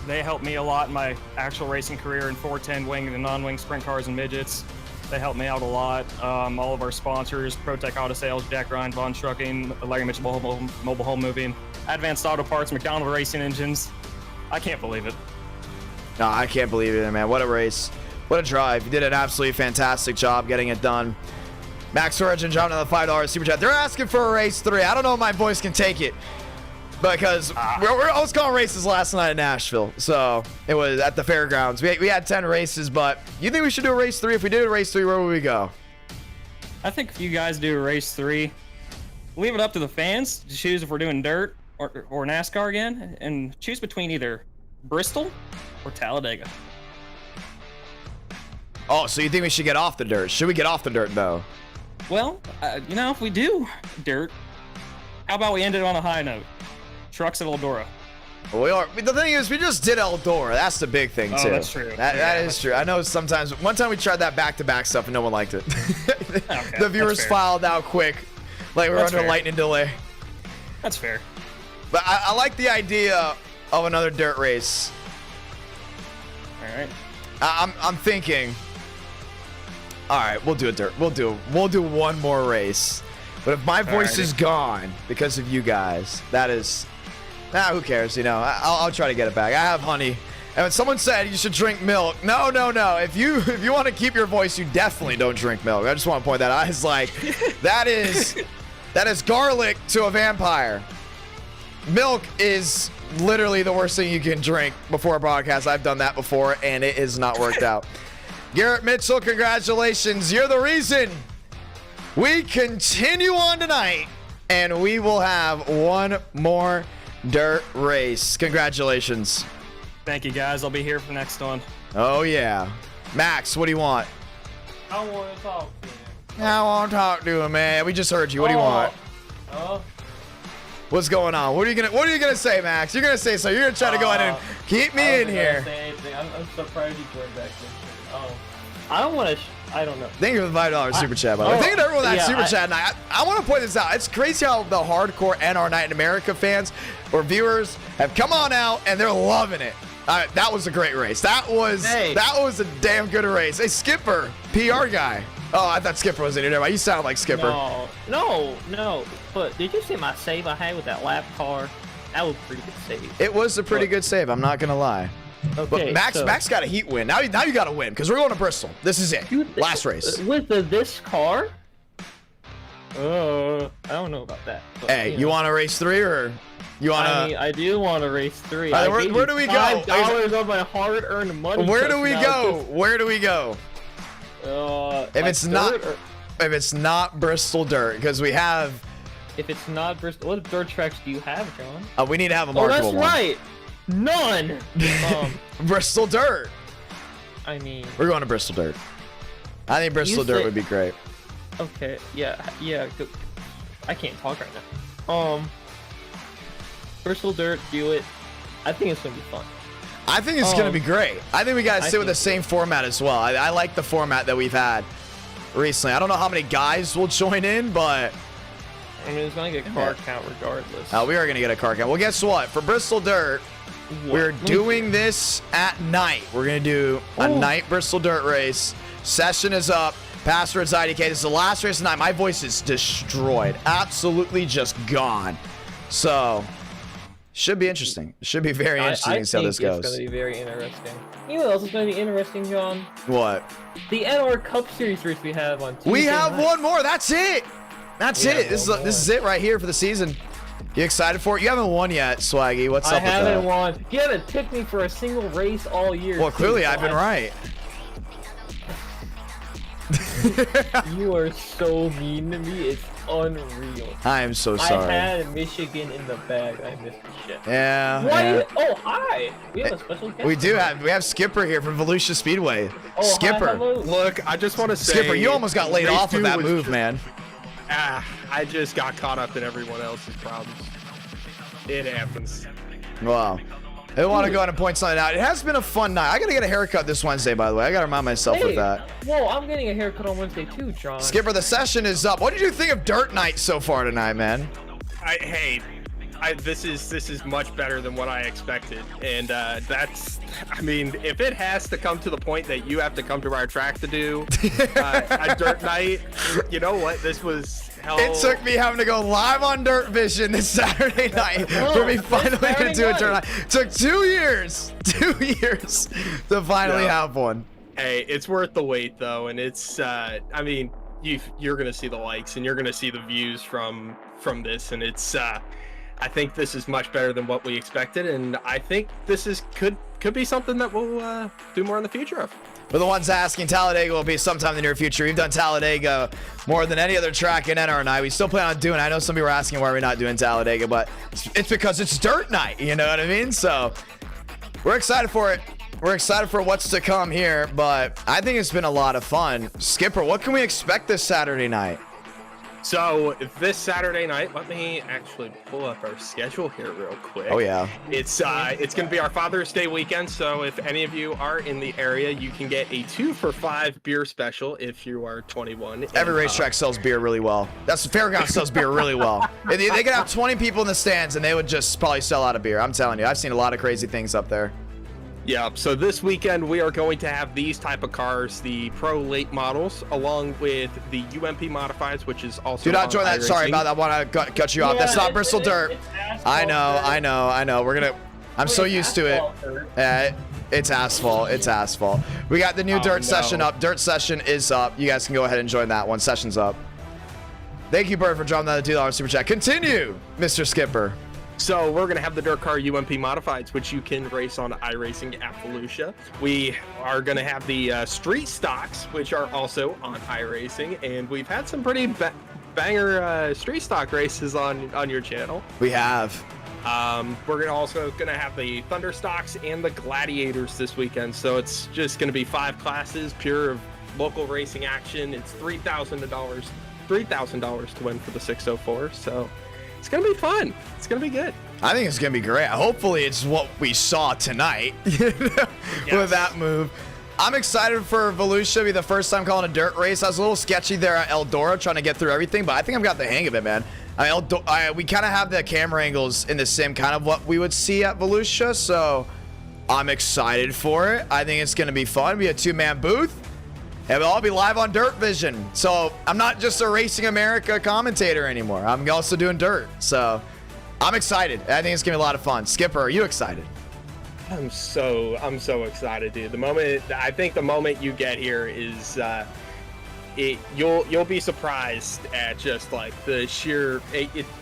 They helped me a lot in my actual racing career in 410 wing and non-wing sprint cars and midgets. They helped me out a lot. All of our sponsors, ProTech Auto Sales, Jack Ryan, Vaughn Trucking, Larry Mitchell Mobile Home Moving, Advanced Auto Parts, McDonald Racing Engines. I can't believe it. No, I can't believe it either, man. What a race. What a drive. You did an absolutely fantastic job getting it done. Max Origin dropping on the $5 super chat. They're asking for a race 3. I don't know if my voice can take it. Because I was calling races last night in Nashville. So it was at the fairgrounds. We had 10 races, but you think we should do a race 3? If we did a race 3, where would we go? I think if you guys do a race 3, leave it up to the fans to choose if we're doing dirt or NASCAR again, and choose between either Bristol or Talladega. Oh, so you think we should get off the dirt? Should we get off the dirt though? Well, you know, if we do dirt, how about we end it on a high note? Trucks at Eldora. Well, we are. The thing is, we just did ELDORA. That's the big thing too. Oh, that's true. That is true. I know sometimes. One time we tried that back-to-back stuff and no one liked it. Okay, The viewers filed out quick, like we were under lightning delay. That's fair. But I like the idea of another dirt race. All right. I'm thinking. All right, we'll do a dirt. We'll do one more race. But if my voice is gone because of you guys, that is. Who cares? You know, I'll try to get it back. I have honey. And when someone said you should drink milk, no. If you want to keep your voice, you definitely don't drink milk. I just want to point that out. It's like that is garlic to a vampire. Milk is literally the worst thing you can drink before a broadcast. I've done that before, and it has not worked out. Garrett Mitchell, congratulations. You're the reason we continue on tonight, and we will have one more dirt race. Congratulations. Thank you, guys. I'll be here for the next one. Oh, yeah. Max, what do you want? I want to talk to you. I want to talk to him, man. We just heard you. What do you want? What's going on? What are you gonna say, Max? You're gonna say so. You're gonna try to go ahead and keep me in here. I'm surprised you joined back in. I don't want to. I don't know. Thank you for the $5 super chat, by the way. Thank you to everyone that super chat night. I want to point this out. It's crazy how the hardcore NR Night in America fans or viewers have come on out and they're loving it. That was a great race. That was a damn good race. Hey, Skipper, PR guy. Oh, I thought Skipper was in here. Never mind. You sound like Skipper. No. But did you see my save I had with that lap car? That was a pretty good save. It was a pretty good save. I'm not gonna lie. Okay, but Max got a heat win. Now you got to win because we're going to Bristol. This is it. Last race. With this car? I don't know about that. But, hey, you want to race 3 or you want to? I mean, I do want to race 3. Right, where do we go? $5 of my hard-earned money. Where do we go? Where do we go? If it's not Bristol dirt, because we have. If it's not Bristol, what dirt tracks do you have, John? We need to have a marketable one. Oh, that's right. None. Bristol dirt. I mean, we're going to Bristol dirt. I think Bristol dirt would be great. Okay. Yeah. I can't talk right now. Bristol dirt, do it. I think it's gonna be fun. I think it's gonna be great. I think we gotta stay with the same format as well. I like the format that we've had recently. I don't know how many guys will join in, but I mean, it's gonna get car count regardless. We are gonna get a car count. Well, guess what? For Bristol dirt, we're doing this at night. We're gonna do a night Bristol dirt race. Session is up. Password's IDK. This is the last race of the night. My voice is destroyed. Absolutely just gone. So, should be interesting. Should be very interesting to see how this goes. It's gonna be very interesting. You know what else is gonna be interesting, John? What? The NR Cup Series race we have on Tuesday We have night. one more. That's it. That's it. This is it right here for the season. You excited for it? You haven't won yet, Swaggy. What's up with that? I haven't won. You haven't picked me for a single race all year. Well, clearly I've been right. You are so mean to me. It's unreal. I am so sorry. I had Michigan in the bag. I missed the shit. Yeah. What? Oh, hi. We have a special guest. We do have. We have Skipper here from VOLUSIA Speedway. Oh, Skipper. hi, look, I just want to say, Skipper, you almost got laid off with that move, man. I just got caught up in everyone else's problems. It happens. Wow. I want to go ahead and point something out. It has been a fun night. I got to get a haircut this Wednesday, by the way. I got to remind myself with that. Whoa, I'm getting a haircut on Wednesday too, John. Skipper, the session is up. What did you think of Dirt Night so far tonight, man? This is much better than what I expected, and that's. I mean, if it has to come to the point that you have to come to our track to do a Dirt Night, you know what? This was. It took me having to go live on Dirt Vision this Saturday night for me finally to do a Dirt Night. Took 2 years, 2 years to finally have one. Hey, it's worth the wait though, and it's. I mean, you're gonna see the likes and you're gonna see the views from this, and it's. I think this is much better than what we expected, and I think this is could be something that we'll do more in the future of. For the ones asking, Talladega will be sometime in the near future. We've done Talladega more than any other track in NR&I. We still plan on doing it. I know some people are asking why we're not doing Talladega, but it's because it's Dirt Night. You know what I mean? So we're excited for it. We're excited for what's to come here, but I think it's been a lot of fun. Skipper, what can we expect this Saturday night? So this Saturday night, let me actually pull up our schedule here real quick. Oh yeah. It's going to be our Father's Day weekend, so if any of you are in the area, you can get a 2-for-5 beer special if you are 21. Every racetrack sells beer really well. That's Fairgrounds sells beer really well. They could have 20 people in the stands and they would just probably sell out of beer. I'm telling you, I've seen a lot of crazy things up there. Yeah, so this weekend we are going to have these type of cars, the Pro Late models, along with the UMP Modifieds, which is also Do not join that. Sorry about that. I want to cut you off. That's not Bristol Dirt. I know. I'm so used to it. It's asphalt. It's asphalt. We got the new Dirt session up. Dirt session is up. You guys can go ahead and join that one. Session's up. Thank you, Bird, for dropping that $2 super chat. Continue, Mr. Skipper. So we're going to have the Dirt Car UMP Modifieds, which you can race on iRacing at VOLUSIA. We are going to have the Street Stocks, which are also on iRacing. And we've had some pretty banger Street Stock races on your channel. We have. We're also going to have the Thunder Stocks and the Gladiators this weekend. So it's just going to be 5 classes, pure local racing action. It's $3,000 to win for the 604. So it's going to be fun. It's going to be good. I think it's going to be great. Hopefully it's what we saw tonight with that move. I'm excited for VOLUSIA to be the first time calling a dirt race. I was a little sketchy there at ELDORA trying to get through everything, but I think I've got the hang of it, man. We kind of have the camera angles in the sim, kind of what we would see at VOLUSIA, so I'm excited for it. I think it's going to be fun. It'll be a 2-man booth. And we'll all be live on Dirt Vision. So I'm not just a Racing America commentator anymore. I'm also doing dirt. So I'm excited. I think it's gonna be a lot of fun. Skipper, are you excited? I'm so excited, dude. I think the moment you get here is you'll be surprised at just like the sheer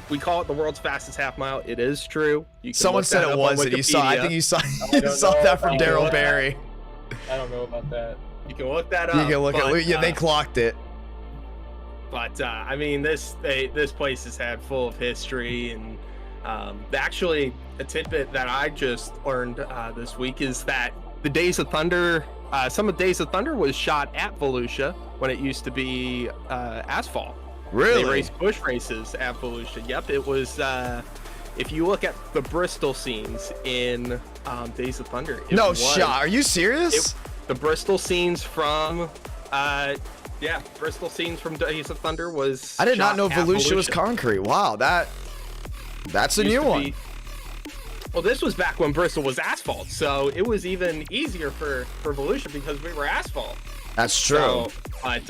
we call it the world's fastest half mile. It is true. Someone said it was, and I think you saw that from Daryl Barry. I don't know about that. You can look that up. You can look at yeah, they clocked it. But I mean, this place is full of history, and actually a tidbit that I just learned this week is that the Days of Thunder, some of Days of Thunder was shot at VOLUSIA when it used to be asphalt. Really? They raced bush races at VOLUSIA. Yep, it was. If you look at the Bristol scenes in Days of Thunder, no shot. Are you serious? The Bristol scenes from Bristol scenes from Days of Thunder was. I did not know VOLUSIA was concrete. Wow, that's a new one. Well, this was back when Bristol was asphalt, so it was even easier for VOLUSIA because we were asphalt. That's true. So, but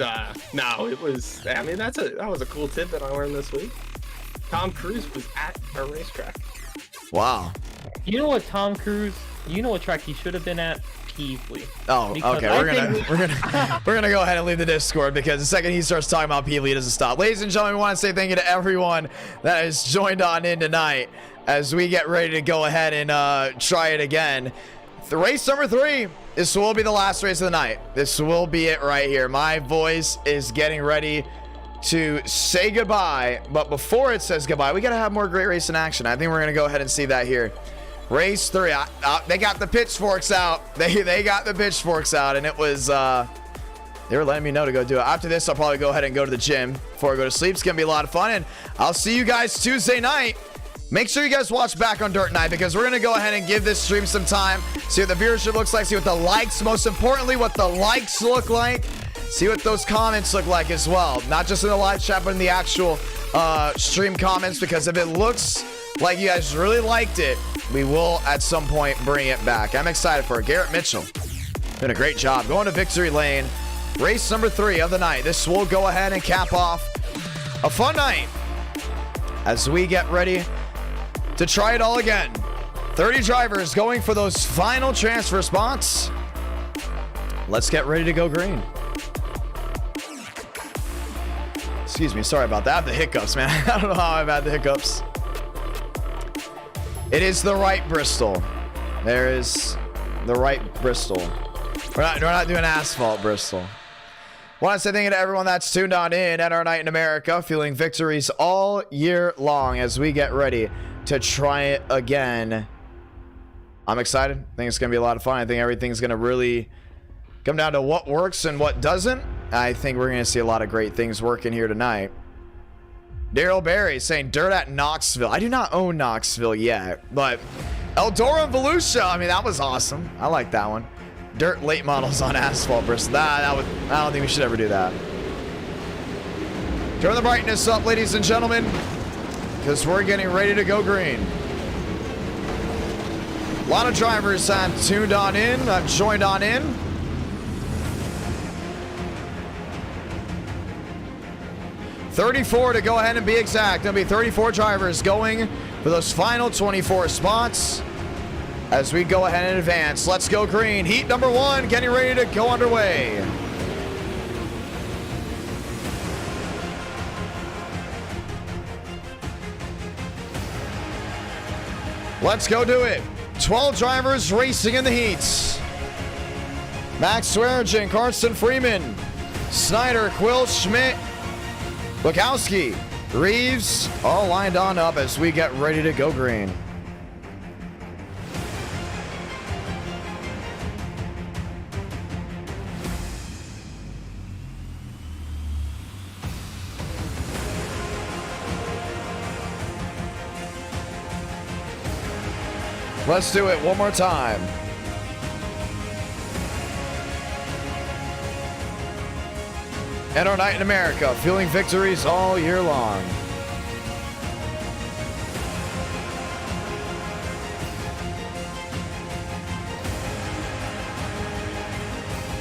no, it was. I mean, that was a cool tidbit I learned this week. Tom Cruise was at a racetrack. Wow. You know what, Tom Cruise? You know what track he should have been at? Peevely. Oh, Because okay. We're gonna go ahead and leave the Discord because the second he starts talking about Peevely, he doesn't stop. Ladies and gentlemen, we want to say thank you to everyone that has joined on in tonight as we get ready to go ahead and try it again. The race number 3. This will be the last race of the night. This will be it right here. My voice is getting ready to say goodbye, but before it says goodbye, we gotta have more great racing action. I think we're gonna go ahead and see that here. Race 3. They got the pitchforks out. They got the pitchforks out, and it was they were letting me know to go do it. After this, I'll probably go ahead and go to the gym before I go to sleep. It's gonna be a lot of fun, and I'll see you guys Tuesday night. Make sure you guys watch back on Dirt Night because we're gonna go ahead and give this stream some time, see what the viewership looks like, see what the likes, most importantly, what the likes look like, see what those comments look like as well. Not just in the live chat, but in the actual stream comments, because if it looks like you guys really liked it, we will at some point bring it back. I'm excited for it. Garrett Mitchell doing a great job going to victory lane. Race number 3 of the night. This will go ahead and cap off a fun night as we get ready to try it all again. 30 drivers going for those final transfer spots. Let's get ready to go green. Excuse me, sorry about that. I have the hiccups, man. I don't know how I've had the hiccups. It is the right Bristol. There is the right Bristol. We're not doing asphalt Bristol. Want to say thank you to everyone that's tuned on in at our night in America, feeling victories all year long as we get ready to try it again I'm excited. I think it's going to be a lot of fun. I think everything's going to really come down to what works and what doesn't. I think we're going to see a lot of great things working here tonight. Daryl Berry saying dirt at Knoxville. I do not own Knoxville yet, but Eldora and Volusia, I mean, that was awesome. I like that one. Dirt late models on asphalt, Bristol. I don't think we should ever do that. Turn the brightness up, ladies and gentlemen, because we're getting ready to go green. A lot of drivers have tuned on in, have joined on in. $34 to go ahead and be exact. There'll be 34 drivers going for those final 24 spots as we go ahead and advance. Let's go green. Heat number 1 getting ready to go underway. Let's go do it. 12 drivers racing in the heats. Max Swearinger, Carson Freeman, Snyder, Quill, Schmidt, Bukowski, Reeves, all lined on up as we get ready to go green. Let's do it one more time. And our night in America, feeling victories all year long.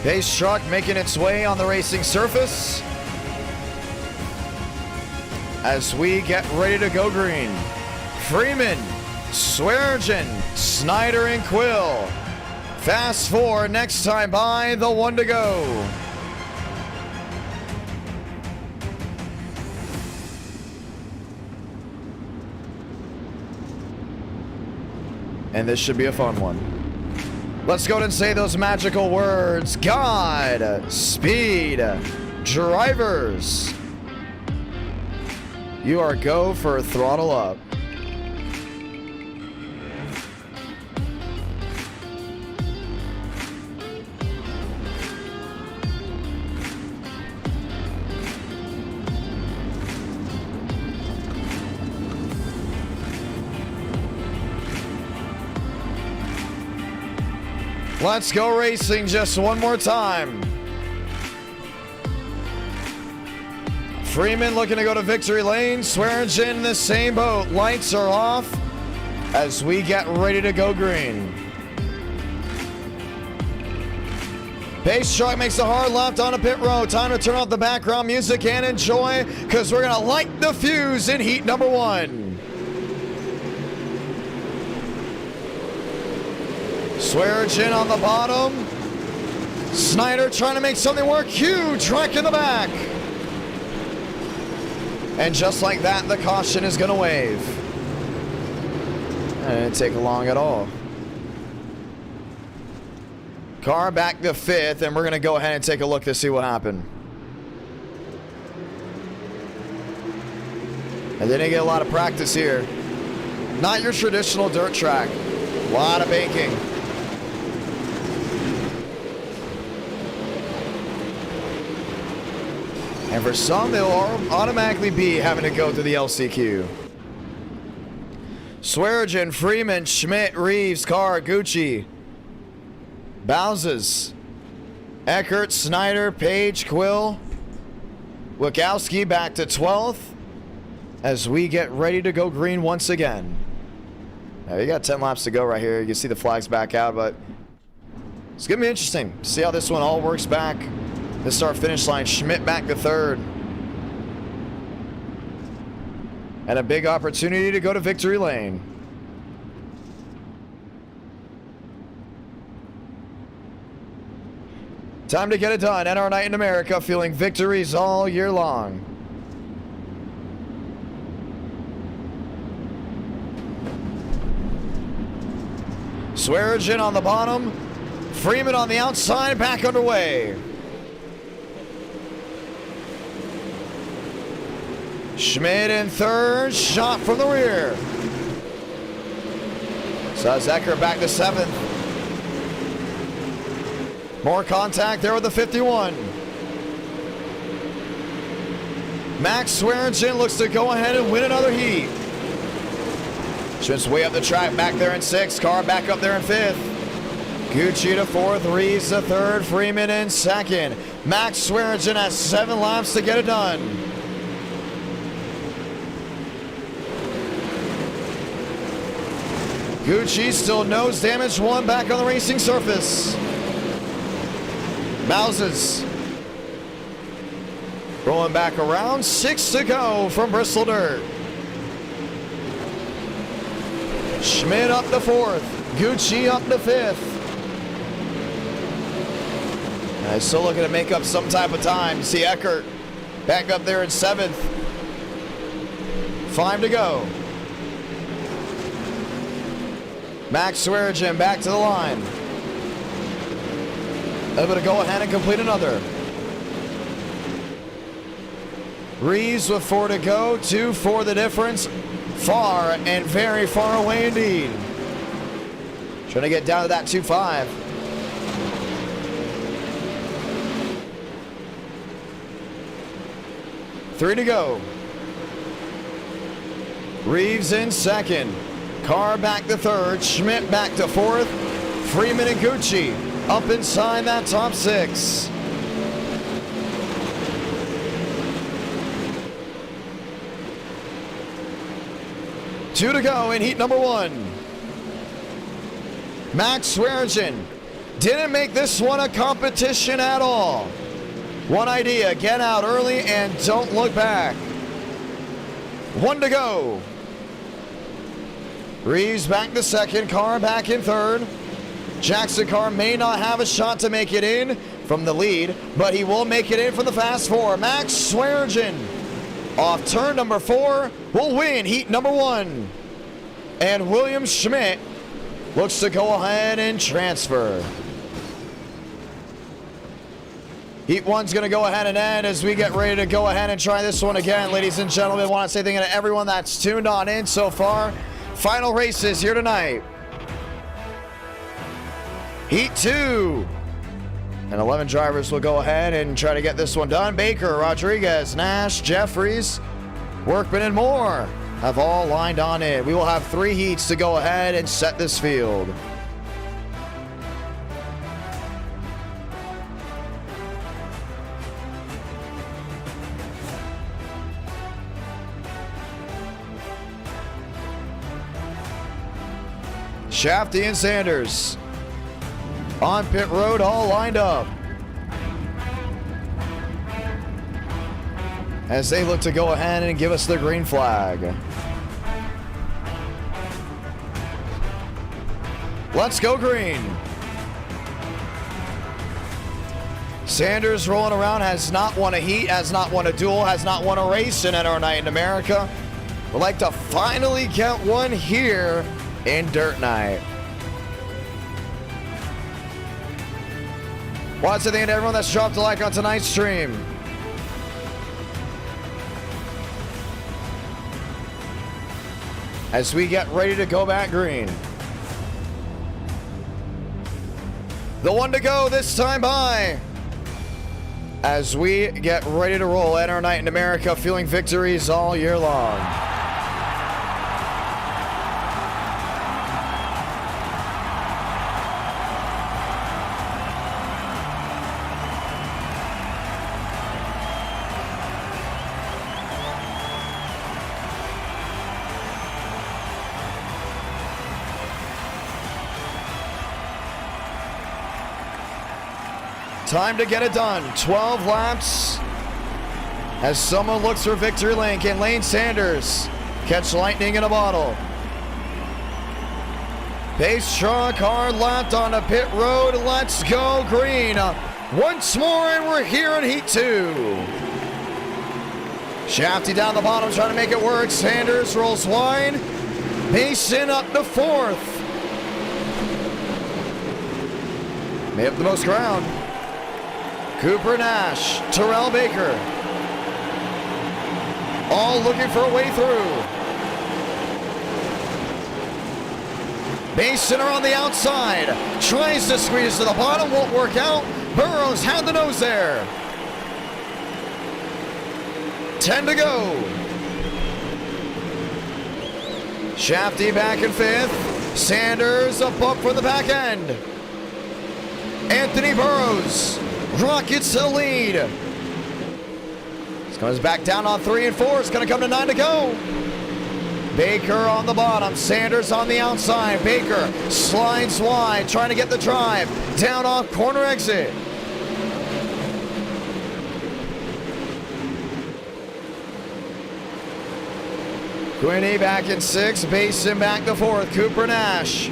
Pace truck making its way on the racing surface as we get ready to go green. Freeman, Swearinger, Snyder, and Quill. Fast 4 next time by, the 1 to go. And this should be a fun one. Let's go and say those magical words. God, speed, drivers. You are go for throttle up. Let's go racing just one more time. Freeman looking to go to victory lane. Swearinger in the same boat. Lights are off as we get ready to go green. Pace truck makes a hard left on a pit road. Time to turn off the background music and enjoy, because we're going to light the fuse in heat number 1. Swearinger on the bottom. Snyder trying to make something work. Huge wreck in the back. And just like that, the caution is going to wave. And it didn't take long at all. Car back to 5th, and we're going to go ahead and take a look to see what happened. And they didn't get a lot of practice here. Not your traditional dirt track. A lot of baking. And for some, they'll automatically be having to go through the LCQ. Swearinger, Freeman, Schmidt, Reeves, Carr, Gucci, Bowses, Eckert, Snyder, Page, Quill, Wachowski back to 12th as we get ready to go green once again. Now, you got 10 laps to go right here. You can see the flags back out, but it's going to be interesting. See how this one all works back. The start-finish line, Schmidt back to 3rd. And a big opportunity to go to victory lane. Time to get it done. And our night in America, feeling victories all year long. Swearinger on the bottom. Freeman on the outside, back underway. Schmidt in 3rd, shot from the rear. So Eckert back to 7th. More contact there with the 51. Max Swearingen looks to go ahead and win another heat. Schmidt's way up the track, back there in 6th. Carr back up there in 5th. Gucci to 4th, Reeves to 3rd, Freeman in 2nd. Max Swearingen has 7 laps to get it done. Gucci still nose damage 1 back on the racing surface. Mouses rolling back around, 6 to go from Bristol Dirt. Schmidt up to 4th, Gucci up to 5th. Still looking to make up some type of time. See Eckert back up there in 7th. 5 to go. Max Swearingen back to the line. Able to go ahead and complete another. Reeves with 4 to go. 2-4 the difference. Far and very far away indeed. Trying to get down to that 2-5. Three to go. Reeves in 2nd. Carr back to 3rd. Schmidt back to 4th. Freeman and Gucci up inside that top 6. Two to go in heat number 1. Max Swearingen didn't make this one a competition at all. One idea, get out early and don't look back. 1 to go. Reeves back to 2nd, Carr back in 3rd. Jackson Carr may not have a shot to make it in from the lead, but he will make it in from the fast 4. Max Swearingen off turn number 4 will win heat number 1. And William Schmidt looks to go ahead and transfer. Heat 1's going to go ahead and end as we get ready to go ahead and try this one again. Ladies and gentlemen, I want to say thank you to everyone that's tuned on in so far. Final races here tonight. Heat 2. And 11 drivers will go ahead and try to get this one done. Baker, Rodriguez, Nash, Jeffries, Workman, and more have all lined on in. We will have 3 heats to go ahead and set this field. Shafty and Sanders on pit road, all lined up as they look to go ahead and give us the green flag. Let's go green. Sanders rolling around, has not won a heat, has not won a duel, has not won a race in our night in America. Would like to finally get one here in Dirt Night. Want to thank everyone that's dropped a like on tonight's stream. As we get ready to go back green. The 1 to go this time by. As we get ready to roll at our night in America, feeling victories all year long. Time to get it done. 12 laps as someone looks for victory lane. Can Lane Sanders catch lightning in a bottle? Pace truck hard lapped on a pit road. Let's go green. Once more, and we're here in heat 2. Shafty down the bottom trying to make it work. Sanders rolls wide. Mason up to 4th. May have the most ground. Cooper Nash, Terrell Baker, all looking for a way through. Basin on the outside. Tries to squeeze to the bottom. Won't work out. Burrows had the nose there. 10 to go. Shafty back in 5th. Sanders up for the back end. Anthony Burrows rockets to the lead. This comes back down on 3 and 4. It's going to come to 9 to go. Baker on the bottom. Sanders on the outside. Baker slides wide, trying to get the drive. Down off corner exit. Quinney back in 6th. Basin back to 4th. Cooper Nash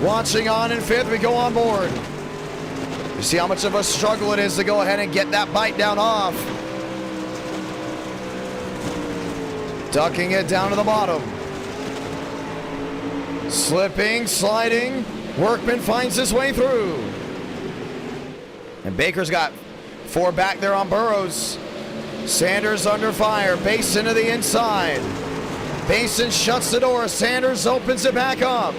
watching on in 5th. We go on board. You see how much of a struggle it is to go ahead and get that bite down off. Ducking it down to the bottom. Slipping, sliding. Workman finds his way through. And Baker's got 4 back there on Burrows. Sanders under fire. Basin to the inside. Basin shuts the door. Sanders opens it back up.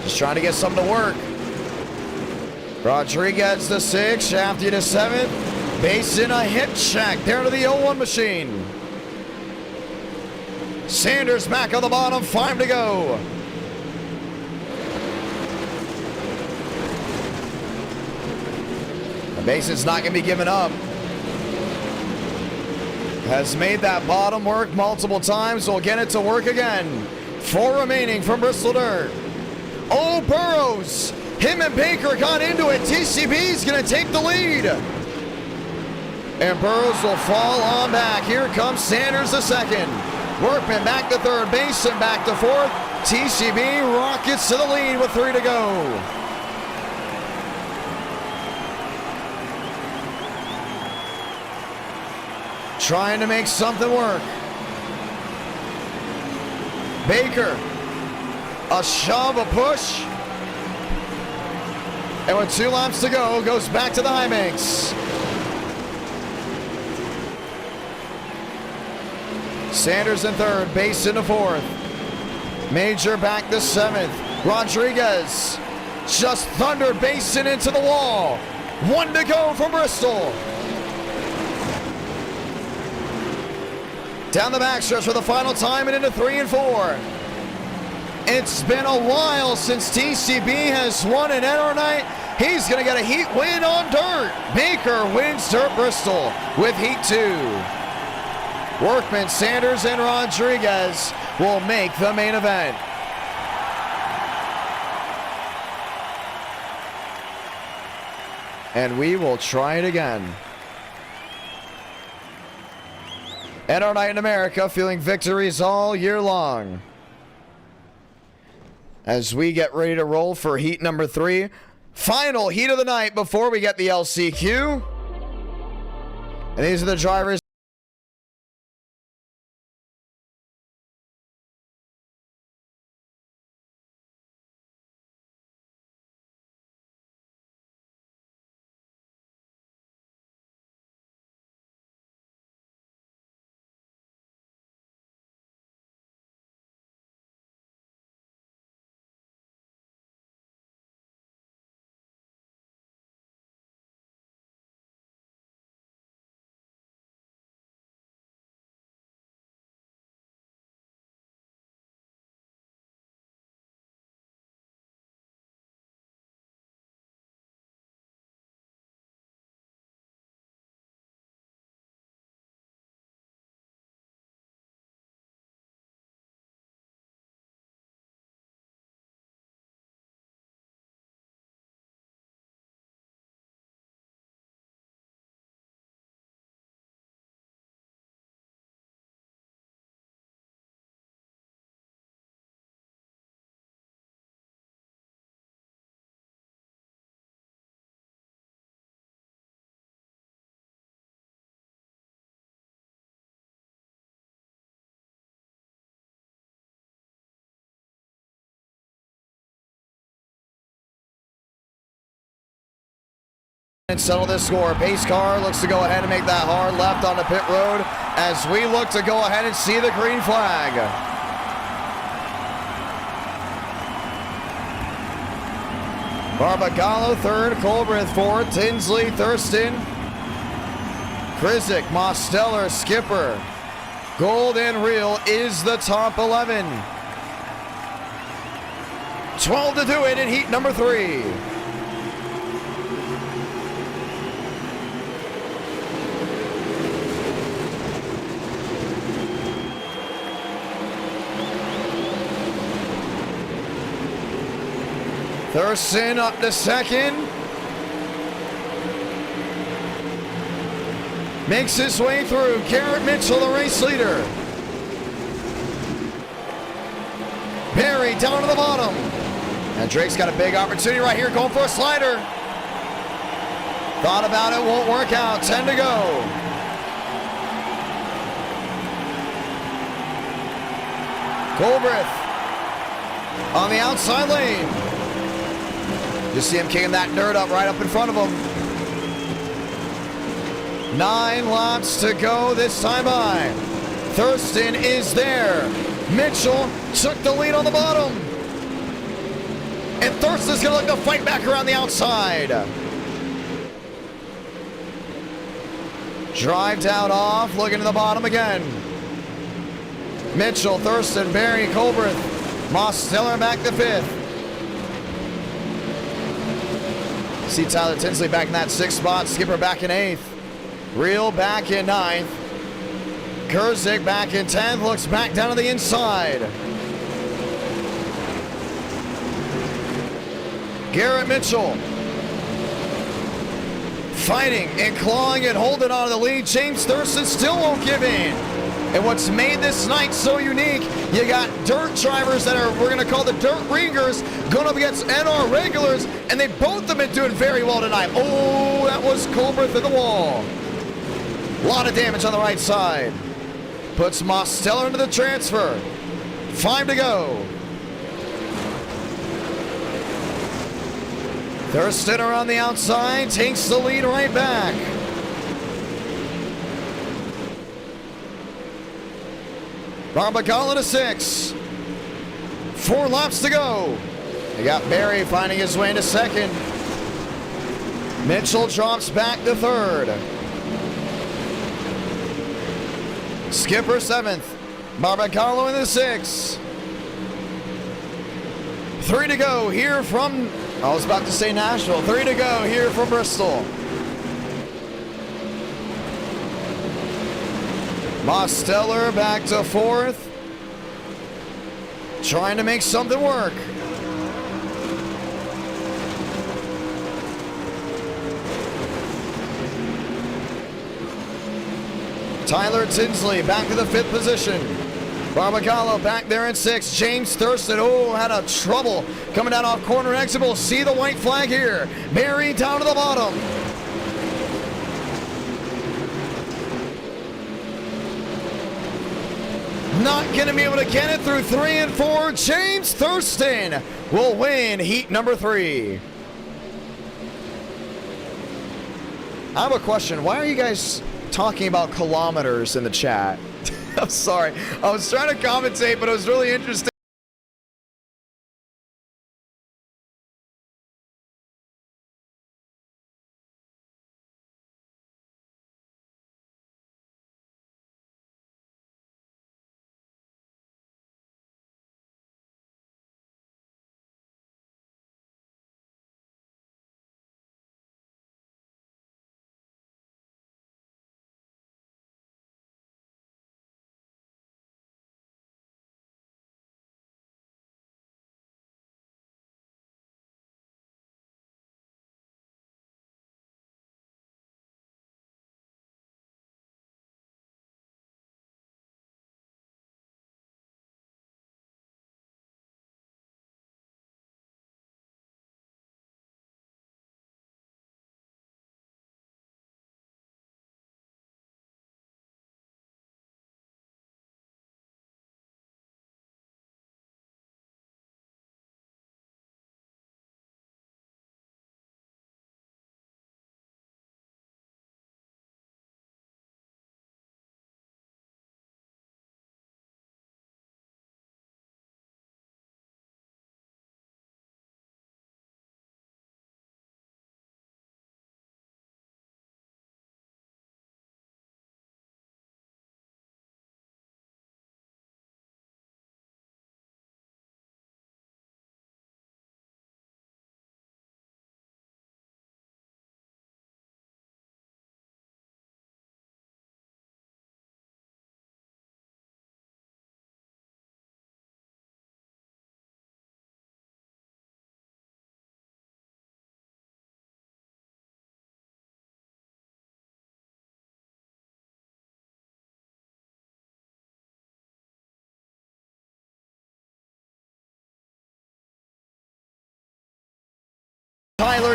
Just trying to get something to work. Rodriguez to 6. Shafty to 7th. Basin a hit check there to the 0-1 machine. Sanders back on the bottom, 5 to go. The Basin's not going to be given up. Has made that bottom work multiple times. We'll get it to work again. 4 remaining from Bristol Dirt. Oh, Burrows. Him and Baker got into it. TCB's going to take the lead. And Burrows will fall on back. Here comes Sanders the second. Workman back to 3rd. Basin back to 4th. TCB rockets to the lead with 3 to go. Trying to make something work. Baker. A shove, a push. And with 2 laps to go, goes back to the high banks. Sanders in 3rd, Basin to 4th. Major back to 7th. Rodriguez just thundered Basin into the wall. 1 to go from Bristol. Down the backstretch for the final time and into 3 and 4. It's been a while since TCB has won an NR night. He's going to get a heat win on dirt. Baker wins Dirt Bristol with heat 2. Workman, Sanders, and Rodriguez will make the main event. And we will try it again. NR Night in America, feeling victories all year long. As we get ready to roll for heat number 3. Final heat of the night before we get the LCQ. And these are the drivers. And settle this score. Pace car looks to go ahead and make that hard left on the pit road as we look to go ahead and see the green flag. Barbagallo third, Colbrith fourth, Tinsley, Thurston, Krizik, Mosteller, Skipper. Gold and Real is the top 11. 12 to do it in heat number 3. Thurston up to second. Makes his way through. Garrett Mitchell, the race leader. Barry down to the bottom. And Drake's got a big opportunity right here, going for a slider. Thought about it, won't work out. 10 to go. Colbrith on the outside lane. You see him kicking that dirt up right up in front of him. 9 laps to go this time by. Thurston is there. Mitchell took the lead on the bottom. And Thurston's going to look to fight back around the outside. Drive down off, looking to the bottom again. Mitchell, Thurston, Barry, Colbrith. Mosteller back to 5th. See Tyler Tinsley back in that 6th spot. Skipper back in 8th. Real back in 9th. Kurzik back in 10th. Looks back down to the inside. Garrett Mitchell fighting and clawing and holding on to the lead. James Thurston still won't give in. And what's made this night so unique, you got dirt drivers that are, we're going to call the dirt ringers, going up against NR regulars, and they both have been doing very well tonight. Oh, that was Colbrith in the wall. A lot of damage on the right side. Puts Mosteller into the transfer. 5 to go. Thurston around the outside, takes the lead right back. Barbagallo to 6. 4 laps to go. They got Barry finding his way into 2nd. Mitchell drops back to 3rd. Skipper 7th. Barbagallo in the 6th. 3 to go here from, I was about to say Nashville. 3 to go here from Bristol. Mosteller back to 4th. Trying to make something work. Tyler Tinsley back to the 5th position. Barbagallo back there in 6th. James Thurston, oh, had a trouble coming down off corner exit. We'll see the white flag here. Barry down to the bottom. Not going to be able to get it through 3 and 4. James Thurston will win heat number 3. I have a question. Why are you guys talking about kilometers in the chat? I'm sorry. I was trying to commentate, but it was really interesting.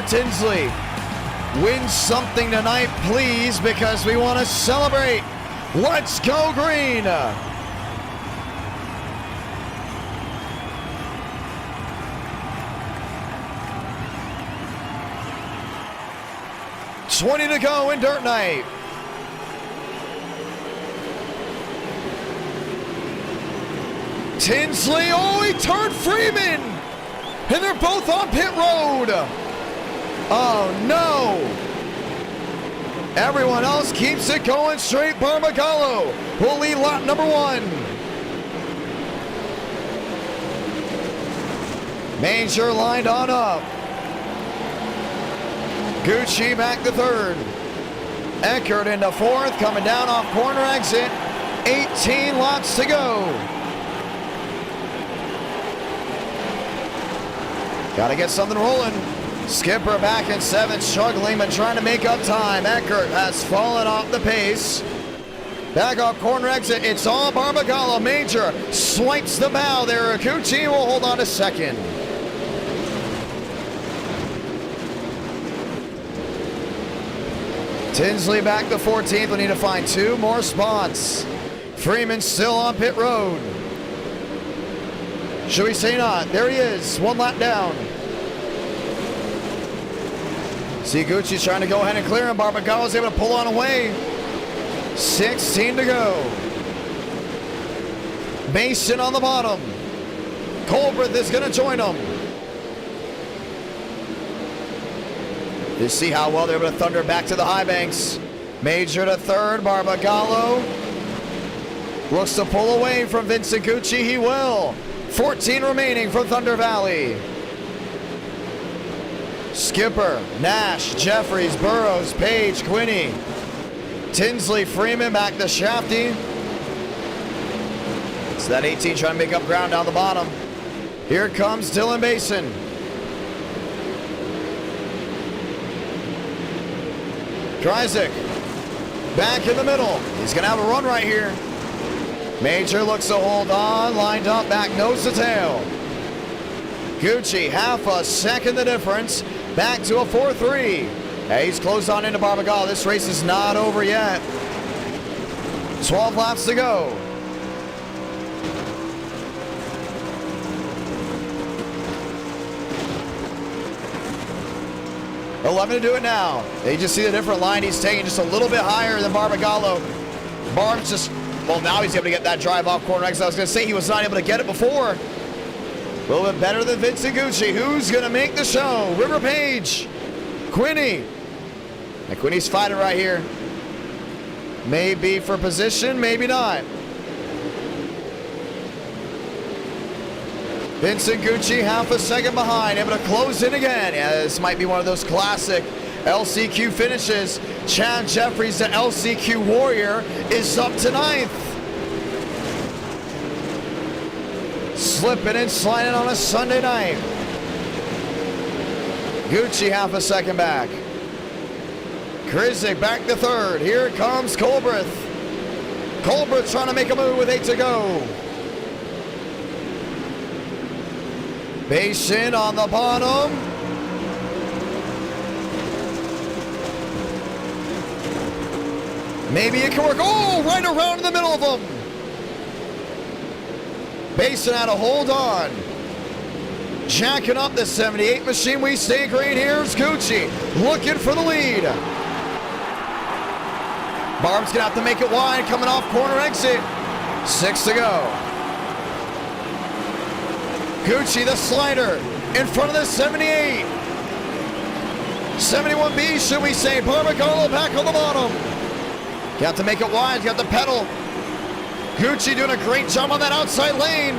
Tinsley. Win something tonight, please, because we want to celebrate. Let's go green. $20 to go in Dirt Night. Tinsley, oh, he turned Freeman. And they're both on pit road. Oh, no. Everyone else keeps it going straight. Barbagallo will lead lap number 1. Major lined on up. Gucci back to 3rd. Eckert into 4th, coming down off corner exit. 18 laps to go. Got to get something rolling. Skipper back in 7th, struggling but trying to make up time. Eckert has fallen off the pace. Back off corner exit, it's all Barbagallo. Major swipes the bow there. Gucci will hold on to 2nd. Tinsley back to 14th. We need to find 2 more spots. Freeman still on pit road. Should we say not? There he is, 1 lap down. See Gucci's trying to go ahead and clear him. Barbagallo's able to pull on away. 16 to go. Mason on the bottom. Colbreth is going to join him. You see how well they're able to thunder back to the high banks. Major to 3rd. Barbagallo looks to pull away from Vincent Gucci. He will. 14 remaining from Thunder Valley. Skipper, Nash, Jeffries, Burrows, Page, Quinney. Tinsley, Freeman back to Shafty. So that 18 trying to make up ground down the bottom. Here comes Dylan Mason. Dryzik back in the middle. He's going to have a run right here. Major looks to hold on, lined up, back nose to tail. Gucci, half a second the difference, back to a 4-3. Hey, he's closed on into Barbagallo. This race is not over yet. 12 laps to go. $11 to do it now. They just see the different line he's taking, just a little bit higher than Barbagallo. Barb's just, well, now he's able to get that drive off corner exit. I was going to say he was not able to get it before. A little bit better than Vincent Gucci. Who's going to make the show? River Page. Quinney. And Quinney's fighting right here. Maybe for position, maybe not. Vincent Gucci half a second behind, able to close in again. Yeah, this might be one of those classic LCQ finishes. Chad Jeffries, the LCQ warrior, is up to 9th. Slipping and sliding on a Sunday night. Gucci half a second back. Krizik back to 3rd. Here comes Colbreth. Colbreth trying to make a move with 8 to go. Basin on the bottom. Maybe it can work. Oh, right around in the middle of them. Basin had to hold on. Jacking up the 78 machine. We stay green. Here's Gucci looking for the lead. Barb's gonna have to make it wide, coming off corner exit. 6 to go. Gucci, the slider, in front of the 78. 71B, should we say. Barbagallo back on the bottom. You have to make it wide, you have to pedal. Gucci doing a great job on that outside lane.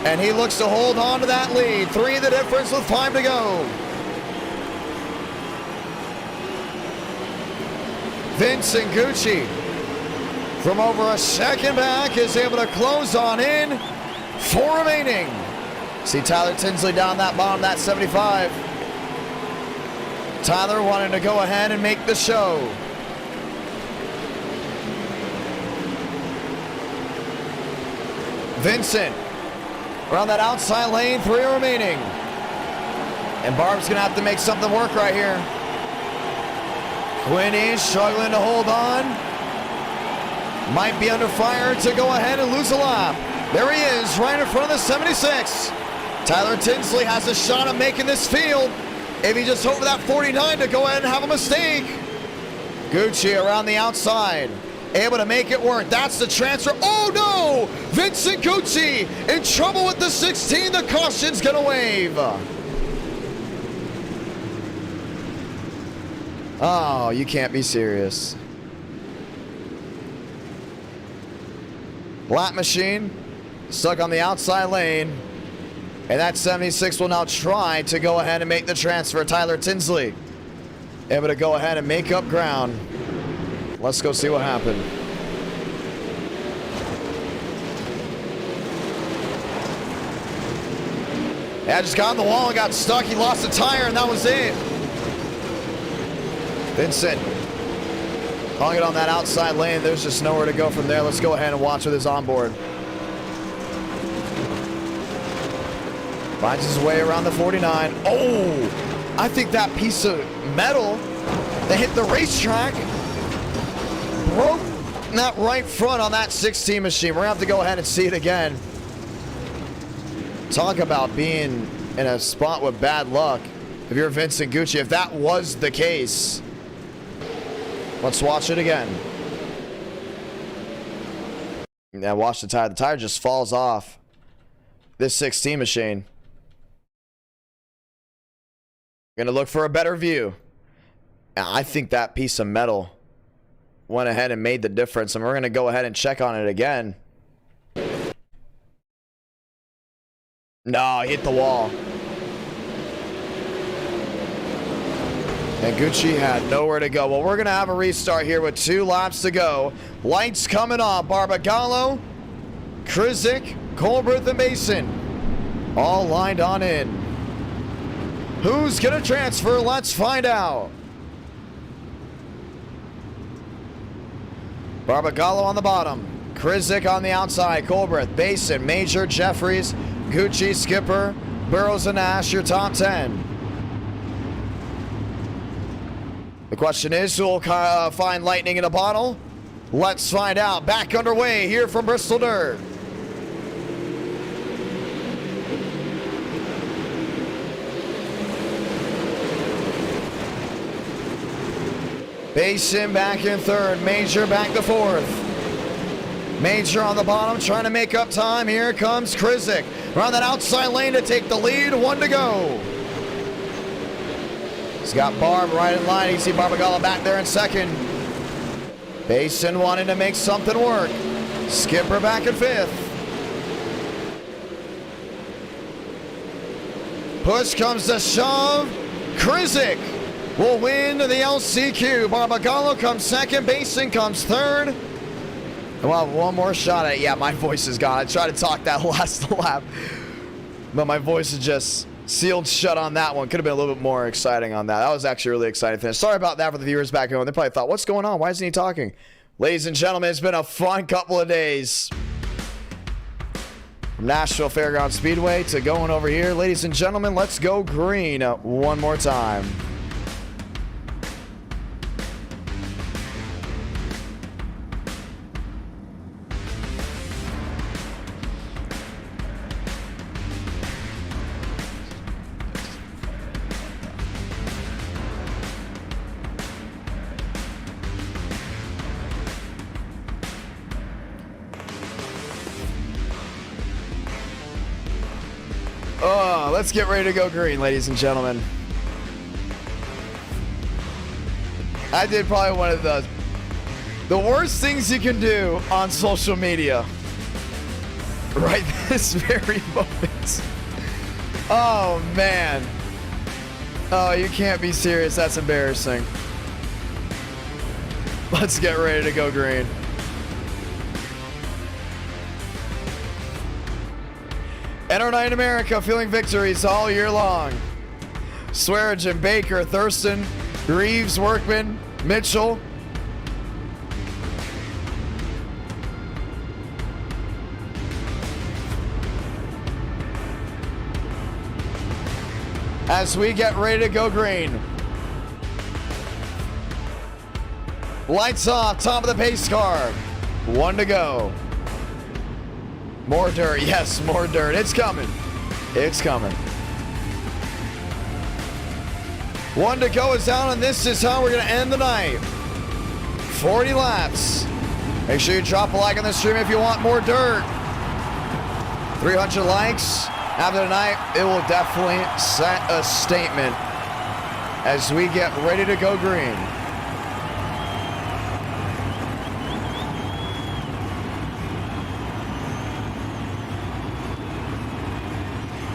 And he looks to hold on to that lead. 3 the difference with 5 to go. Vincent Gucci, from over a second back, is able to close on in. 4 remaining. See Tyler Tinsley down that bottom, that 75. Tyler wanting to go ahead and make the show. Vincent around that outside lane, 3 remaining. And Barb's gonna have to make something work right here. Quinny struggling to hold on. Might be under fire to go ahead and lose a lap. There he is, right in front of the 76. Tyler Tinsley has a shot at making this field if he just hoped for that 49 to go ahead and have a mistake. Gucci around the outside, able to make it work. That's the transfer. Oh no! Vincent Gucci in trouble with the 16. The caution's gonna wave. Oh, you can't be serious. Lap machine stuck on the outside lane. And that 76 will now try to go ahead and make the transfer. Tyler Tinsley able to go ahead and make up ground. Let's go see what happened. Yeah, just got on the wall and got stuck. He lost a tire and that was it. Vincent hung it on that outside lane. There's just nowhere to go from there. Let's go ahead and watch with his onboard. Finds his way around the 49. Oh, I think that piece of metal that hit the racetrack broke that right front on that 16 machine. We're gonna have to go ahead and see it again. Talk about being in a spot with bad luck. If you're Vincent Gucci, if that was the case, let's watch it again. Now watch the tire. The tire just falls off this 16 machine. Gonna look for a better view. I think that piece of metal went ahead and made the difference, and we're gonna go ahead and check on it again. No, he hit the wall. And Gucci had nowhere to go. Well, we're gonna have a restart here with 2 laps to go. Lights coming on. Barbagallo, Krizik, Colbert, and Mason all lined on in. Who's gonna transfer? Let's find out. Barbagallo on the bottom, Krizik on the outside, Colbert, Basin, Major, Jeffries, Gucci, Skipper, Burrows, and Ash, your top 10. The question is, who will find lightning in a bottle? Let's find out. Back underway here from Bristol Dirt. Basin back in third. Major back to fourth. Major on the bottom trying to make up time. Here comes Krizik. Around that outside lane to take the lead. 1 to go. He's got Barb right in line. You see Barbagallo back there in second. Basin wanting to make something work. Skipper back in fifth. Push comes to shove. Krizik will win the LCQ. Barbagallo comes second. Basin comes third. And we'll have one more shot at it. Yeah, my voice is gone. I tried to talk that last lap, but my voice is just sealed shut on that one. Could have been a little bit more exciting on that. That was actually a really exciting finish. Sorry about that for the viewers back home. They probably thought, what's going on? Why isn't he talking? Ladies and gentlemen, it's been a fun couple of days. From Nashville Fairgrounds Speedway to going over here. Ladies and gentlemen, let's go green one more time. Oh, let's get ready to go green, ladies and gentlemen. I did probably one of the worst things you can do on social media. Right this very moment. Oh, man. Oh, you can't be serious. That's embarrassing. Let's get ready to go green. Enter Night in America, feeling victories all year long. Swearingen, Baker, Thurston, Reeves, Workman, Mitchell. as we get ready to go green. Lights off, top of the pace car. 1 to go. More dirt, yes, more dirt. It's coming. It's coming. 1 to go is down, and this is how we're going to end the night. 40 laps. Make sure you drop a like on the stream if you want more dirt. 300 likes. After tonight, it will definitely set a statement as we get ready to go green.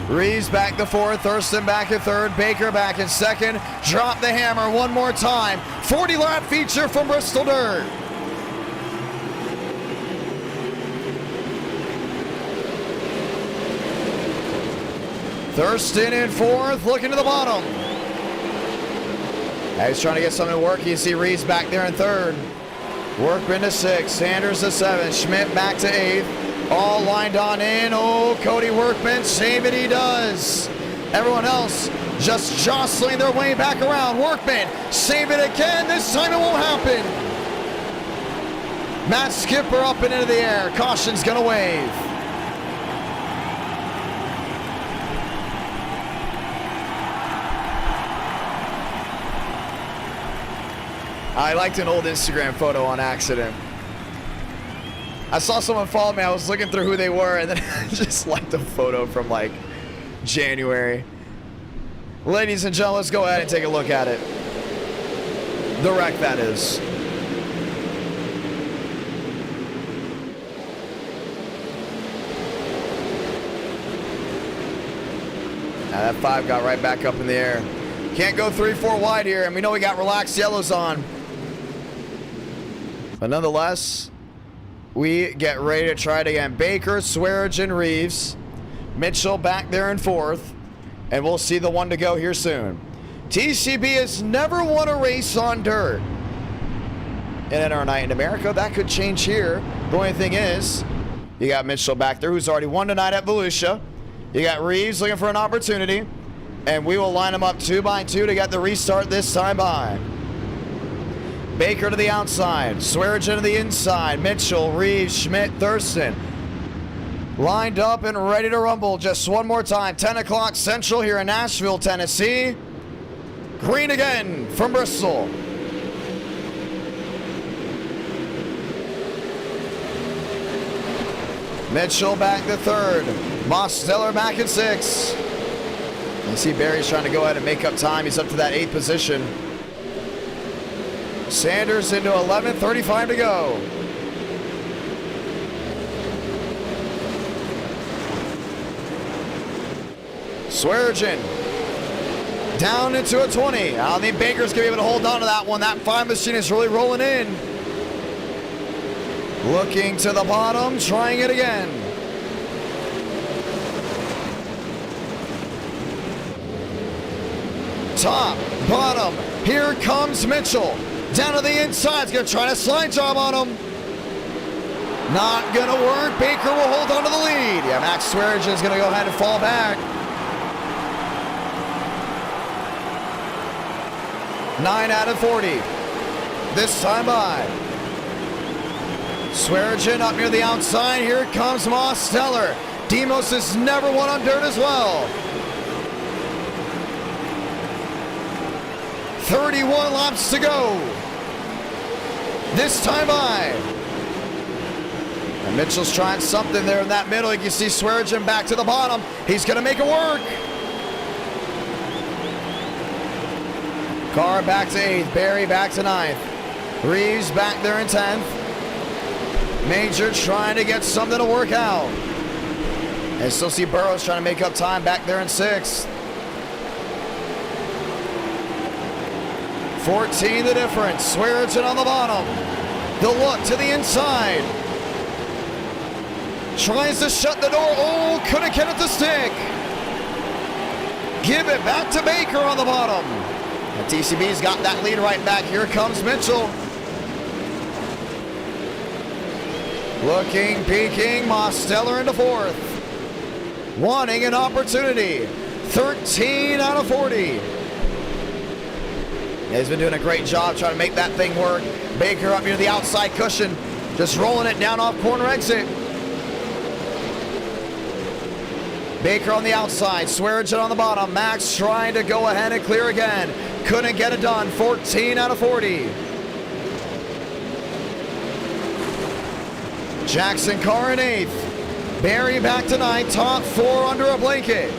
Reeves back to fourth, Thurston back in third, Baker back in second. Drop the hammer one more time. 40 lap feature from Bristol Dirt. Thurston in fourth, looking to the bottom. He's trying to get something to work. You see Reeves back there in third. Workman to sixth, Sanders to seventh, Schmidt back to eighth. All lined on in. Oh, Cody Workman, save it he does. Everyone else just jostling their way back around. Workman, save it again. This time it won't happen. Matt Skipper up and into the air. Caution's gonna wave. I liked an old Instagram photo on accident. I saw someone follow me. I was looking through who they were, and then I just liked a photo from like January. Ladies and gentlemen, let's go ahead and take a look at it. The wreck, that is. Now that 5 got right back up in the air. Can't go 3-4 wide here, and we know we got relaxed yellows on. But nonetheless, we get ready to try it again. Baker, Swearigan, Reeves. Mitchell back there in fourth. And we'll see the 1 to go here soon. TCB has never won a race on dirt in our night in America. That could change here. The only thing is, you got Mitchell back there, who's already won tonight at Volusia. You got Reeves looking for an opportunity. And we will line them up 2 by 2 to get the restart this time by. Baker to the outside, Swearigan to the inside, Mitchell, Reeves, Schmidt, Thurston. Lined up and ready to rumble just one more time. 10 o'clock Central here in Nashville, Tennessee. Green again from Bristol. Mitchell back to third. Mosteller back in sixth. You see Barry's trying to go ahead and make up time. He's up to that 8th position. Sanders into 11th, 35 to go. Swearigan down into a 20. I don't think Baker's gonna be able to hold on to that one. That 5 machine is really rolling in. Looking to the bottom, trying it again. Top, bottom, here comes Mitchell. Down to the inside, he's gonna try a slide job on him. Not gonna work, Baker will hold on to the lead. Yeah, Max Swearigan's gonna go ahead and fall back. 9 out of 40. This time by. Swearigan up near the outside, here comes Mosteller. Demos has never won on dirt as well. 31 laps to go. This time by. And Mitchell's trying something there in that middle. You can see Swearigan back to the bottom. He's going to make it work. Carr back to 8th. Barry back to 9th. Reeves back there in 10th. Major trying to get something to work out. And still see Burrows trying to make up time back there in 6th. 14 the difference. Swearigan on the bottom. The look to the inside. Tries to shut the door. Oh, couldn't get it to stick. Give it back to Baker on the bottom. And TCB's got that lead right back. Here comes Mitchell. Looking, peeking. Mosteller into 4th. Wanting an opportunity. 13 out of 40. Yeah, he's been doing a great job trying to make that thing work. Baker up near the outside cushion, just rolling it down off corner exit. Baker on the outside, Swearinger on the bottom. Max trying to go ahead and clear again. Couldn't get it done. 14 out of 40. Jackson Carr in 8th. Barry back to 9th. Top 4 under a blanket.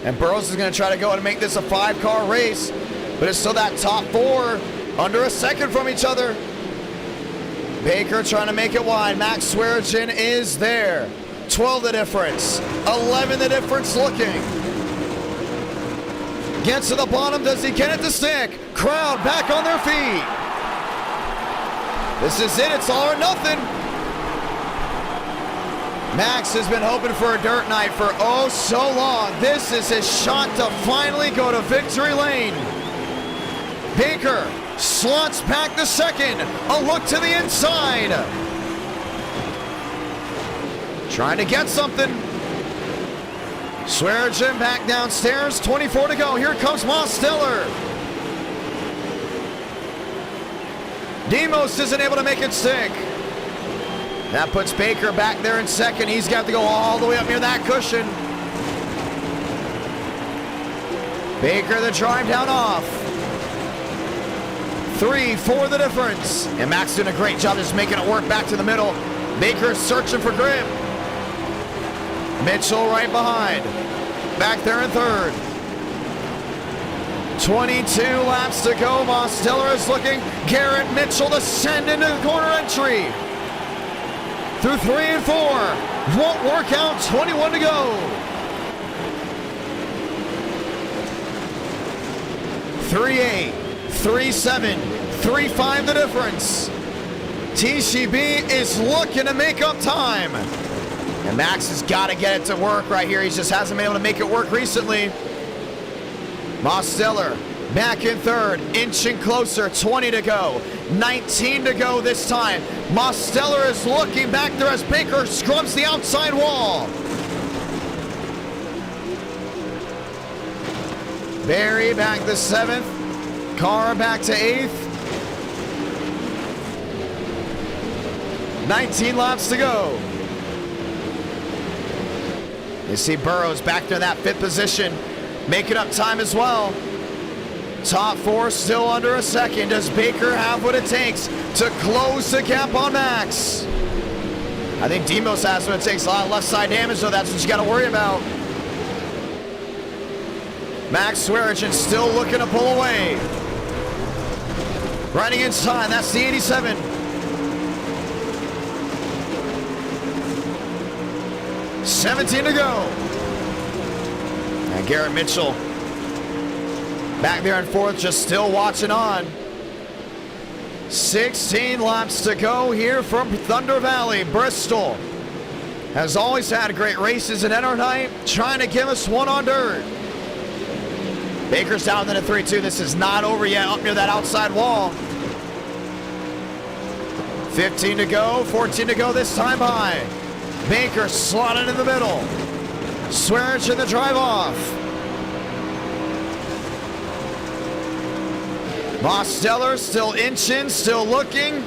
And Burrows is going to try to go and make this a 5-car race, but it's still that top 4 under a second from each other. Baker trying to make it wide. Max Swearinger is there. 12 the difference. 11 the difference looking. Gets to the bottom. Does he get it to stick? Crowd back on their feet. This is it. It's all or nothing. Max has been hoping for a dirt night for oh so long. This is his shot to finally go to victory lane. Baker slots back to second. A look to the inside. Trying to get something. Swearinger back downstairs. 24 to go. Here comes Mosteller. Demos isn't able to make it stick. That puts Baker back there in second. He's got to go all the way up near that cushion. Baker the drive down off. 3, 4 the difference. And Max doing a great job just making it work back to the middle. Baker searching for grip. Mitchell right behind. Back there in third. 22 laps to go. Mosteller is looking. Garrett Mitchell to send into the corner entry. Through 3 and 4. Won't work out. 21 to go. 3-8, 3-7, 3-5 the difference. TCB is looking to make up time. And Max has got to get it to work right here. He just hasn't been able to make it work recently. Mosteller back in third, inching closer, 20 to go. 19 to go this time. Mosteller is looking back there as Baker scrubs the outside wall. Barry back to 7th. Carr back to 8th. 19 laps to go. You see Burrows back there in that 5th position, making up time as well. Top 4 still under a second. Does Baker have what it takes to close the gap on Max? I think Demos has what it takes. A lot of left side damage, though. That's what you got to worry about. Max Swearinger still looking to pull away. Riding inside, that's the 87. $17 to go. And Garrett Mitchell back there in 4th, just still watching on. 16 laps to go here from Thunder Valley. Bristol has always had great races in NR night, trying to give us one on dirt. Baker's down in a 3-2. This is not over yet, up near that outside wall. 15 to go, 14 to go this time by. Baker slotted in the middle. Swearinger the drive off. Mosteller still inching, still looking.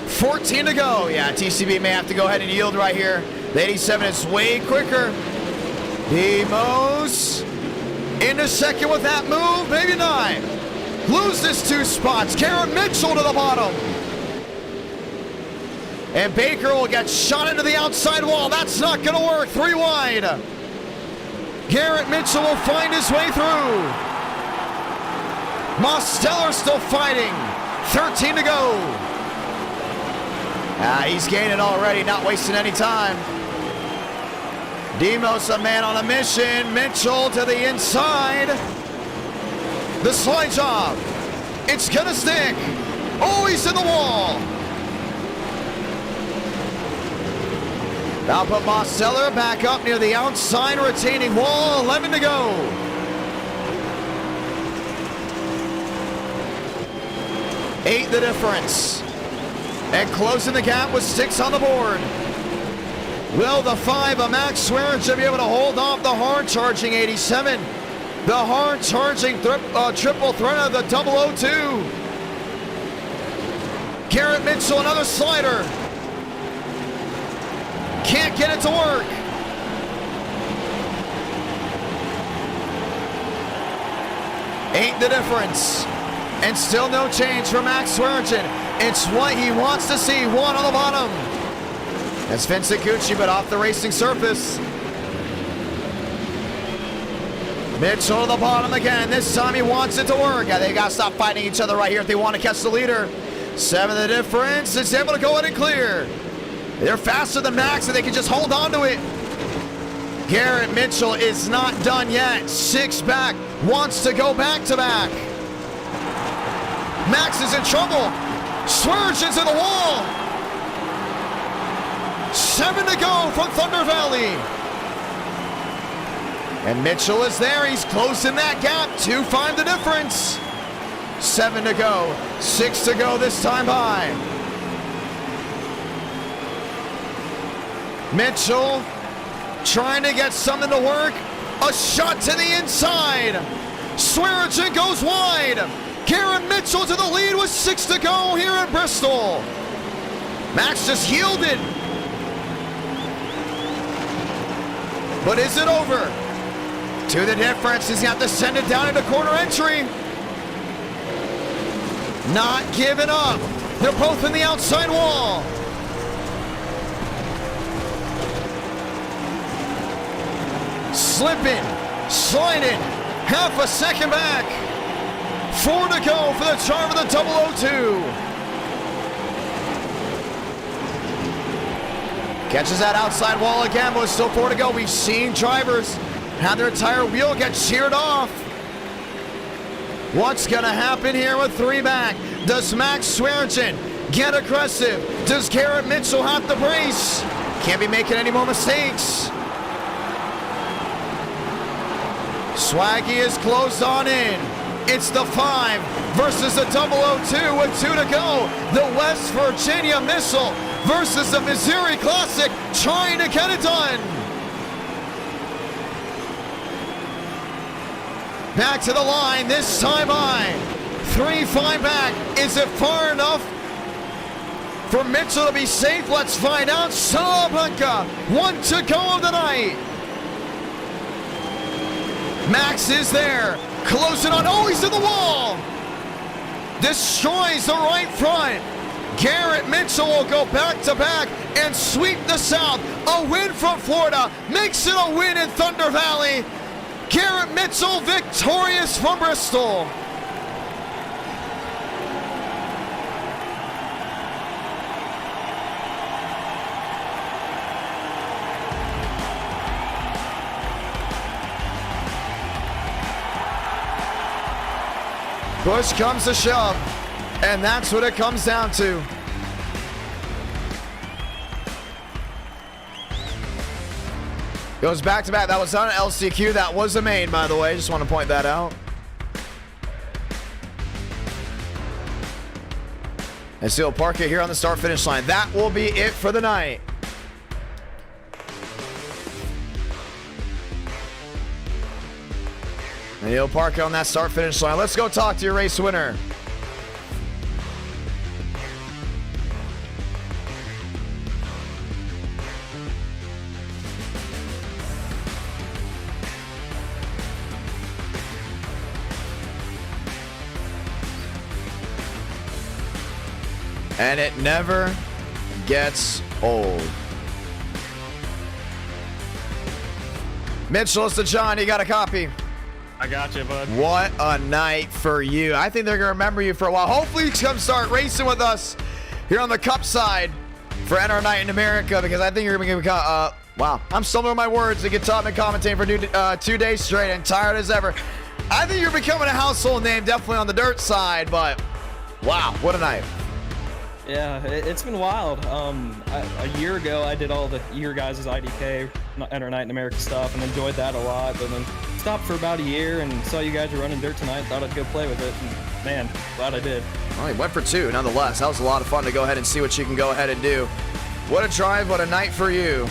14 to go. Yeah, TCB may have to go ahead and yield right here. The 87 is way quicker. Demos into second with that move, maybe not. Loses 2 spots. Garrett Mitchell to the bottom. And Baker will get shot into the outside wall. That's not going to work. 3 wide. Garrett Mitchell will find his way through. Mosteller still fighting. 13 to go. He's gaining already, not wasting any time. Demos a man on a mission. Mitchell to the inside. The slide job. It's gonna stick. Oh, he's in the wall. Now put Mosteller back up near the outside retaining wall. 11 to go. Eight the difference. And closing the gap with 6 on the board. Will the 5 of Max Swearingen be able to hold off the hard-charging 87? The hard-charging triple threat of the 002. Garrett Mitchell, another slider. Can't get it to work. Ain't the difference. And still no change for Max Swearingen. It's what he wants to see. 1 on the bottom. That's Vincent Gucci, but off the racing surface. Mitchell to the bottom again. This time he wants it to work. Yeah, they got to stop fighting each other right here if they want to catch the leader. 7 the difference. It's able to go ahead and clear. They're faster than Max, and they can just hold on to it. Garrett Mitchell is not done yet. 6 back. Wants to go back to back. Max is in trouble. Swearingen's in the wall. 7 to go from Thunder Valley. And Mitchell is there. He's closing that gap. 2-5 the difference. 7 to go. 6 to go this time by. Mitchell trying to get something to work. A shot to the inside. Swearingen goes wide. Garrett Mitchell to the lead with 6 to go here in Bristol. Max just yielded. But is it over? 2 the difference. He's got to send it down into corner entry. Not giving up. They're both in the outside wall. Slipping, sliding, half a second back. 4 to go for the charm of the 002. Catches that outside wall again, but it's still 4 to go. We've seen drivers have their entire wheel get sheared off. What's gonna happen here with 3 back? Does Max Swearingen get aggressive? Does Garrett Mitchell have to brace? Can't be making any more mistakes. Swaggy is closed on in. It's the 5 versus the 002 with 2 to go. The West Virginia Missile versus the Missouri Classic, trying to get it done. Back to the line, this time by. 3-5 back. Is it far enough for Mitchell to be safe? Let's find out. Salamanca, 1 to go of the night. Max is there, closing on. Oh, he's in the wall. Destroys the right front. Garrett Mitchell will go back to back and sweep the South. A win from Florida makes it a win in Thunder Valley. Garrett Mitchell victorious from Bristol. Push comes to shove, and that's what it comes down to. Goes back to back. That was on an LCQ. That was a main, by the way. Just want to point that out. And so he'll park it here on the start-finish line. That will be it for the night. And he'll park it on that start-finish line. Let's go talk to your race winner. And it never gets old. Mitchell, it's to John. You got a copy. I got you, bud. What a night for you. I think they're going to remember you for a while. Hopefully you come start racing with us here on the Cup side for NR Night in America, because I think you're going to become, wow, I'm stumbling on my words to get taught and commentating for 2 days straight and tired as ever. I think you're becoming a household name, definitely on the dirt side, but wow, what a night. Yeah, it's been wild. A year ago, I did all your guys' IDK, Enter Night in America stuff, and enjoyed that a lot. But then stopped for about a year and saw you guys were running dirt tonight. Thought I'd go play with it. And man, glad I did. Well, he went for 2, nonetheless. That was a lot of fun to go ahead and see what you can go ahead and do. What a drive, what a night for you.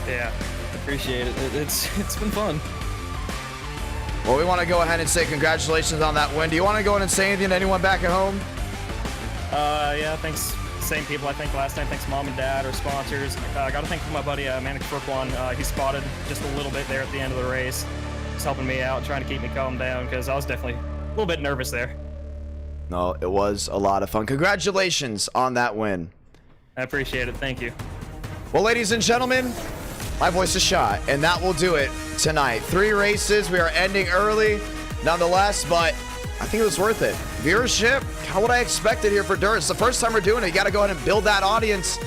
Yeah, appreciate it. It's been fun. Well, we want to go ahead and say congratulations on that win. Do you want to go in and say anything to anyone back at home? Yeah, thanks. Same people I think last time. Thanks Mom and Dad, our sponsors. I got to thank my buddy Manic Brooklyn. He spotted just a little bit there at the end of the race. He's helping me out, trying to keep me calm down because I was definitely a little bit nervous there. No, it was a lot of fun. Congratulations on that win. I appreciate it. Thank you. Well, ladies and gentlemen, my voice is shot, and that will do it tonight. 3 races. We are ending early, nonetheless, but I think it was worth it. Viewership, kind of what I expected here for Dirt. It's the first time we're doing it. You got to go ahead and build that audience.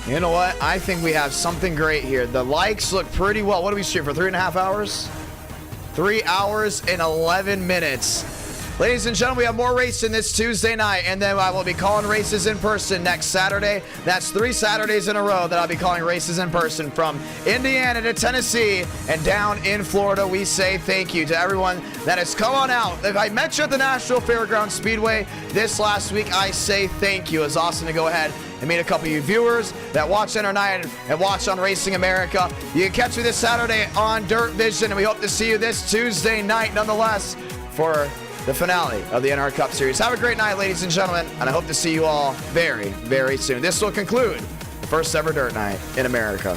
You know what? I think we have something great here. The likes look pretty well. What do we stream for 3.5 hours? 3 hours and 11 minutes. Ladies and gentlemen, we have more racing this Tuesday night, and then I will be calling races in person next Saturday. That's 3 Saturdays in a row that I'll be calling races in person from Indiana to Tennessee and down in Florida. We say thank you to everyone that has come on out. If I met you at the Nashville Fairgrounds Speedway this last week, I say thank you. It's awesome to go ahead and meet a couple of you viewers that watch Enter Night and watch on Racing America. You can catch me this Saturday on Dirt Vision, and we hope to see you this Tuesday night nonetheless for the finale of the NR Cup Series. Have a great night, ladies and gentlemen, and I hope to see you all very, very soon. This will conclude the first ever Dirt Night in America.